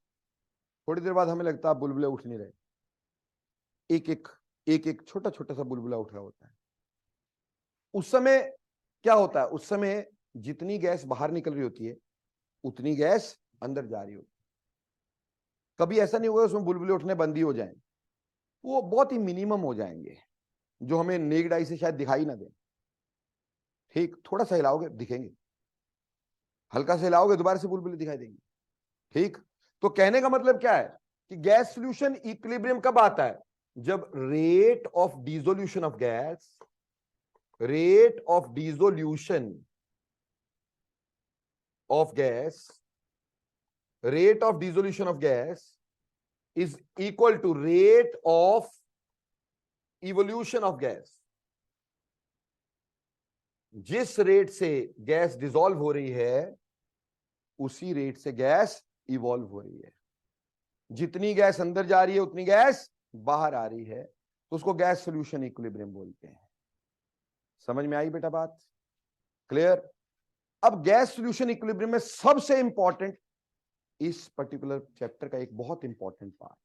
थोड़ी देर बाद हमें लगता है बुलबुले उठ नहीं रहे, एक एक छोटा छोटा सा बुलबुला उठ रहा होता है। उस समय क्या होता है, उस समय जितनी गैस बाहर निकल रही होती है उतनी गैस अंदर जा रही होती है। कभी ऐसा नहीं होगा उसमें बुलबुले उठने बंद ही हो जाएं, वो बहुत ही मिनिमम हो जाएंगे, जो हमें नेक्ड आई से शायद दिखाई ना दे। ठीक, थोड़ा सा हिलाओगे दिखेंगे, हल्का से हिलाओगे दोबारा से बुलबुले दिखाई देंगे। ठीक, तो कहने का मतलब क्या है कि गैस सॉल्यूशन इक्विलिब्रियम कब आता है, जब rate of dissolution of gas, rate of dissolution of gas, rate of dissolution of gas is equal to rate of evolution of gas। जिस रेट से गैस डिसॉल्व हो रही है उसी रेट से गैस इवॉल्व हो रही है। जितनी गैस अंदर जा रही है उतनी गैस बाहर आ रही है, तो उसको गैस सॉल्यूशन इक्विलिब्रियम बोलते हैं। समझ में आई बेटा बात? क्लियर? अब गैस सॉल्यूशन इक्विलिब्रियम में सबसे इंपॉर्टेंट इस पर्टिकुलर चैप्टर का एक बहुत important part,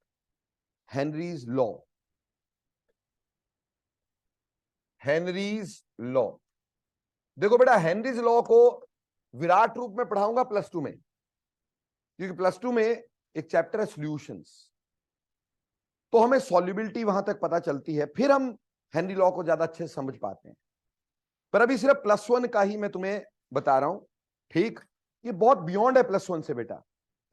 Henry's law. Henry's law, देखो बेटा हेनरीज लॉ को विराट रूप में पढ़ाऊंगा +2 में, क्योंकि +2 में एक चैप्टर है सॉल्यूशंस, तो हमें सॉल्युबिलिटी वहां तक पता चलती है, फिर हम हेनरी लॉ को ज्यादा अच्छे से समझ पाते हैं। पर अभी सिर्फ +1 का ही मैं तुम्हें बता रहा हूं। ठीक, ये बहुत बियॉन्ड है +1 से बेटा,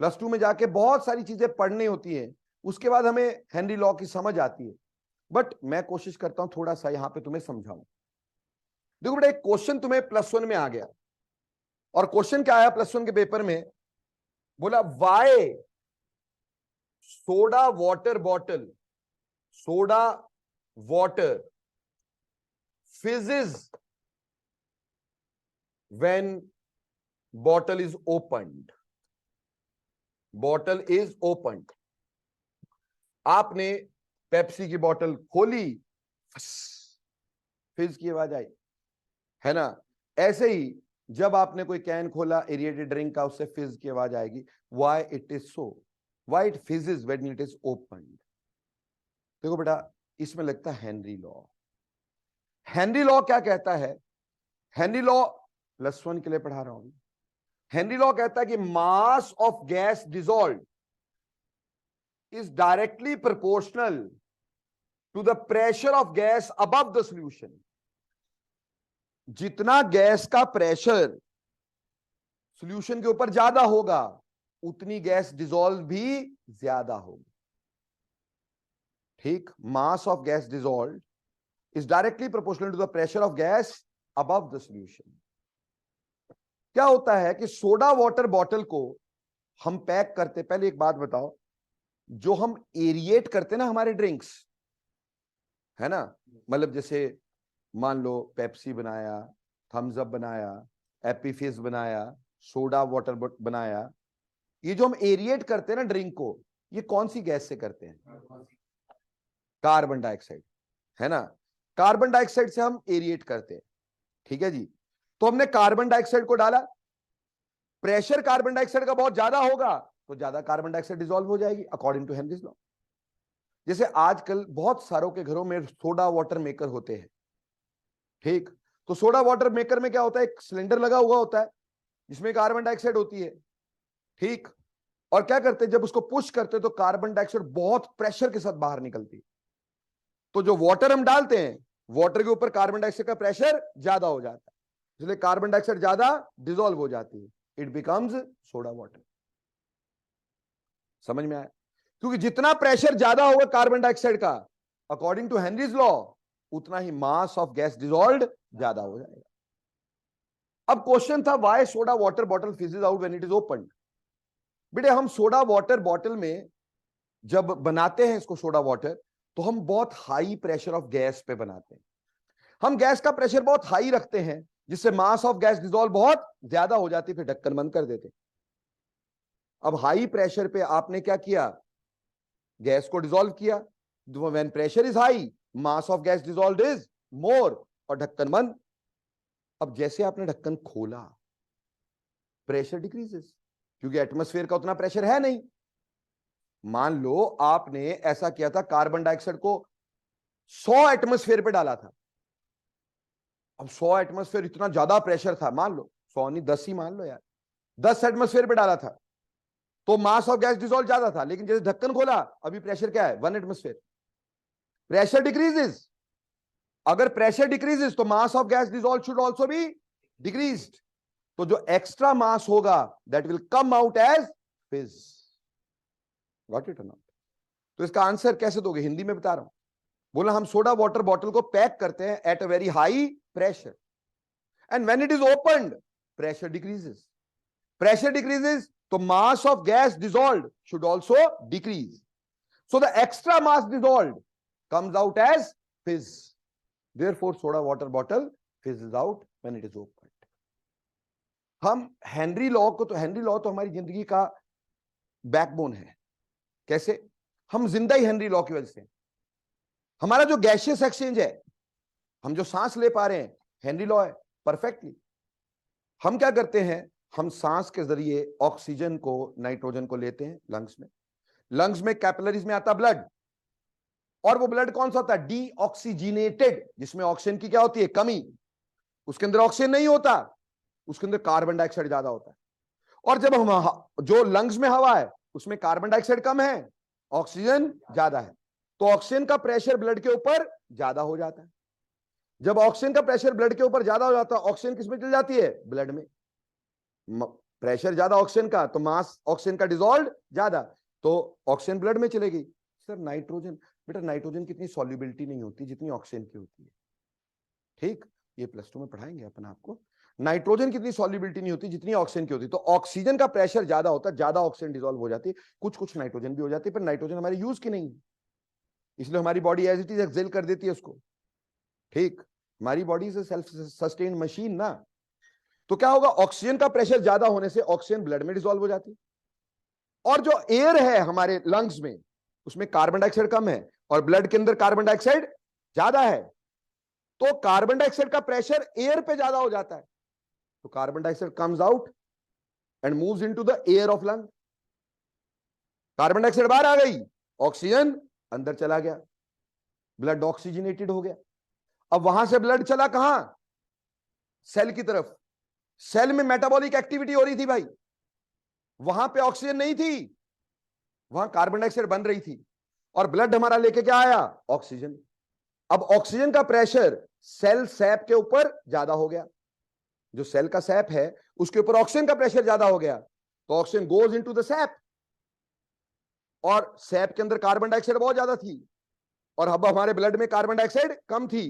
+2 में जाके बहुत सारी चीजें पढ़नी होती है, उसके बाद हमें हेनरी लॉ की समझ आती है। बट मैं कोशिश करता हूं थोड़ा सा यहां पे तुम्हें समझाऊं। देखो बेटा एक क्वेश्चन तुम्हें +1 में आ गया, और क्वेश्चन क्या आया +1 के पेपर में, बोला why soda water bottle, soda water fizzes when bottle is opened, bottle is opened। आपने पेप्सी की बोतल खोली, फिज की आवाज आई, है ना? ऐसे ही जब आपने कोई कैन खोला एरिएटेड ड्रिंक का, उससे फिज की आवाज आएगी। Why it is so, why it fizzes when it is opened. देखो बेटा इसमें लगता है हेनरी लॉ। हेनरी लॉ क्या कहता है? हेनरी लॉ +1 के लिए पढ़ा रहा हूं। हेनरी लॉ कहता है कि mass of gas dissolve is directly proportional to the pressure of gas above the solution। जितना गैस का प्रेशर सॉल्यूशन के ऊपर ज्यादा होगा उतनी गैस डिसॉल्व भी ज्यादा होगी। ठीक, mass of gas dissolve is directly proportional to the pressure of gas above the solution. क्या होता है कि सोडा वाटर बॉटल को हम पैक करते, पहले एक बात बताओ, जो हम एरिएट करते ना हमारे ड्रिंक्स, है ना, मतलब जैसे मान लो पेप्सी बनाया, थम्स अप बनाया, एप्पी फिज बनाया, सोडा वाटर बनाया, ये जो हम एरिएट करते हैं ना ड्रिंक को, ये कौन सी गैस से करते हैं? कार्बन डाइऑक्साइड, है ना? कार्बन डाइऑक्साइड से हम एरिएट करते हैं। ठीक है जी, तो हमने कार्बन डाइऑक्साइड को डाला, प्रेशर कार्बन डाइऑक्साइड का बहुत ज्यादा होगा तो ज्यादा कार्बन डाइऑक्साइड डिसॉल्व हो जाएगी अकॉर्डिंग टू हेनरीज लॉ। जैसे आजकल बहुत सारों के घरों में सोडा वाटर मेकर होते हैं। ठीक, तो सोडा वाटर मेकर में क्या होता है, एक सिलेंडर लगा हुआ होता है जिसमें कार्बन डाइऑक्साइड होती है। ठीक, और क्या करते हैं, जब उसको पुश करते हैं तो कार्बन डाइऑक्साइड बहुत प्रेशर के साथ बाहर निकलती है। तो जो वाटर हम डालते हैं, वाटर के ऊपर कार्बन डाइऑक्साइड का प्रेशर ज्यादा हो जाता है, इसलिए कार्बन डाइऑक्साइड ज्यादा डिसॉल्व हो जाती है, इट बिकम्स सोडा वाटर। समझ में आया? क्योंकि जितना प्रेशर ज्यादा होगा कार्बन डाइऑक्साइड का अकॉर्डिंग टू हेनरीज लॉ, उतना ही मास ऑफ गैस डिसॉल्व्ड ज्यादा हो जाएगा। अब क्वेश्चन था why soda water bottle fizzes out when it is opened. बेटे हम सोडा वाटर बॉटल में जब बनाते हैं इसको सोडा वाटर, तो हम बहुत हाई प्रेशर ऑफ गैस पे बनाते हैं। हम गैस का प्रेशर बहुत हाई रखते हैं जिससे मास ऑफ गैस डिसॉल्व बहुत ज्यादा हो जाती, फिर ढक्कन बंद कर देते। अब हाई प्रेशर पे आपने क्या किया, गैस को डिसॉल्व किया। When pressure is high, mass of gas dissolved is more, और ढक्कन बंद। अब जैसे आपने ढक्कन खोला, प्रेशर डिक्रीजेस, क्योंकि एटमॉस्फेयर का उतना प्रेशर है नहीं। मान लो आपने ऐसा किया था, कार्बन डाइऑक्साइड को 100 एटमॉस्फेयर पे डाला था। अब 100 एटमॉस्फेयर इतना ज्यादा प्रेशर था, मान लो 100 नहीं 10 ही मान लो यार, 10 एटमॉस्फेयर पे डाला था, तो मास ऑफ गैस डिसॉल्व ज्यादा था। लेकिन जैसे ढक्कन खोला, अभी प्रेशर क्या है, 1 एटमॉस्फेयर। प्रेशर डिक्रीजेस, अगर प्रेशर डिक्रीजेस तो mass of gas dissolve should also be decreased. तो जो एक्स्ट्रा मास होगा that will come out as fizz. Got it और नॉट? तो इसका आंसर कैसे दोगे, हिंदी में बता रहा हूं। बोला हम सोडा वाटर बॉटल को पैक करते हैं at a very high pressure, and when it is opened pressure decreases. Pressure decreases तो mass of gas dissolved should also decrease, so the extra mass dissolved comes out as fizz. Therefore, soda water bottle fizzes out when it is opened. हम Henry law को, तो Henry law तो हमारी जिंदगी का backbone है। कैसे? हम जिंदा ही हेनरी लॉ की वजह से। हमारा जो गैसियस एक्सचेंज है, हम जो सांस ले पा रहे हैं, हेनरी लॉ है परफेक्टली। हम क्या करते हैं, हम सांस के जरिए ऑक्सीजन को, नाइट्रोजन को लेते हैं लंग्स में। लंग्स में कैपिलरीज में आता ब्लड, और वो ब्लड कौन सा होता है, डीऑक्सीजिनेटेड, जिसमें ऑक्सीजन की क्या होती है, कमी। उसके अंदर ऑक्सीजन नहीं होता, उसके अंदर कार्बन डाइऑक्साइड ज्यादा होता है। और जब हम, जो लंग्स में हवा है उसमें कार्बन डाइऑक्साइड कम है, ऑक्सीजन ज्यादा है, तो ऑक्सीजन का प्रेशर ब्लड के ऊपर ज्यादा हो जाता है। जब ऑक्सीजन का प्रेशर ब्लड के ऊपर ज्यादा हो जाता है, ऑक्सीजन किसमें चल जाती है, ब्लड में। प्रेशर ज्यादा ऑक्सीजन का, तो मास ऑक्सीजन का डिसॉल्व ज्यादा, तो ऑक्सीजन ब्लड में चलेगी। सर नाइट्रोजन, बेटा नाइट्रोजन की इतनी सॉल्युबिलिटी नहीं होती जितनी ऑक्सीजन की होती है। ठीक, ये +2 में पढ़ाएंगे अपन आपको। नाइट्रोजन की इतनी सॉल्युबिलिटी नहीं होती जितनी ऑक्सीजन की होती है। तो ऑक्सीजन का प्रेशर ज्यादा होता है, ज्यादा ऑक्सीजन डिसॉल्व हो जाती है, कुछ कुछ नाइट्रोजन भी हो जाती है, पर नाइट्रोजन हमारे यूज की नहीं है, इसलिए हमारी body as it is expel कर देती है उसको। ठीक, हमारी बॉडी से सेल्फ सस्टेन्ड मशीन ना। तो क्या होगा, ऑक्सीजन का प्रेशर ज्यादा होने से ऑक्सीजन ब्लड में डिसॉल्व हो जाती है, और जो एयर है हमारे लंग्स में उसमें कार्बन डाइऑक्साइड कम है, और ब्लड के अंदर कार्बन डाइऑक्साइड ज्यादा है, तो कार्बन डाइऑक्साइड का प्रेशर एयर पे ज्यादा हो जाता है, तो carbon dioxide comes out and moves into the air of lung. Carbon dioxide बाहर आ गई, ऑक्सीजन अंदर चला गया, ब्लड ऑक्सीजनेटेड हो गया। अब वहां से ब्लड चला कहां, सेल की तरफ। सेल में मेटाबॉलिक एक्टिविटी हो रही थी भाई, वहां पे ऑक्सीजन नहीं थी, वहां कार्बन डाइऑक्साइड बन रही थी, और ब्लड हमारा लेके क्या आया, ऑक्सीजन। अब ऑक्सीजन का प्रेशर सेल सैप के ऊपर ज्यादा हो गया, जो सेल का सैप है उसके ऊपर ऑक्सीजन का प्रेशर ज्यादा हो गया, तो oxygen goes into the SAP, और सैप के अंदर कार्बन डाइऑक्साइड बहुत ज्यादा थी, और अब हमारे ब्लड में कार्बन डाइऑक्साइड कम थी,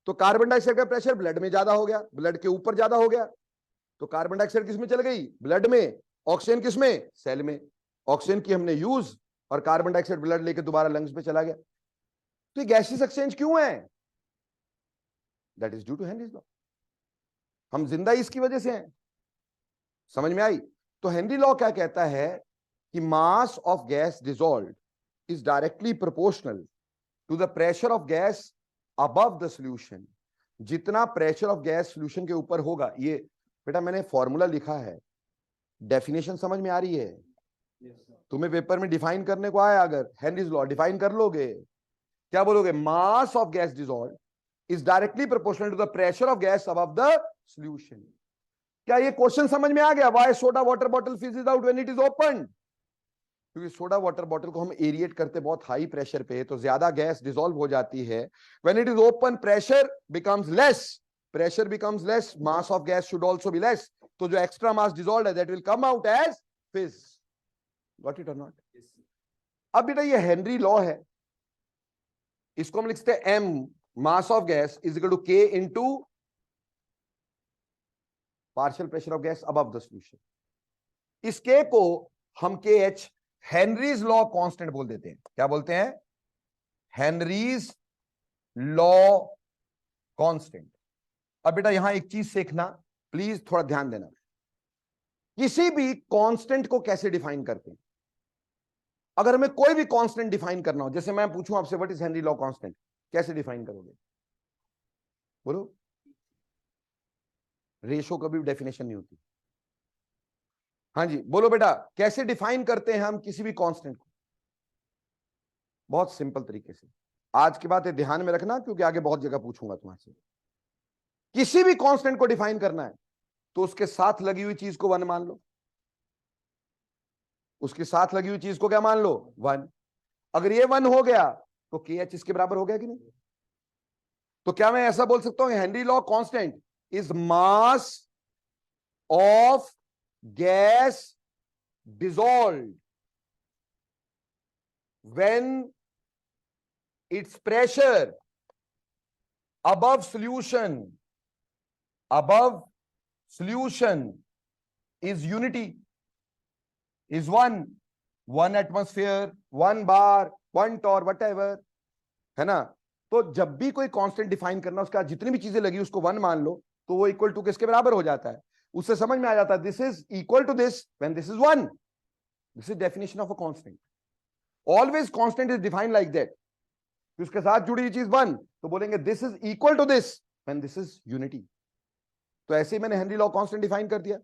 तो कार्बन डाइऑक्साइड का प्रेशर ब्लड में ज्यादा हो गया, ब्लड के ऊपर ज्यादा हो गया, तो कार्बन डाइऑक्साइड किस में चल गई, ब्लड में, ऑक्सीजन किस में, सेल में। ऑक्सीजन की हमने यूज, और कार्बन डाइऑक्साइड ब्लड लेके दोबारा लंग्स में चला गया। तो ये गैसियस एक्सचेंज क्यों है, that is due to Henry's law. हम जिंदा इसकी वजह से हैं। समझ में आई? तो हेनरी लॉ क्या कहता है कि mass of gas dissolved is directly proportional to the pressure of gas above the solution. जितना प्रेशर ऑफ गैस सॉल्यूशन के ऊपर होगा, ये बेटा मैंने फॉर्मूला लिखा है, डेफिनेशन समझ में आ रही है? तुम्हें पेपर में डिफाइन करने को आया, अगर हेनरीज लॉ डिफाइन कर लोगे, क्या बोलोगे, mass of gas dissolved is directly proportional to the pressure of gas above the solution. क्या ये क्वेश्चन समझ में आ गया, why soda water bottle fizzes out when it is open? क्योंकि सोडा वाटर बॉटल को हम एरिएट करते बहुत हाई प्रेशर पे, तो ज्यादा गैस डिसॉल्व हो जाती है। When it is open pressure becomes less, pressure becomes less, mass of gas should also be less, तो जो एक्स्ट्रा मास डिसॉल्व्ड है that will come out as fizz. Got it और नॉट? अब बेटा ये हेनरी लॉ है, इसको हम लिखते हैं m, mass of gas is equal to k into partial pressure of gas above the solution. इस k को हम kh, हेनरीज लॉ कांस्टेंट बोल देते हैं। क्या बोलते हैं? Henry's law constant. अब बेटा यहां एक चीज सीखना, प्लीज थोड़ा ध्यान देना। किसी भी कांस्टेंट को कैसे डिफाइन करते हैं? अगर हमें कोई भी कांस्टेंट डिफाइन करना हो, जैसे मैं पूछूं आपसे what is Henry law constant, कैसे डिफाइन करोगे? बोलो। रेशो का भी डेफिनेशन नहीं होती। हाँ जी बोलो बेटा, कैसे डिफाइन करते हैं हम किसी भी कांस्टेंट को? बहुत सिंपल तरीके से। आज की बात है, ध्यान में रखना, क्योंकि आगे बहुत जगह पूछूंगा तुम्हारे से। किसी भी कांस्टेंट को डिफाइन करना है तो उसके साथ लगी हुई चीज को वन मान लो। उसके साथ लगी हुई चीज को क्या मान लो? वन। अगर ये वन हो गया तो के एच इसके बराबर हो गया कि नहीं? तो क्या मैं ऐसा बोल सकता हूं Henry law constant is mass of gas dissolved when its pressure above solution is unity, is one atmosphere, 1 bar, 1 torr, whatever, है ना? तो जब भी कोई कांस्टेंट डिफाइन करना, उसका जितनी भी चीजें लगी उसको वन मान लो, तो वो इक्वल टू किसके बराबर हो जाता है? उससे समझ में आ जाता है this is equal to this when this is one. This is definition of a constant. Always constant is defined like that. उसके साथ जुड़ी हुई चीज वन, तो बोलेंगे this is equal to this when this is unity. तो ऐसे ही मैंने हेनरी लॉ कांस्टेंट डिफाइन कर दिया।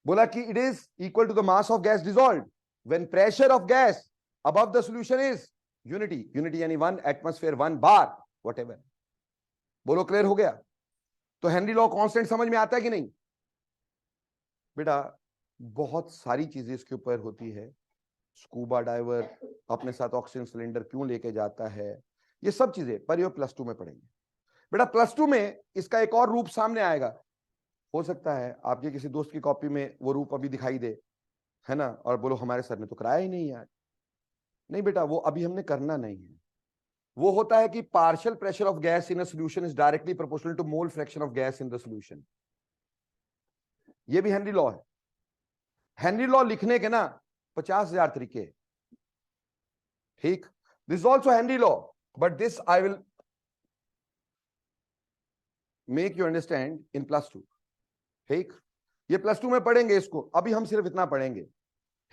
बोला कि it is equal to the mass of gas dissolved when pressure of gas above the solution is unity. Unity यानी 1 atmosphere, 1 bar, whatever. बोलो clear हो गया? तो हेनरी लॉ कांस्टेंट समझ में आता है कि नहीं? बेटा बहुत सारी चीजें इसके ऊपर होती है। स्कूबा डाइवर अपने साथ ऑक्सीजन सिलेंडर क्यों लेके जाता है, ये सब चीजें पर ये प्लस 2 में पढ़ेंगे। बेटा प्लस 2 में इसका एक और रूप सामने आएगा। हो सकता है आपके किसी दोस्त की कॉपी में वो रूप अभी दिखाई दे, है ना, और बोलो हमारे सर ने तो कराया ही नहीं यार। नहीं बेटा, वो अभी हमने करना नहीं है। वो होता है कि partial pressure of gas in a solution is directly proportional to mole fraction of gas in the solution. ये भी हेनरी लॉ है। हेनरी लॉ लिखने के ना 50,000 तरीके, ठीक? This also Henry law, but this I will make you understand in plus 2, ठीक? ये प्लस 2 में पढ़ेंगे इसको, अभी हम सिर्फ इतना पढ़ेंगे,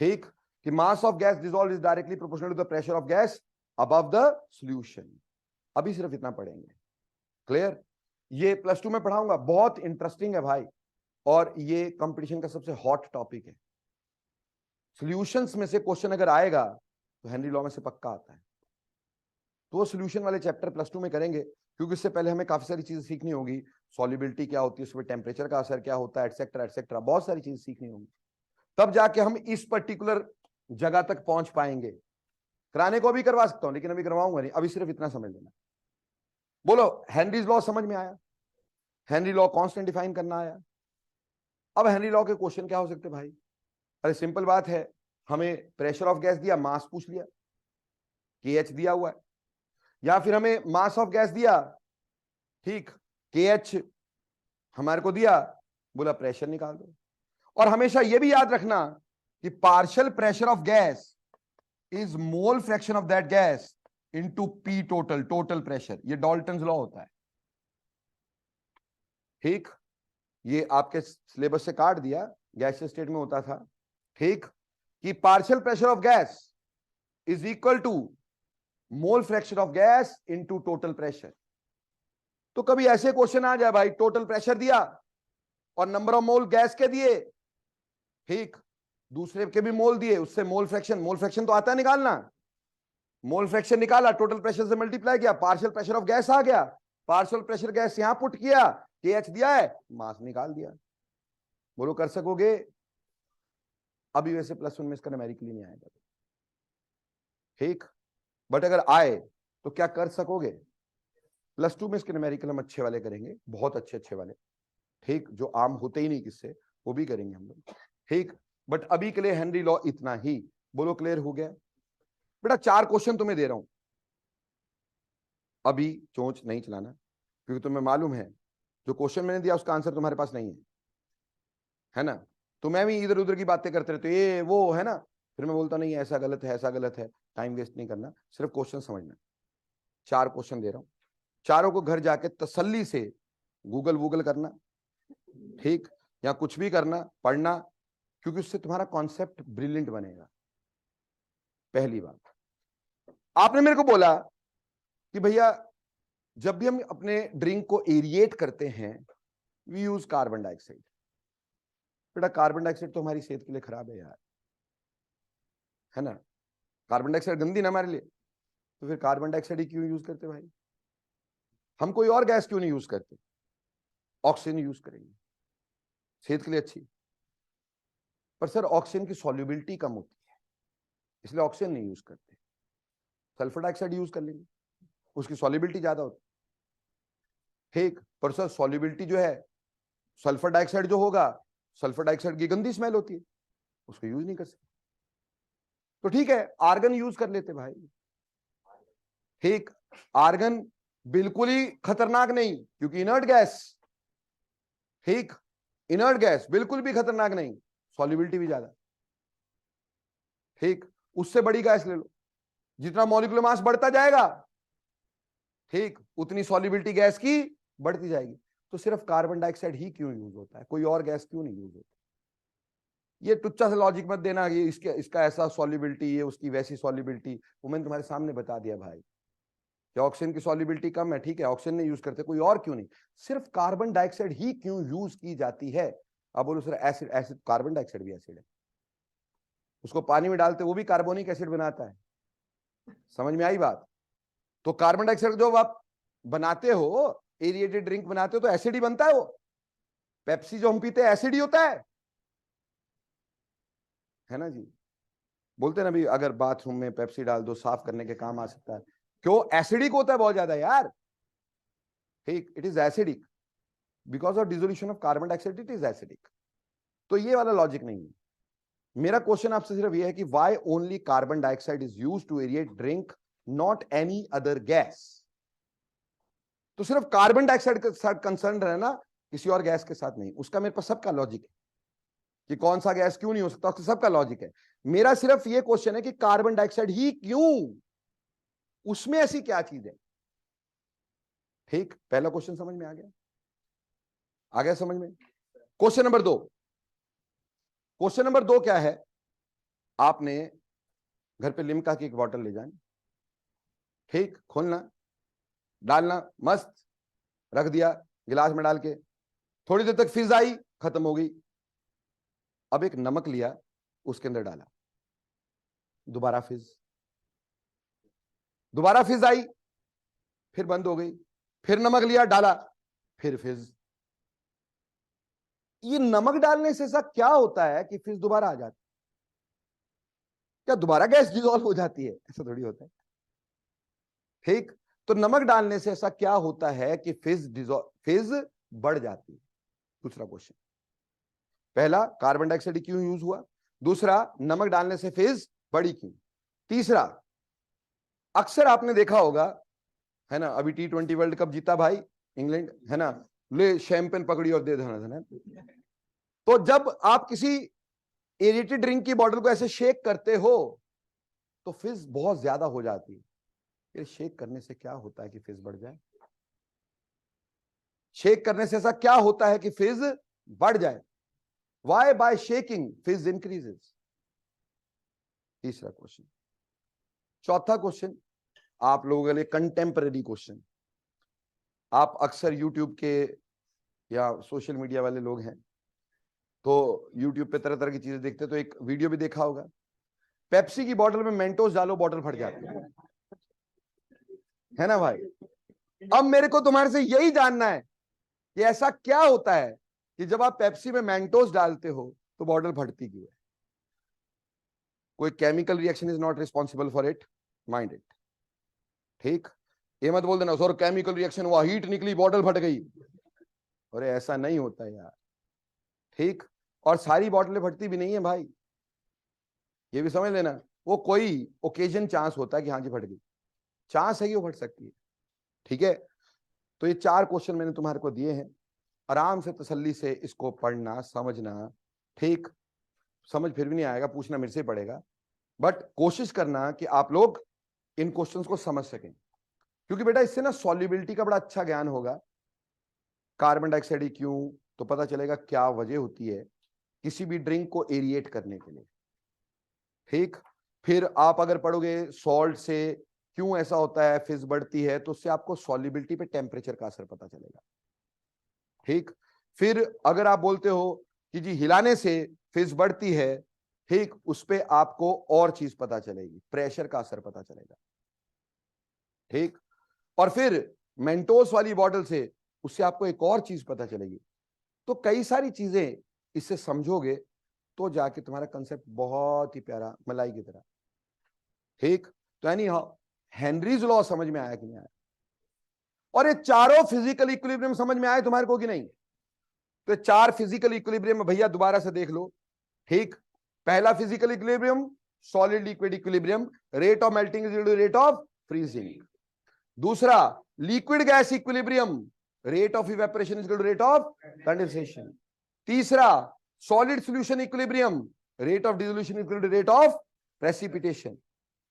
ठीक? कि mass of gas dissolve is directly proportional to the pressure of gas above the solution. अभी सिर्फ इतना पढ़ेंगे, क्लियर? ये प्लस 2 में पढ़ाऊंगा, बहुत इंटरेस्टिंग है भाई, और ये कंपटीशन का सबसे हॉट टॉपिक है। सॉल्यूशंस में से क्वेश्चन अगर आएगा तो हेनरी लॉ में से पक्का आता है। तो वो सॉल्यूशन वाले चैप्टर प्लस 2 में करेंगे, क्योंकि इससे पहले हमें काफी सारी चीजें सीखनी होगी। सॉल्युबिलिटी क्या होती है, उसमें टेम्परेचर का असर क्या होता है, एटसेट्रा एटसेट्रा, बहुत सारी चीजें सीखनी होगी। तब जाके हम इस पर्टिकुलर जगह तक पहुंच पाएंगे। कराने को भी करवा सकता हूं, लेकिन अभी करवाऊंगा नहीं, अभी सिर्फ इतना समझ लेना। बोलो हेनरीज लॉ समझ में आया? हेनरी लॉ कांस्टेंट डिफाइन करना आया। अब हेनरी लॉ के क्वेश्चन क्या हो सकते भाई? अरे सिंपल बात है, हमें प्रेशर ऑफ गैस दिया, मास पूछ लिया, KH दिया हुआ है, या फिर हमें मास ऑफ गैस दिया, ठीक, KH हमारे को दिया, बोला प्रेशर निकाल दो। और हमेशा यह भी याद रखना कि partial pressure of gas is mole fraction of that gas into P total, total pressure. ये डाल्टन्स लॉ होता है, ठीक? ये आपके सिलेबस से काट दिया, गैस स्टेट में होता था, ठीक? कि partial pressure of gas is equal to mole fraction of gas into total pressure. तो कभी ऐसे क्वेश्चन आ जाए भाई, टोटल प्रेशर दिया और नंबर ऑफ मोल गैस के दिए, ठीक, दूसरे के भी मोल दिए, उससे मोल फ्रैक्शन तो आता है निकालना। मोल फ्रैक्शन निकाला, टोटल प्रेशर से मल्टीप्लाई किया, पार्शियल प्रेशर ऑफ गैस आ गया, पार्शियल प्रेशर गैस यहां पुट किया, KH दिया है, मास निकाल दिया। बोलो कर सकोगे? अभी वैसे प्लस 1 में इसका न्यूमेरिकली नहीं आएगा, ठीक, बट अगर आए तो क्या कर सकोगे? प्लस 2 में इसके न्यूमेरिकल हम अच्छे वाले करेंगे, बहुत अच्छे वाले, ठीक, जो आम होते ही नहीं किससे, वो भी करेंगे हम लोग, ठीक? बट अभी के लिए हेनरी लॉ इतना ही। बोलो क्लियर हो गया? बेटा 4 क्वेश्चन तुम्हें दे रहा हूं, अभी चोंच नहीं चलाना, क्योंकि तुम्हें मालूम है जो क्वेश्चन मैंने दिया उसका आंसर तुम्हारे पास नहीं है ना? तो मैं भी इधर उधर की बातें करते रहते, ये वो है ना, फिर मैं बोलता नहीं ऐसा गलत है, ऐसा गलत है, टाइम वेस्ट नहीं करना, सिर्फ क्वेश्चन समझना। 4 क्वेश्चन दे रहा हूं, चारों को घर जाके तसल्ली से गूगल वूगल करना, ठीक, या कुछ भी करना, पढ़ना, क्योंकि उससे तुम्हारा कॉन्सेप्ट ब्रिलियंट बनेगा। पहली बात, आपने मेरे को बोला कि भैया जब भी हम अपने ड्रिंक को एरिएट करते हैं वी यूज कार्बन डाइऑक्साइड। बेटा कार्बन डाइऑक्साइड तो हमारी सेहत के लिए खराब है यार, है ना, कार्बन डाइऑक्साइड गंदी ना हमारे लिए, तो फिर कार्बन डाइऑक्साइड ही क्यों यूज करते भाई? हम कोई और गैस क्यों नहीं यूज करते? ऑक्सीजन यूज करेंगे, सेहत के लिए अच्छी। पर सर ऑक्सीजन की सॉल्युबिलिटी कम होती है, इसलिए ऑक्सीजन नहीं यूज करते। सल्फर डाइऑक्साइड यूज कर लेंगे, उसकी सॉल्युबिलिटी ज्यादा होती है, ठीक। पर सर सॉल्युबिलिटी जो है, सल्फर डाइऑक्साइड जो होगा, सल्फर डाइऑक्साइड की गंदी स्मेल होती है, उसको यूज नहीं कर सकते। तो ठीक है, आर्गन यूज कर लेते भाई, ठीक। आर्गन बिल्कुल ही खतरनाक नहीं, क्योंकि इनर्ट गैस, ठीक, इनर्ट गैस बिल्कुल भी खतरनाक नहीं, सॉल्युबिलिटी भी ज्यादा, ठीक। उससे बड़ी गैस ले लो, जितना मॉलिक्यूलर मास बढ़ता जाएगा, ठीक, उतनी सॉल्युबिलिटी गैस की बढ़ती जाएगी। तो सिर्फ कार्बन डाइऑक्साइड ही क्यों यूज होता है, कोई और गैस क्यों नहीं यूज होती? ये टुच्चा सा लॉजिक मत देना, ये इसका ऐसा सॉल्युबिलिटी, ये उसकी वैसी सॉल्युबिलिटी, वो मैंने तुम्हारे सामने बता दिया भाई कि ऑक्सीजन की सॉल्युबिलिटी कम है, ठीक है, ऑक्सीजन नहीं यूज करते, कोई और क्यों नहीं, सिर्फ कार्बन डाइऑक्साइड ही क्यों यूज की जाती है? अब बोलो sir acid, acid carbon dioxide भी एसिड है, उसको पानी में डालते वो भी कार्बोनिक एसिड बनाता है, समझ में आई बात? तो कार्बन डाइऑक्साइड जो आप बनाते हो, एरिएटेड ड्रिंक बनाते हो, तो एसिड ही बनता है वो। पेप्सी जो हम पीते हैं एसिड ही होता है ना जी? बोलते हैं ना भी, अगर बाथरूम में पेप्सी डाल दो साफ करने के काम आ सकता है, क्यों? एसिडिक होता है बहुत ज्यादा यार, ठीक, it is acidic because of dissolution of carbon dioxide, it is acidic. तो ये वाला लॉजिक नहीं है। मेरा क्वेश्चन आपसे सिर्फ ये है कि why only carbon dioxide is used to aerate drink, not any other gas? तो सिर्फ कार्बन डाइऑक्साइड के साथ कंसर्न रहना, किसी और गैस के साथ नहीं। उसका मेरे पास सबका लॉजिक है कि कौन सा गैस क्यों नहीं हो सकता, उसका सबका लॉजिक है। मेरा सिर्फ ये क्वेश्चन है कि कार्बन डाइऑक्साइड ही क्यों, उसमें ऐसी क्या चीज है? ठीक, पहला क्वेश्चन समझ में आ गया समझ में? क्वेश्चन नंबर 2, क्वेश्चन नंबर 2 क्या है? आपने घर पे लिम्का की एक बॉटल ले जानी, ठीक, खोलना, डालना, मस्त रख दिया गिलास में डाल के, थोड़ी देर तक फिज आई, खत्म हो गई। अब एक नमक लिया, उसके अंदर डाला, दोबारा फिज आई, फिर बंद हो गई, फिर नमक लिया डाला, फिर फिज। ये नमक डालने से ऐसा क्या होता है कि फिज दोबारा आ जाती? क्या दोबारा गैस डिसॉल्व हो जाती है? ऐसा थोड़ी होता है, ठीक। तो नमक डालने से ऐसा क्या होता है कि फिज बढ़ जाती है? दूसरा क्वेश्चन, पहला कार्बन डाइऑक्साइड क्यों यूज हुआ, दूसरा नमक डालने से फिज बढ़ी क्यों, तीसरा अक्सर आपने देखा होगा, है ना, अभी T20 वर्ल्ड कप जीता भाई इंग्लैंड, है ना, ले शैंपेन पकड़ी और दे देना। तो जब आप किसी एरिएटेड ड्रिंक की बॉटल को ऐसे शेक करते हो तो फिज बहुत ज्यादा हो जाती है। फिर शेक करने से क्या होता है कि फिज बढ़ जाए? शेक करने से ऐसा क्या होता है कि फिज बढ़ जाए? Why by shaking fizz increases? तीसरा क्वेश्चन। चौथा क्वेश्चन आप लोगों के लिए कंटेम्परेरी क्वेश्चन। आप अक्सर यूट्यूब के या सोशल मीडिया वाले लोग हैं तो यूट्यूब पे तरह तरह की चीजें देखते, तो एक वीडियो भी देखा होगा, पेप्सी की बोतल में मेंटोस डालो बॉटल फट जाती है ना भाई? अब मेरे को तुम्हारे से यही जानना है कि ऐसा क्या होता है कि जब आप पेप्सी में मेंटोस डालते हो तो बॉटल फटती क्यों है? कोई chemical reaction is not responsible for it, mind it, ठीक। ये मत बोल देना सर केमिकल रिएक्शन हुआ, हीट निकली, बॉटल फट गई। अरे ऐसा नहीं होता यार, ठीक। और सारी बॉटलें फटती भी नहीं है भाई, ये भी समझ लेना। वो कोई ओकेजन चांस होता है कि हाँ जी फट गई, चांस है कि वो फट सकती है, ठीक है। तो ये 4 क्वेश्चन मैंने तुम्हारे को दिए हैं, आराम से तसल्ली से इसको पढ़ना समझना, ठीक। समझ फिर भी नहीं आएगा, पूछना मेरे से पड़ेगा, बट कोशिश करना कि आप लोग इन क्वेश्चंस को समझ सकें, क्योंकि बेटा इससे ना सॉल्युबिलिटी का बड़ा अच्छा ज्ञान होगा। कार्बन डाइऑक्साइड ही क्यों, तो पता चलेगा क्या वजह होती है किसी भी ड्रिंक को एरिएट करने के लिए। ठीक, फिर आप अगर पढ़ोगे सॉल्ट से क्यों ऐसा होता है, फिज बढ़ती है, तो उससे आपको सॉल्युबिलिटी पे टेम्परेचर का असर पता चलेगा। ठीक, फिर अगर आप बोलते हो कि जी हिलाने से फिज बढ़ती है, ठीक, उस पे आपको और चीज पता चलेगी, प्रेशर का असर पता चलेगा। ठीक, और फिर मेंटोस वाली बॉटल से उससे आपको एक और चीज पता चलेगी। तो कई सारी चीजें इससे समझोगे तो जाके तुम्हारा कंसेप्ट बहुत ही प्यारा मलाई की तरह। ठीक, तो यानी हेनरीज लॉ समझ में आया कि नहीं आया, और ये चारों फिजिकल इक्विलिब्रियम समझ में आए तुम्हारे को कि नहीं। तो चार फिजिकल इक्विलिब्रियम भैया दोबारा से देख लो। ठीक, पहला physical equilibrium solid liquid equilibrium, rate of melting is equal to rate of freezing. दूसरा liquid gas equilibrium, rate of evaporation is equal to rate of condensation. तीसरा solid solution equilibrium, rate of dissolution is equal to rate of precipitation.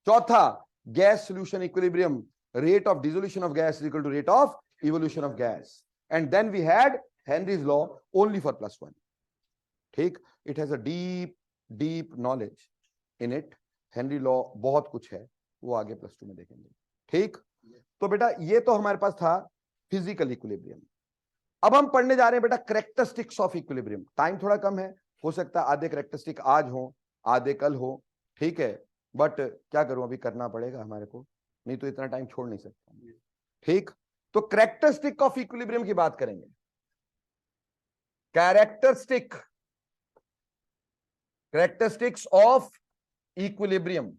चौथा gas solution equilibrium, rate of dissolution of gas is equal to rate of evolution of gas. And then we had Henry's law only for +1. ठीक, it has a deep knowledge in it. Henry law बहुत कुछ है, वो आगे +2 में देखेंगे। ठीक, तो बेटा ये तो हमारे पास था फिजिकल इक्विलिब्रियम। अब हम पढ़ने जा रहे हैं बेटा कैरेक्टरिस्टिक्स ऑफ इक्विलिब्रियम। टाइम थोड़ा कम है, हो सकता है आधे कैरेक्टरिस्टिक आज हो आधे कल हो, ठीक है, बट क्या करूं, अभी करना पड़ेगा हमारे को, नहीं तो इतना टाइम छोड़ नहीं सकता। ठीक, तो कैरेक्टरिस्टिक ऑफ इक्विलिब्रियम की बात करेंगे। कैरेक्टरिस्टिक्स ऑफ इक्विलिब्रियम,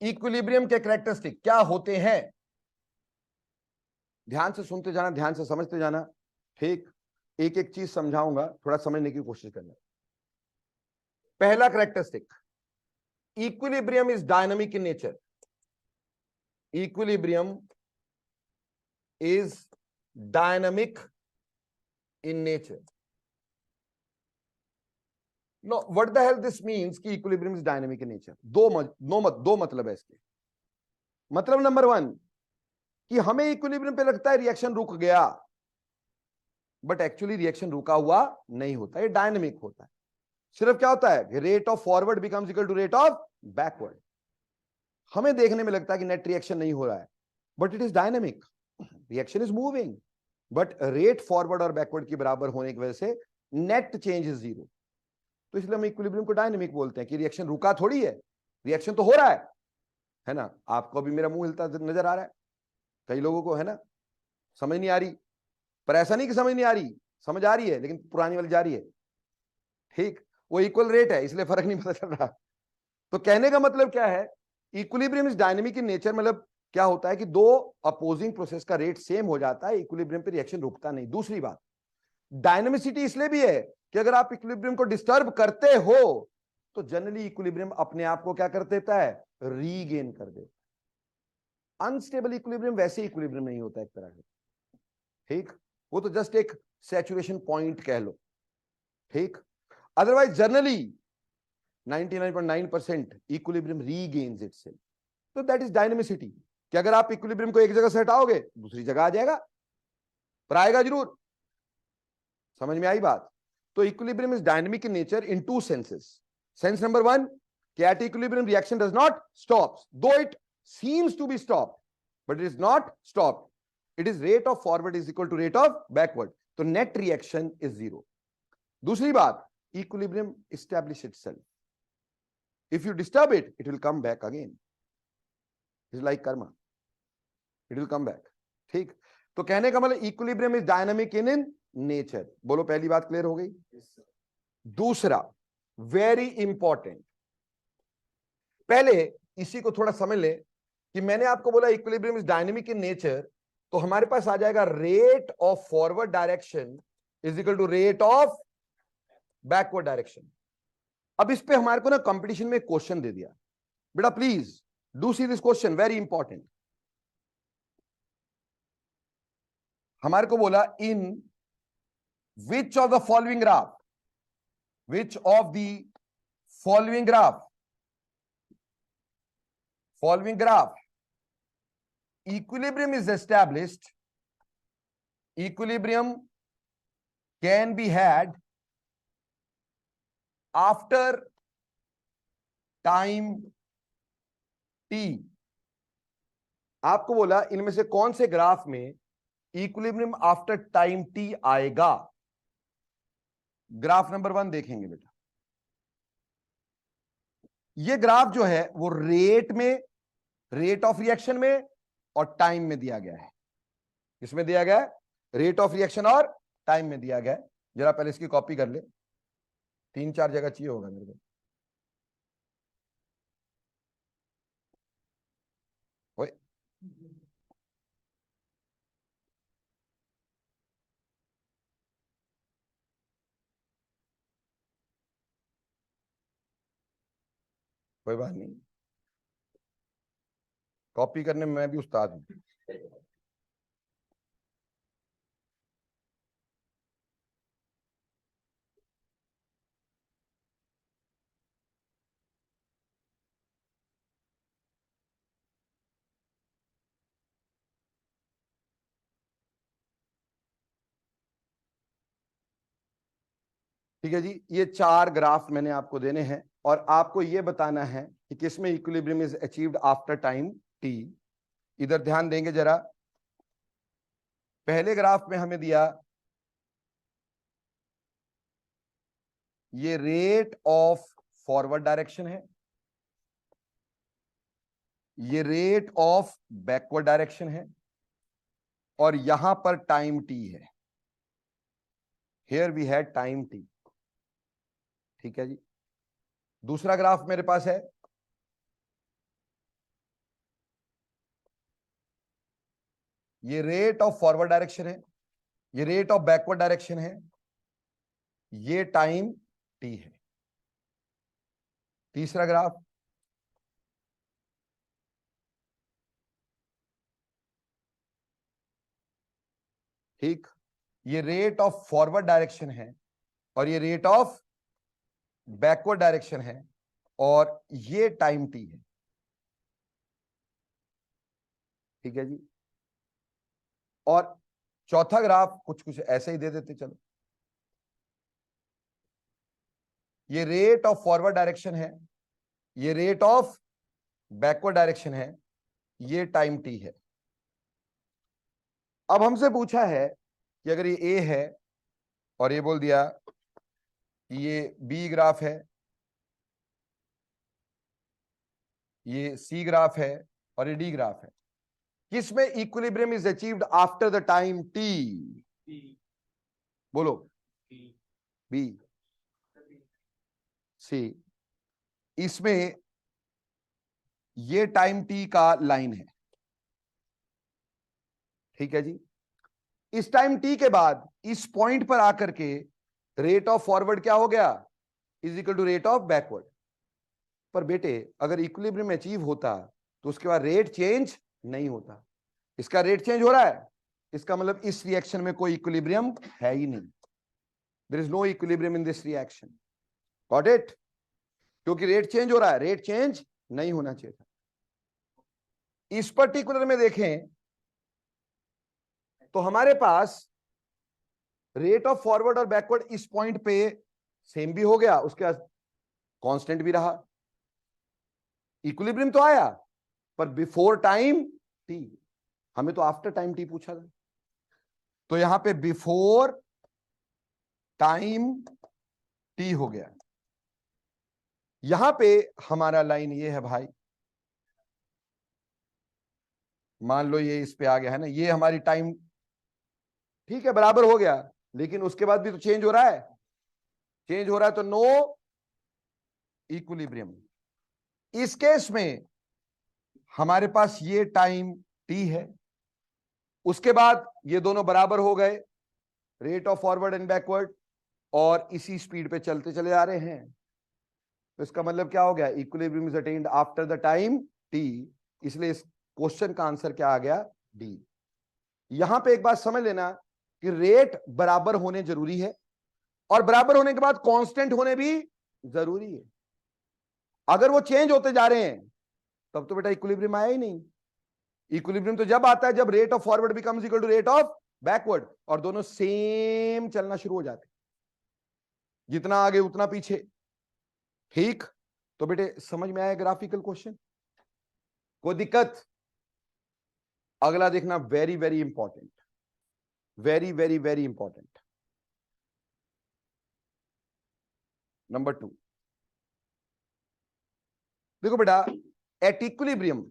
इक्विलिब्रियम के कैरेक्टरिस्टिक क्या होते हैं, ध्यान से सुनते जाना, ध्यान से समझते जाना। ठीक, एक एक चीज समझाऊंगा, थोड़ा समझने की कोशिश करना। पहला characteristic, equilibrium is dynamic in nature. Equilibrium is dynamic in nature. No, what the hell this means कि equilibrium is dynamic in nature? दो मतलब है इसके। मतलब नंबर 1 कि हमें इक्विलिब्रियम पे लगता है रिएक्शन रुक गया, बट एक्चुअली रिएक्शन रुका हुआ नहीं होता, ये डायनेमिक होता है। सिर्फ क्या होता है, rate of forward becomes equal to rate of backward. हमें देखने में लगता है कि नेट रिएक्शन नहीं हो रहा है, but it is dynamic, reaction is moving, but rate forward और बैकवर्ड की बराबर होने की वजह से नेट चेंज इज 0। तो इसलिए हम इक्विलिब्रियम को डायनेमिक बोलते हैं कि रिएक्शन रुका थोड़ी है, रिएक्शन तो हो रहा है ना। आपको भी मेरा मुंह हिलता नजर आ रहा है, कई लोगों को है ना, समझ नहीं आ रही, पर ऐसा नहीं कि समझ नहीं आ रही, समझ आ रही है, लेकिन पुरानी वाली जा रही है। ठीक, वो इक्वल रेट है इसलिए फर्क नहीं पता चल रहा। तो कहने का मतलब क्या है, equilibrium is dynamic in nature, मतलब क्या होता है कि दो अपोजिंग प्रोसेस का रेट सेम हो जाता है, इक्विलिब्रियम पे रिएक्शन रुकता नहीं। दूसरी बात, डायनेमिसिटी इसलिए भी है कि अगर आप इक्विलिब्रियम को डिस्टर्ब करते हो तो जनरली इक्विलिब्रियम अपने आप को क्या कर देता है, रीगेन कर देता है। अनस्टेबल इक्विलिब्रियम वैसे इक्विलिब्रियम नहीं होता एक तरह से। ठीक, वो तो जस्ट एक सैचुरेशन पॉइंट कह लो। ठीक, otherwise generally 99.9% equilibrium regains itself. तो दैट इज डायनेमिसिटी, कि अगर आप इक्विलिब्रियम को एक जगह से हटाओगे दूसरी जगह आ जाएगा, पर आएगा जरूर। समझ में आई बात। तो equilibrium is dynamic in nature in two senses. Sense number 1 कि at equilibrium reaction does not stop, though it seems to be stop, but it is not stop. It is rate of forward is equal to rate of backward, तो net reaction is 0। दूसरी बात, equilibrium establish itself, if you disturb it it will come back again, it's like karma, it will come back। ठीक, तो कहने का मतलब equilibrium is dynamic in nature. बोलो पहली बात क्लियर हो गई। दूसरा वेरी इंपॉर्टेंट, पहले इसी को थोड़ा समझ ले कि मैंने आपको बोला equilibrium is dynamic in nature, तो हमारे पास आ जाएगा rate of forward direction is equal to rate of backward direction. अब इस पे हमारे को ना कंपटीशन में क्वेश्चन दे दिया, बेटा please do see this question, very important. हमारे को बोला in which of the following graph, which of the following graph equilibrium is established equilibrium can be had after time T. आपको बोला इनमें से कौन से ग्राफ में इक्विलिब्रियम आफ्टर टाइम टी आएगा। ग्राफ नंबर 1 देखेंगे बेटा। ये ग्राफ जो है वो रेट ऑफ रिएक्शन में और टाइम में दिया गया है। किसमें दिया गया है? रेट ऑफ रिएक्शन और टाइम में दिया गया है। जरा पहले इसकी कॉपी कर ले, 3-4 जगह चाहिए होगा मेरे को। ओए कोई बात नहीं, कॉपी करने में मैं भी उस्ताद हूं। ठीक है जी, ये 4 ग्राफ मैंने आपको देने हैं और आपको ये बताना है कि किसमें equilibrium is achieved after time T. इधर ध्यान देंगे जरा। पहले ग्राफ में हमें दिया ये रेट ऑफ फॉरवर्ड डायरेक्शन है, ये रेट ऑफ बैकवर्ड डायरेक्शन है और यहां पर टाइम टी है। Here we had time T. ठीक है जी। दूसरा ग्राफ मेरे पास है, ये रेट ऑफ फॉरवर्ड डायरेक्शन है, ये रेट ऑफ बैकवर्ड डायरेक्शन है, ये टाइम टी है। तीसरा ग्राफ, ठीक, ये रेट ऑफ फॉरवर्ड डायरेक्शन है और ये रेट ऑफ बैकवर्ड डायरेक्शन है और ये टाइम टी है। ठीक है जी। और चौथा ग्राफ कुछ कुछ ऐसे ही दे देते चलो। ये रेट ऑफ फॉरवर्ड डायरेक्शन है, ये रेट ऑफ बैकवर्ड डायरेक्शन है, ये टाइम टी है। अब हमसे पूछा है कि अगर ये ए है और ये बोल दिया कि ये बी ग्राफ है, ये सी ग्राफ है और ये डी ग्राफ है, किसमें equilibrium is achieved after the time T? बोलो। बी, सी। इसमें ये टाइम टी का लाइन है। ठीक है जी। इस टाइम टी के बाद इस पॉइंट पर आकर के रेट ऑफ फॉरवर्ड क्या हो गया? Is equal to rate of backward. पर बेटे अगर इक्विलिब्रियम अचीव होता तो उसके बाद रेट चेंज नहीं होता। इसका रेट चेंज हो रहा है, इसका मतलब इस रिएक्शन में कोई इक्विलिब्रियम है ही नहीं। There is no equilibrium in this reaction. Got it? क्योंकि रेट चेंज हो रहा है, रेट चेंज नहीं होना चाहिए था। इस पर्टिकुलर में देखें तो हमारे पास रेट ऑफ फॉरवर्ड और बैकवर्ड इस पॉइंट पे सेम भी हो गया, उसके बाद कांस्टेंट भी रहा, इक्विलिब्रियम तो आया, पर बिफोर टाइम टी। हमें तो आफ्टर टाइम टी पूछा था, तो यहां पे बिफोर टाइम टी हो गया। यहां पे हमारा लाइन ये है भाई, मान लो ये इस पे आ गया है ना, ये हमारी टाइम, ठीक है, बराबर हो गया, लेकिन उसके बाद भी तो चेंज हो रहा है, चेंज हो रहा है तो नो इक्विलिब्रियम। इस केस में हमारे पास ये टाइम टी है, उसके बाद ये दोनों बराबर हो गए, rate of forward and backward, और इसी स्पीड पे चलते चले जा रहे हैं। तो इसका मतलब क्या हो गया? Equilibrium is attend after the time T. इसलिए इस क्वेश्चन का आंसर क्या आ गया? डी। यहां पे एक बात समझ लेना कि रेट बराबर होने जरूरी है और बराबर होने के बाद कांस्टेंट होने भी जरूरी है। अगर वो चेंज होते जा रहे हैं तब तो बेटा इक्विलिब्रियम आया ही नहीं। इक्विलिब्रियम तो जब आता है जब rate of forward becomes equal to rate of backward, और दोनों सेम चलना शुरू हो जाते, जितना आगे उतना पीछे। ठीक, तो बेटे समझ में आया ग्राफिकल क्वेश्चन? कोई दिक्कत? अगला देखना, very very important, very very very important, number 2। देखो बेटा, at equilibrium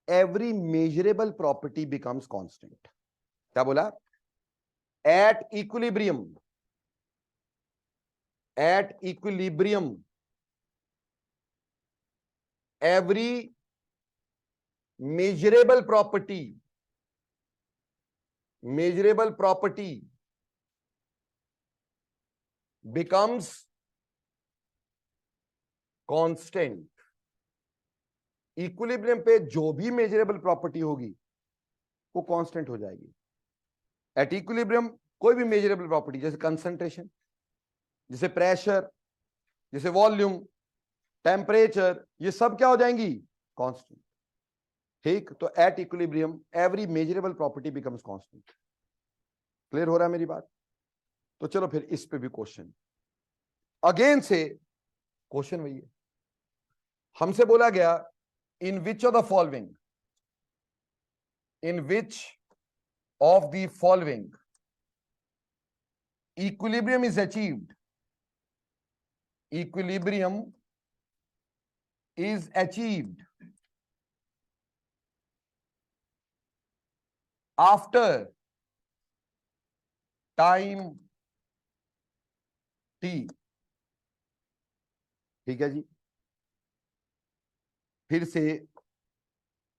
every measurable property becomes constant. क्या बोला? At equilibrium, at equilibrium every measurable property, measurable property becomes constant. Equilibrium पे जो भी मेजरेबल प्रॉपर्टी होगी वो कांस्टेंट हो जाएगी। एट इक्विलिब्रियम कोई भी मेजरेबल प्रॉपर्टी, जैसे कंसंट्रेशन, जैसे प्रेशर, जैसे वॉल्यूम, टेम्परेचर, ये सब क्या हो जाएंगी? कांस्टेंट। ठीक, तो at equilibrium every measurable property becomes constant. Clear हो रहा है मेरी बात? तो चलो फिर इस पे भी क्वेश्चन, अगेन से क्वेश्चन वही है। हमसे बोला गया, in which of the following, in which of the following equilibrium is achieved, equilibrium is achieved after time t। ठीक है जी, फिर से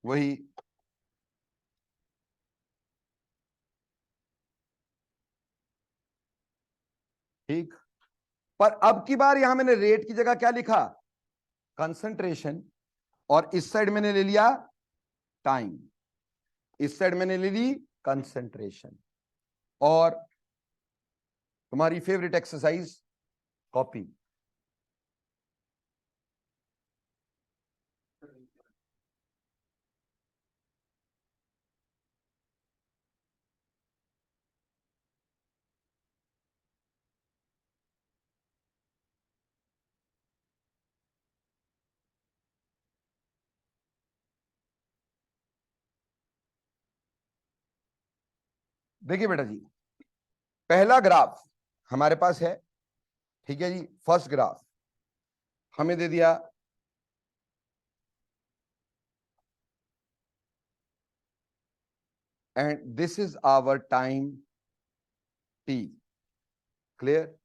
वही, ठीक, पर अब की बार यहां मैंने रेट की जगह क्या लिखा? कंसंट्रेशन, और इस साइड मैंने ले लिया टाइम, इस साइड मैंने ले ली कंसंट्रेशन। और तुम्हारी फेवरेट एक्सरसाइज कॉपी, देखिए बेटा जी, पहला ग्राफ हमारे पास है, ठीक है जी, फर्स्ट ग्राफ हमें दे दिया and this is our time T. Clear?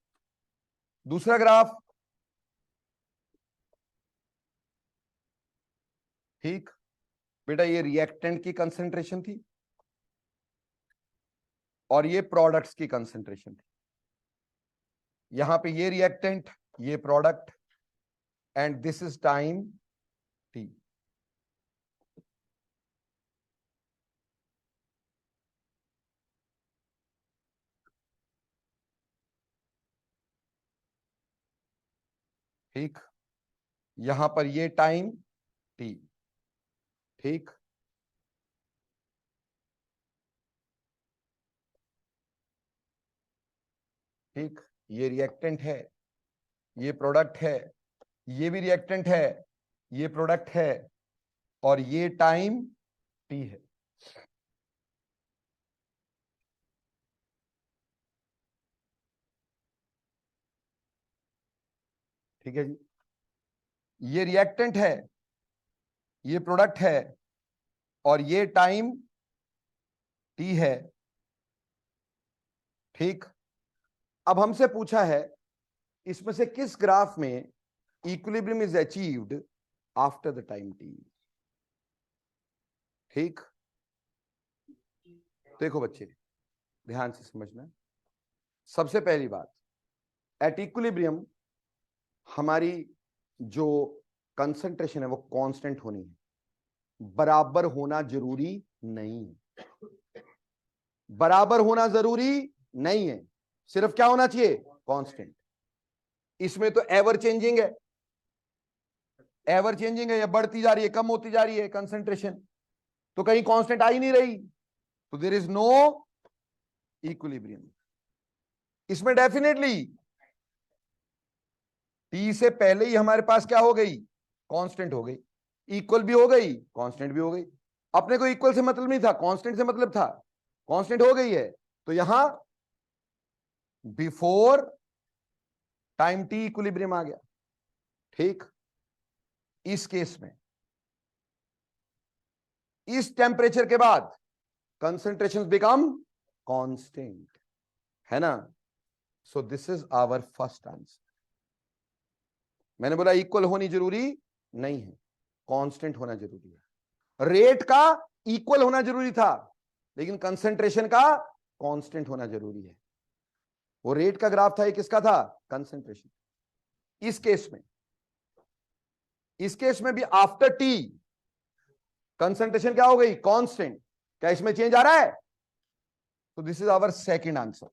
दूसरा ग्राफ, ठीक बेटा, ये रिएक्टेंट की कंसंट्रेशन थी और ये प्रोडक्ट्स की कंसंट्रेशन थी। यहां पे ये रिएक्टेंट, ये product, and this is time T. ठीक, यहां पर ये टाइम टी। ठीक, ठीक, ये रिएक्टेंट है, ये प्रोडक्ट है, ये भी रिएक्टेंट है, ये प्रोडक्ट है, और ये टाइम टी है। ठीक है जी, ये रिएक्टेंट है, ये प्रोडक्ट है, और ये टाइम टी है। ठीक, अब हमसे पूछा है इसमें से किस ग्राफ में equilibrium is achieved after the time T. ठीक, देखो बच्चे ध्यान से समझना, सबसे पहली बात, एट इक्विलिब्रियम हमारी जो कंसंट्रेशन है वो कांस्टेंट होनी है, बराबर होना जरूरी नहीं है, बराबर होना जरूरी नहीं है, सिर्फ क्या होना चाहिए? कांस्टेंट। इसमें तो एवर चेंजिंग है, एवर चेंजिंग है, या बढ़ती जा रही है, कम होती जा रही है कंसंट्रेशन, तो कहीं कांस्टेंट आ ही नहीं रही, तो देयर इज नो इक्विलिब्रियम। इसमें डेफिनेटली टी से पहले ही हमारे पास क्या हो गई, कांस्टेंट हो गई, इक्वल भी हो गई, कांस्टेंट भी हो गई। अपने को इक्वल से मतलब नहीं था, कांस्टेंट से मतलब था, कांस्टेंट हो गई है, तो यहां बिफोर टाइम टी इक्विलिब्रियम आ गया। ठीक, इस केस में इस टेम्परेचर के बाद कंसंट्रेशन बिकम कांस्टेंट, है ना। So this is our first answer. मैंने बोला इक्वल होनी जरूरी नहीं है, कांस्टेंट होना जरूरी है। रेट का इक्वल होना जरूरी था, लेकिन कंसंट्रेशन का कांस्टेंट होना जरूरी है। वो रेट का ग्राफ था, ये किसका था, कंसंट्रेशन। इस केस में, इस केस में भी आफ्टर टी कंसंट्रेशन क्या हो गई, कांस्टेंट। क्या इसमें चेंज आ रहा है? तो this is our second answer.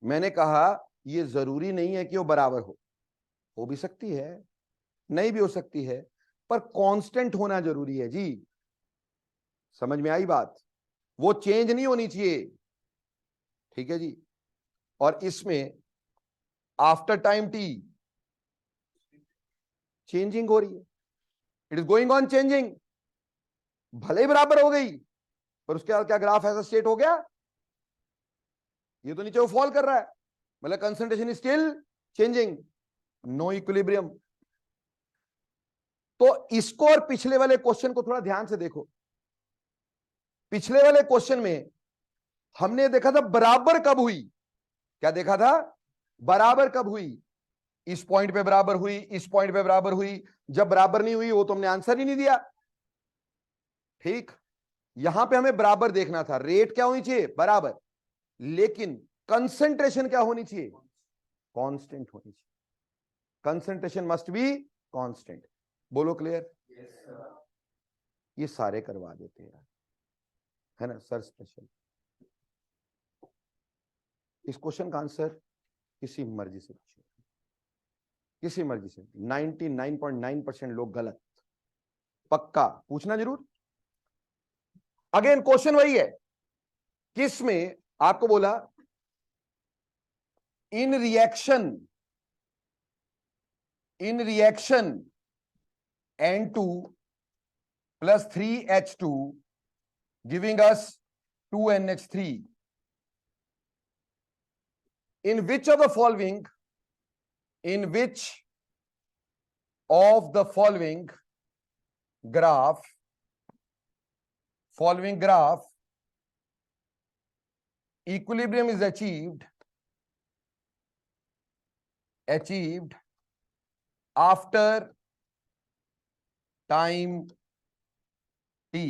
मैंने कहा ये जरूरी नहीं है कि वो बराबर हो भी सकती है, नहीं भी हो सकती है, पर कांस्टेंट होना जरूरी है जी। समझ में आई बात? वो चेंज नहीं होनी चाहिए, ठीक है जी। और इसमें आफ्टर टाइम टी चेंजिंग हो रही है, it is going on changing. भले ही बराबर हो गई, पर उसके बाद क्या ग्राफ ऐसा स्टेट हो गया, ये तो नीचे वो फॉल कर रहा है, मतलब concentration is still changing, no equilibrium. तो इसको और पिछले वाले क्वेश्चन को थोड़ा ध्यान से देखो। पिछले वाले क्वेश्चन में हमने देखा था बराबर कब हुई, क्या देखा था, बराबर कब हुई, इस पॉइंट पे बराबर हुई, इस पॉइंट पे बराबर हुई। जब बराबर नहीं हुई वो तो हमने आंसर ही नहीं दिया। ठीक, यहां पे हमें बराबर देखना था, रेट क्या होनी चाहिए, बराबर, लेकिन कंसंट्रेशन क्या होनी चाहिए, कांस्टेंट होनी चाहिए। Concentration must be constant. बोलो क्लियर? ये सारे करवा देते हैं, है ना सर स्पेशल। इस क्वेश्चन का आंसर किसी मर्जी से पूछिए, किसी मर्जी से। 99.9% लोग गलत, पक्का पूछना जरूर। अगेन क्वेश्चन वही है, किसमें आपको बोला इन reaction N2 plus 3H2 giving us 2NH3, in which of the following graph equilibrium is achieved after time T,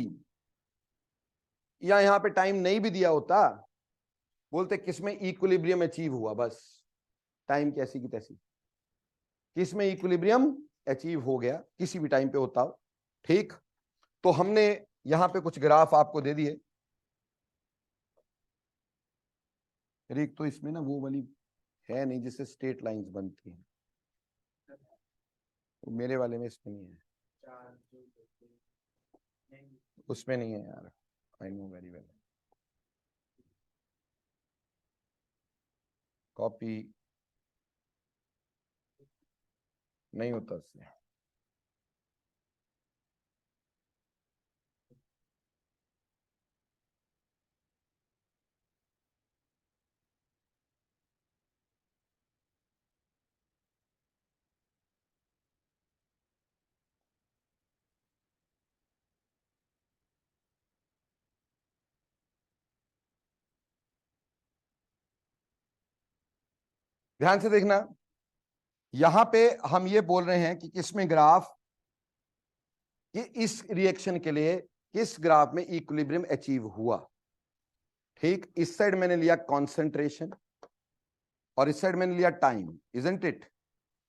या यहां पे टाइम नहीं भी दिया होता, बोलते किसमें इक्विलिब्रियम अचीव हुआ, बस टाइम कैसी की तैसी, किसमें इक्विलिब्रियम अचीव हो गया, किसी भी टाइम पे होता हो। ठीक, तो हमने यहां पे कुछ ग्राफ आपको दे दिए। एक तो इसमें ना वो वाली है नहीं जिससे स्ट्रेट लाइंस बनती हैं, तो मेरे वाले में इसमें नहीं है, उसमें नहीं है यार, I know very well. Copy नहीं होता उससे। ध्यान से देखना, यहां पे हम ये बोल रहे हैं कि किसमें ग्राफ, कि इस रिएक्शन के लिए किस ग्राफ में इक्विलिब्रियम अचीव हुआ। ठीक, इस साइड मैंने लिया कॉन्सेंट्रेशन और इस साइड मैंने लिया टाइम, इजंट इट,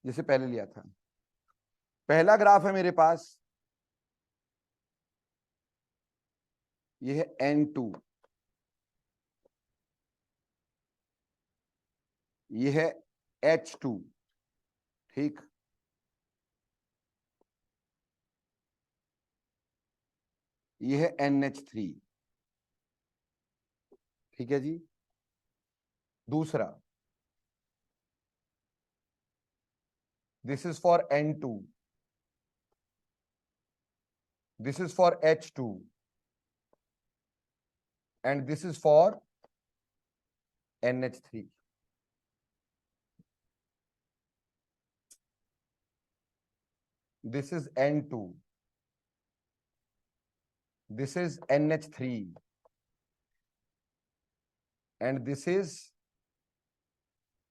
जिसे पहले लिया था। पहला ग्राफ है मेरे पास, ये है N2, ये है H2। ठीक, ये है NH3। ठीक है जी। दूसरा, this is for N2, this is for H2, and this is for NH3. This is N2, this is NH3, and this is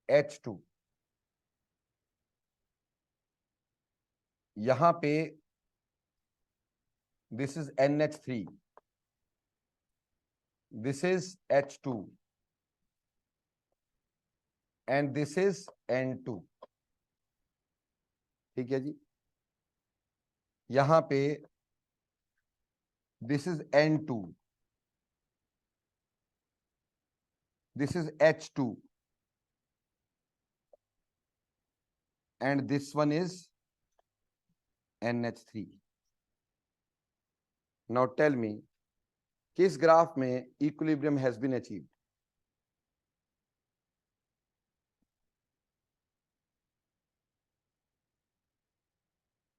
H2. यहां पे this is NH3, this is H2, and this is N2. ठीक है जी। यहां पे this is N2, this is H2, and this one is NH3. Now tell me, किस graph में equilibrium has been achieved?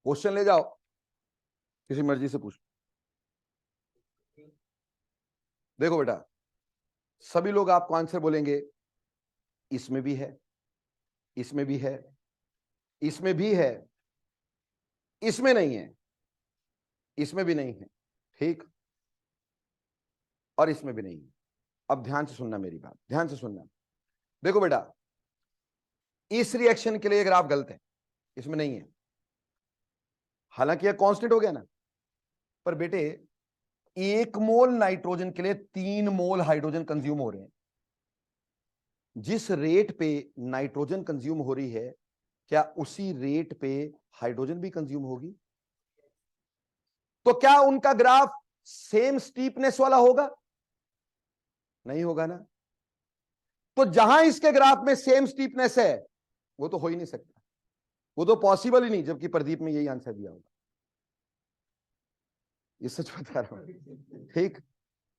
Question ले जाओ, किसी मर्जी से पूछ। देखो बेटा, सभी लोग आपको आंसर बोलेंगे इसमें भी है, इसमें भी है, इसमें भी है, इसमें नहीं है, इसमें भी नहीं है, ठीक, और इसमें भी नहीं है। अब ध्यान से सुनना मेरी बात, ध्यान से सुनना। देखो बेटा, इस रिएक्शन के लिए ग्राफ गलत है, इसमें नहीं है, हालांकि यह कांस्टेंट हो गया ना, पर बेटे 1 मोल नाइट्रोजन के लिए 3 मोल हाइड्रोजन कंज्यूम हो रहे हैं। जिस रेट पे नाइट्रोजन कंज्यूम हो रही है, क्या उसी रेट पे हाइड्रोजन भी कंज्यूम होगी? तो क्या उनका ग्राफ सेम स्टीपनेस वाला होगा? नहीं होगा ना। तो जहां इसके ग्राफ में सेम स्टीपनेस है, वो तो हो ही नहीं सकता, वो तो पॉसिबल ही नहीं, जबकि प्रदीप में यही आंसर दिया होगा। ये सच बता रहा हूं, ठीक।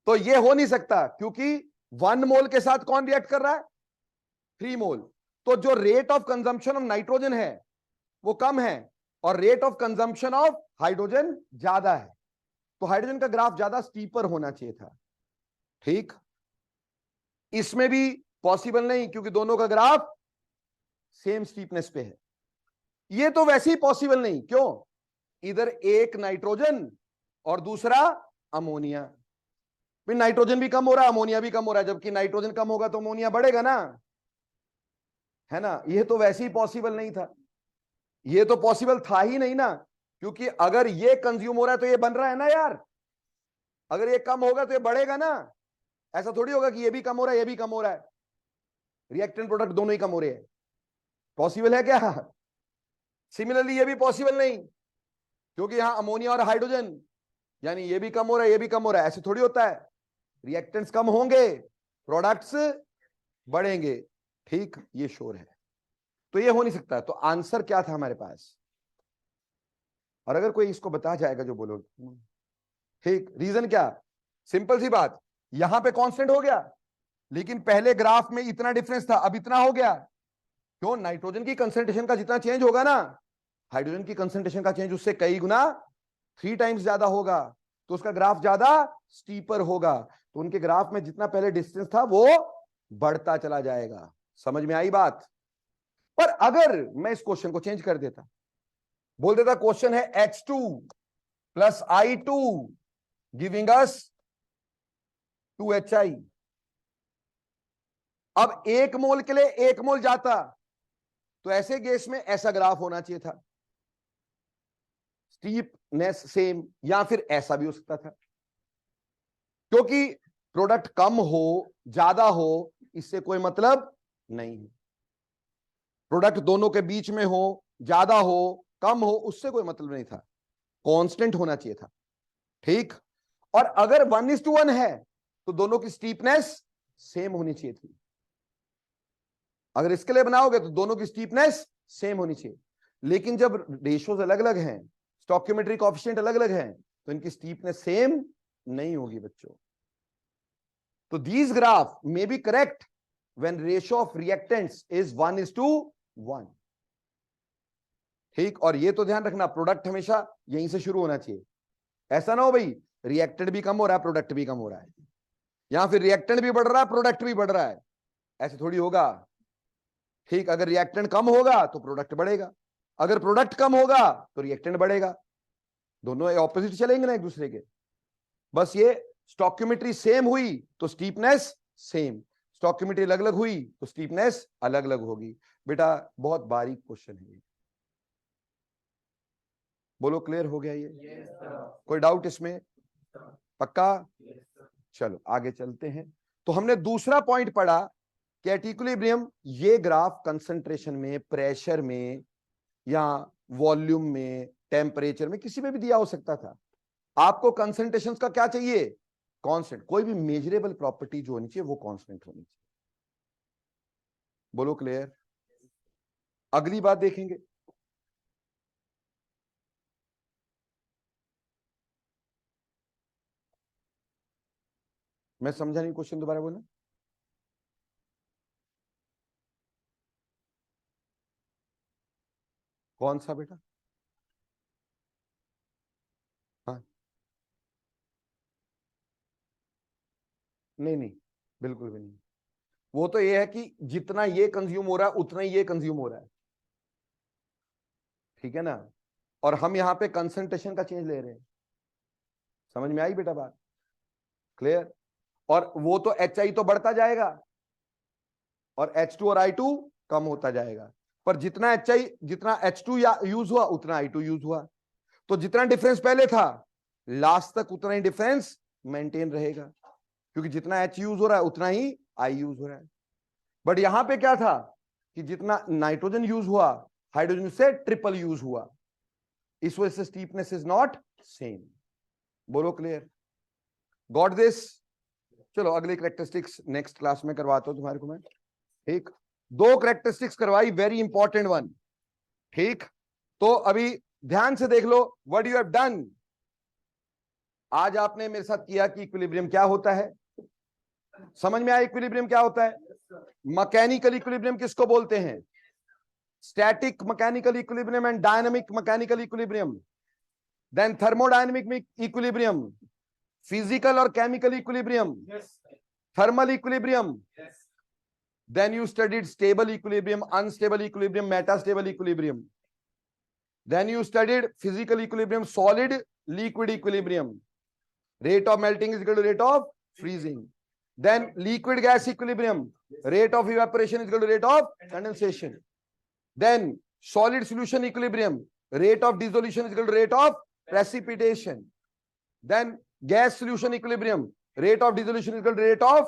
तो ये हो नहीं सकता, क्योंकि 1 मोल के साथ कौन रिएक्ट कर रहा है? 3 मोल। तो जो rate of consumption of nitrogen है वो कम है, और rate of consumption of hydrogen ज्यादा है। तो हाइड्रोजन का ग्राफ ज्यादा स्टीपर होना चाहिए था, ठीक। इसमें भी पॉसिबल नहीं, क्योंकि दोनों का ग्राफ सेम स्टीपनेस पे है। ये तो वैसे ही पॉसिबल नहीं, क्यों? इधर एक नाइट्रोजन और दूसरा अमोनिया, नाइट्रोजन भी कम हो रहा है, अमोनिया भी कम हो रहा है, जबकि नाइट्रोजन कम होगा तो अमोनिया बढ़ेगा ना, है ना। ये तो वैसे ही पॉसिबल नहीं था, ये तो पॉसिबल था ही नहीं ना, क्योंकि अगर ये कंज्यूम हो रहा है तो ये बन रहा है ना यार, अगर ये कम होगा तो ये बढ़ेगा ना। ऐसा थोड़ी होगा कि ये भी कम हो रहा है, ये भी कम हो रहा है, रिएक्टेंट प्रोडक्ट दोनों ही कम हो रहे हैं। पॉसिबल है क्या? सिमिलरली ये भी पॉसिबल नहीं, क्योंकि यहां अमोनिया और हाइड्रोजन, यानी ये भी कम हो रहा है, ये भी कम हो रहा है, ऐसे थोड़ी होता है। रिएक्टेंट्स कम होंगे, प्रोडक्ट्स बढ़ेंगे, ठीक, ये श्योर है। तो ये हो नहीं सकता। तो आंसर क्या था हमारे पास? और अगर कोई इसको बता जाएगा जो बोलोगे, ठीक, रीजन क्या? सिंपल सी बात, यहां पे कांस्टेंट हो गया, लेकिन पहले ग्राफ में इतना डिफरेंस था, अब इतना हो गया। क्यों? नाइट्रोजन की कंसंट्रेशन का जितना चेंज होगा ना, हाइड्रोजन की कंसंट्रेशन का चेंज उससे कई गुना 3 टाइम्स ज्यादा होगा, तो उसका ग्राफ ज्यादा स्टीपर होगा। तो उनके ग्राफ में जितना पहले डिस्टेंस था वो बढ़ता चला जाएगा। समझ में आई बात? पर अगर मैं इस क्वेश्चन को चेंज कर देता, बोल देता क्वेश्चन है H2 plus I2 giving us 2HI। अब 1 मोल के लिए 1 मोल जाता, तो ऐसे गैस में ऐसा ग्राफ होना चाहिए था, स्टीपनेस सेम, या फिर ऐसा भी हो सकता था, क्योंकि प्रोडक्ट कम हो ज्यादा हो इससे कोई मतलब नहीं है। प्रोडक्ट दोनों के बीच में हो, ज्यादा हो कम हो, उससे कोई मतलब नहीं था, कांस्टेंट होना चाहिए था, ठीक। और अगर 1:1 है तो दोनों की स्टीपनेस सेम होनी चाहिए थी। अगर इसके लिए बनाओगे तो दोनों की स्टीपनेस सेम होनी चाहिए, लेकिन जब रेशियोज अलग अलग हैं, स्टोइकियोमेट्रिक कोएफिशिएंट अलग अलग हैं, तो इनकी स्टीपनेस सेम नहीं होगी बच्चों। तो these graph may be correct when ratio of reactants is 1:1. ठीक, और ये तो ध्यान रखना, प्रोडक्ट हमेशा यहीं से शुरू होना चाहिए। ऐसा ना हो भाई रिएक्टेंट भी कम हो रहा है प्रोडक्ट भी कम हो रहा है, या फिर रिएक्टेंट भी बढ़ रहा है प्रोडक्ट भी बढ़ रहा है, ऐसे थोड़ी होगा। ठीक, अगर रिएक्टेंट कम होगा तो प्रोडक्ट बढ़ेगा, अगर प्रोडक्ट कम होगा तो रिएक्टेंट बढ़ेगा, दोनों ऑपोजिट चलेंगे ना एक दूसरे के। बस ये स्टोइकियोमेट्री सेम हुई तो स्टीपनेस सेम, स्टोइकियोमेट्री अलग अलग हुई तो स्टीपनेस अलग अलग होगी। बेटा बहुत बारीक क्वेश्चन है ये, बोलो क्लियर हो गया ये? कोई डाउट इसमें? पक्का? चलो आगे चलते हैं। तो हमने दूसरा पॉइंट पढ़ा कि एट इक्विलिब्रियम ये ग्राफ कंसंट्रेशन में, प्रेशर में, या वॉल्यूम में, टेम्परेचर में, किसी में भी दिया हो सकता था। आपको कंसंट्रेशन का क्या चाहिए? कांस्टेंट। कोई भी मेजरेबल प्रॉपर्टी जो होनी चाहिए वो कांस्टेंट होनी चाहिए। बोलो क्लियर? अगली बात देखेंगे, मैं समझा नहीं, क्वेश्चन दोबारा बोलना। कौन सा बेटा? हाँ, नहीं नहीं, बिल्कुल भी नहीं। वो तो ये है कि जितना ये कंज्यूम हो रहा है उतना ही ये कंज्यूम हो रहा है, ठीक है ना। और हम यहां पे कंसंट्रेशन का चेंज ले रहे हैं। समझ में आई बेटा बात? क्लियर? और वो तो एच आई तो बढ़ता जाएगा और H2 और I2 कम होता जाएगा, पर जितना जितना H2 या यूज हुआ उतना I2 यूज हुआ, तो जितना डिफरेंस पहले था लास्ट तक उतना ही डिफरेंस मेंटेन रहेगा, क्योंकि जितना H यूज हो रहा है उतना ही I यूज हो रहा है। बट यहां पे क्या था कि जितना नाइट्रोजन यूज हुआ हाइड्रोजन से ट्रिपल यूज हुआ, इस वजह से स्टीपनेस इज नॉट सेम। बोलो क्लियर? Got this? चलो अगली कैरेक्टरिस्टिक्स नेक्स्ट क्लास में करवाता हूं तुम्हारे को मैं। ठीक, दो कैरेक्टरिस्टिक्स करवाई, वेरी इंपॉर्टेंट वन। ठीक, तो अभी ध्यान से देख लो व्हाट यू हैव डन। आज आपने मेरे साथ किया कि इक्विलिब्रियम क्या होता है, समझ में आया इक्विलिब्रियम क्या होता है? मैकेनिकल इक्विलिब्रियम किसको बोलते हैं? Static mechanical equilibrium and dynamic mechanical equilibrium, then thermodynamic equilibrium, physical और chemical equilibrium, thermal equilibrium, then you studied stable equilibrium, unstable equilibrium, metastable equilibrium, then you studied physical equilibrium, solid liquid equilibrium, rate of melting is equal to rate of freezing, then liquid gas equilibrium, rate of evaporation is equal to rate of condensation, then solid solution equilibrium, rate of dissolution is equal to rate of precipitation, then gas solution equilibrium, rate of dissolution is equal to rate of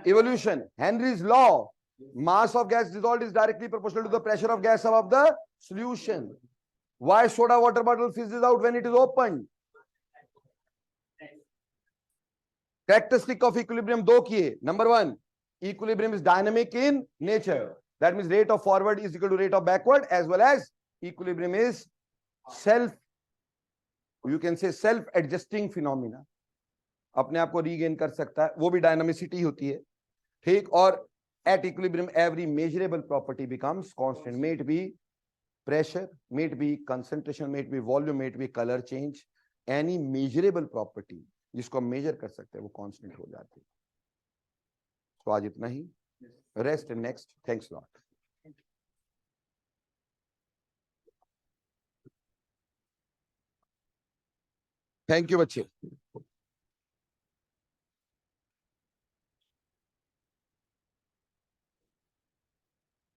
evolution. Henry's law, mass of gas dissolved is directly proportional to the pressure of gas above the solution. Why soda water bottle fizzes out when it is opened? Characteristic of equilibrium दो किए. Number one, equilibrium is dynamic in nature. That means rate of forward is equal to rate of backward, as well as equilibrium is self, you can say self adjusting phenomena, अपने आप को regain कर सकता है, वो भी डायनामिसिटी होती है। ठीक, और at equilibrium every measurable property becomes constant, may it be pressure, may it be concentration, may it be volume, may it be colour change, any measurable property जिसको हम मेजर कर सकते हैं वो कांस्टेंट हो जाती है। तो आज इतना ही, rest next, thanks lot. Thank you बच्चे।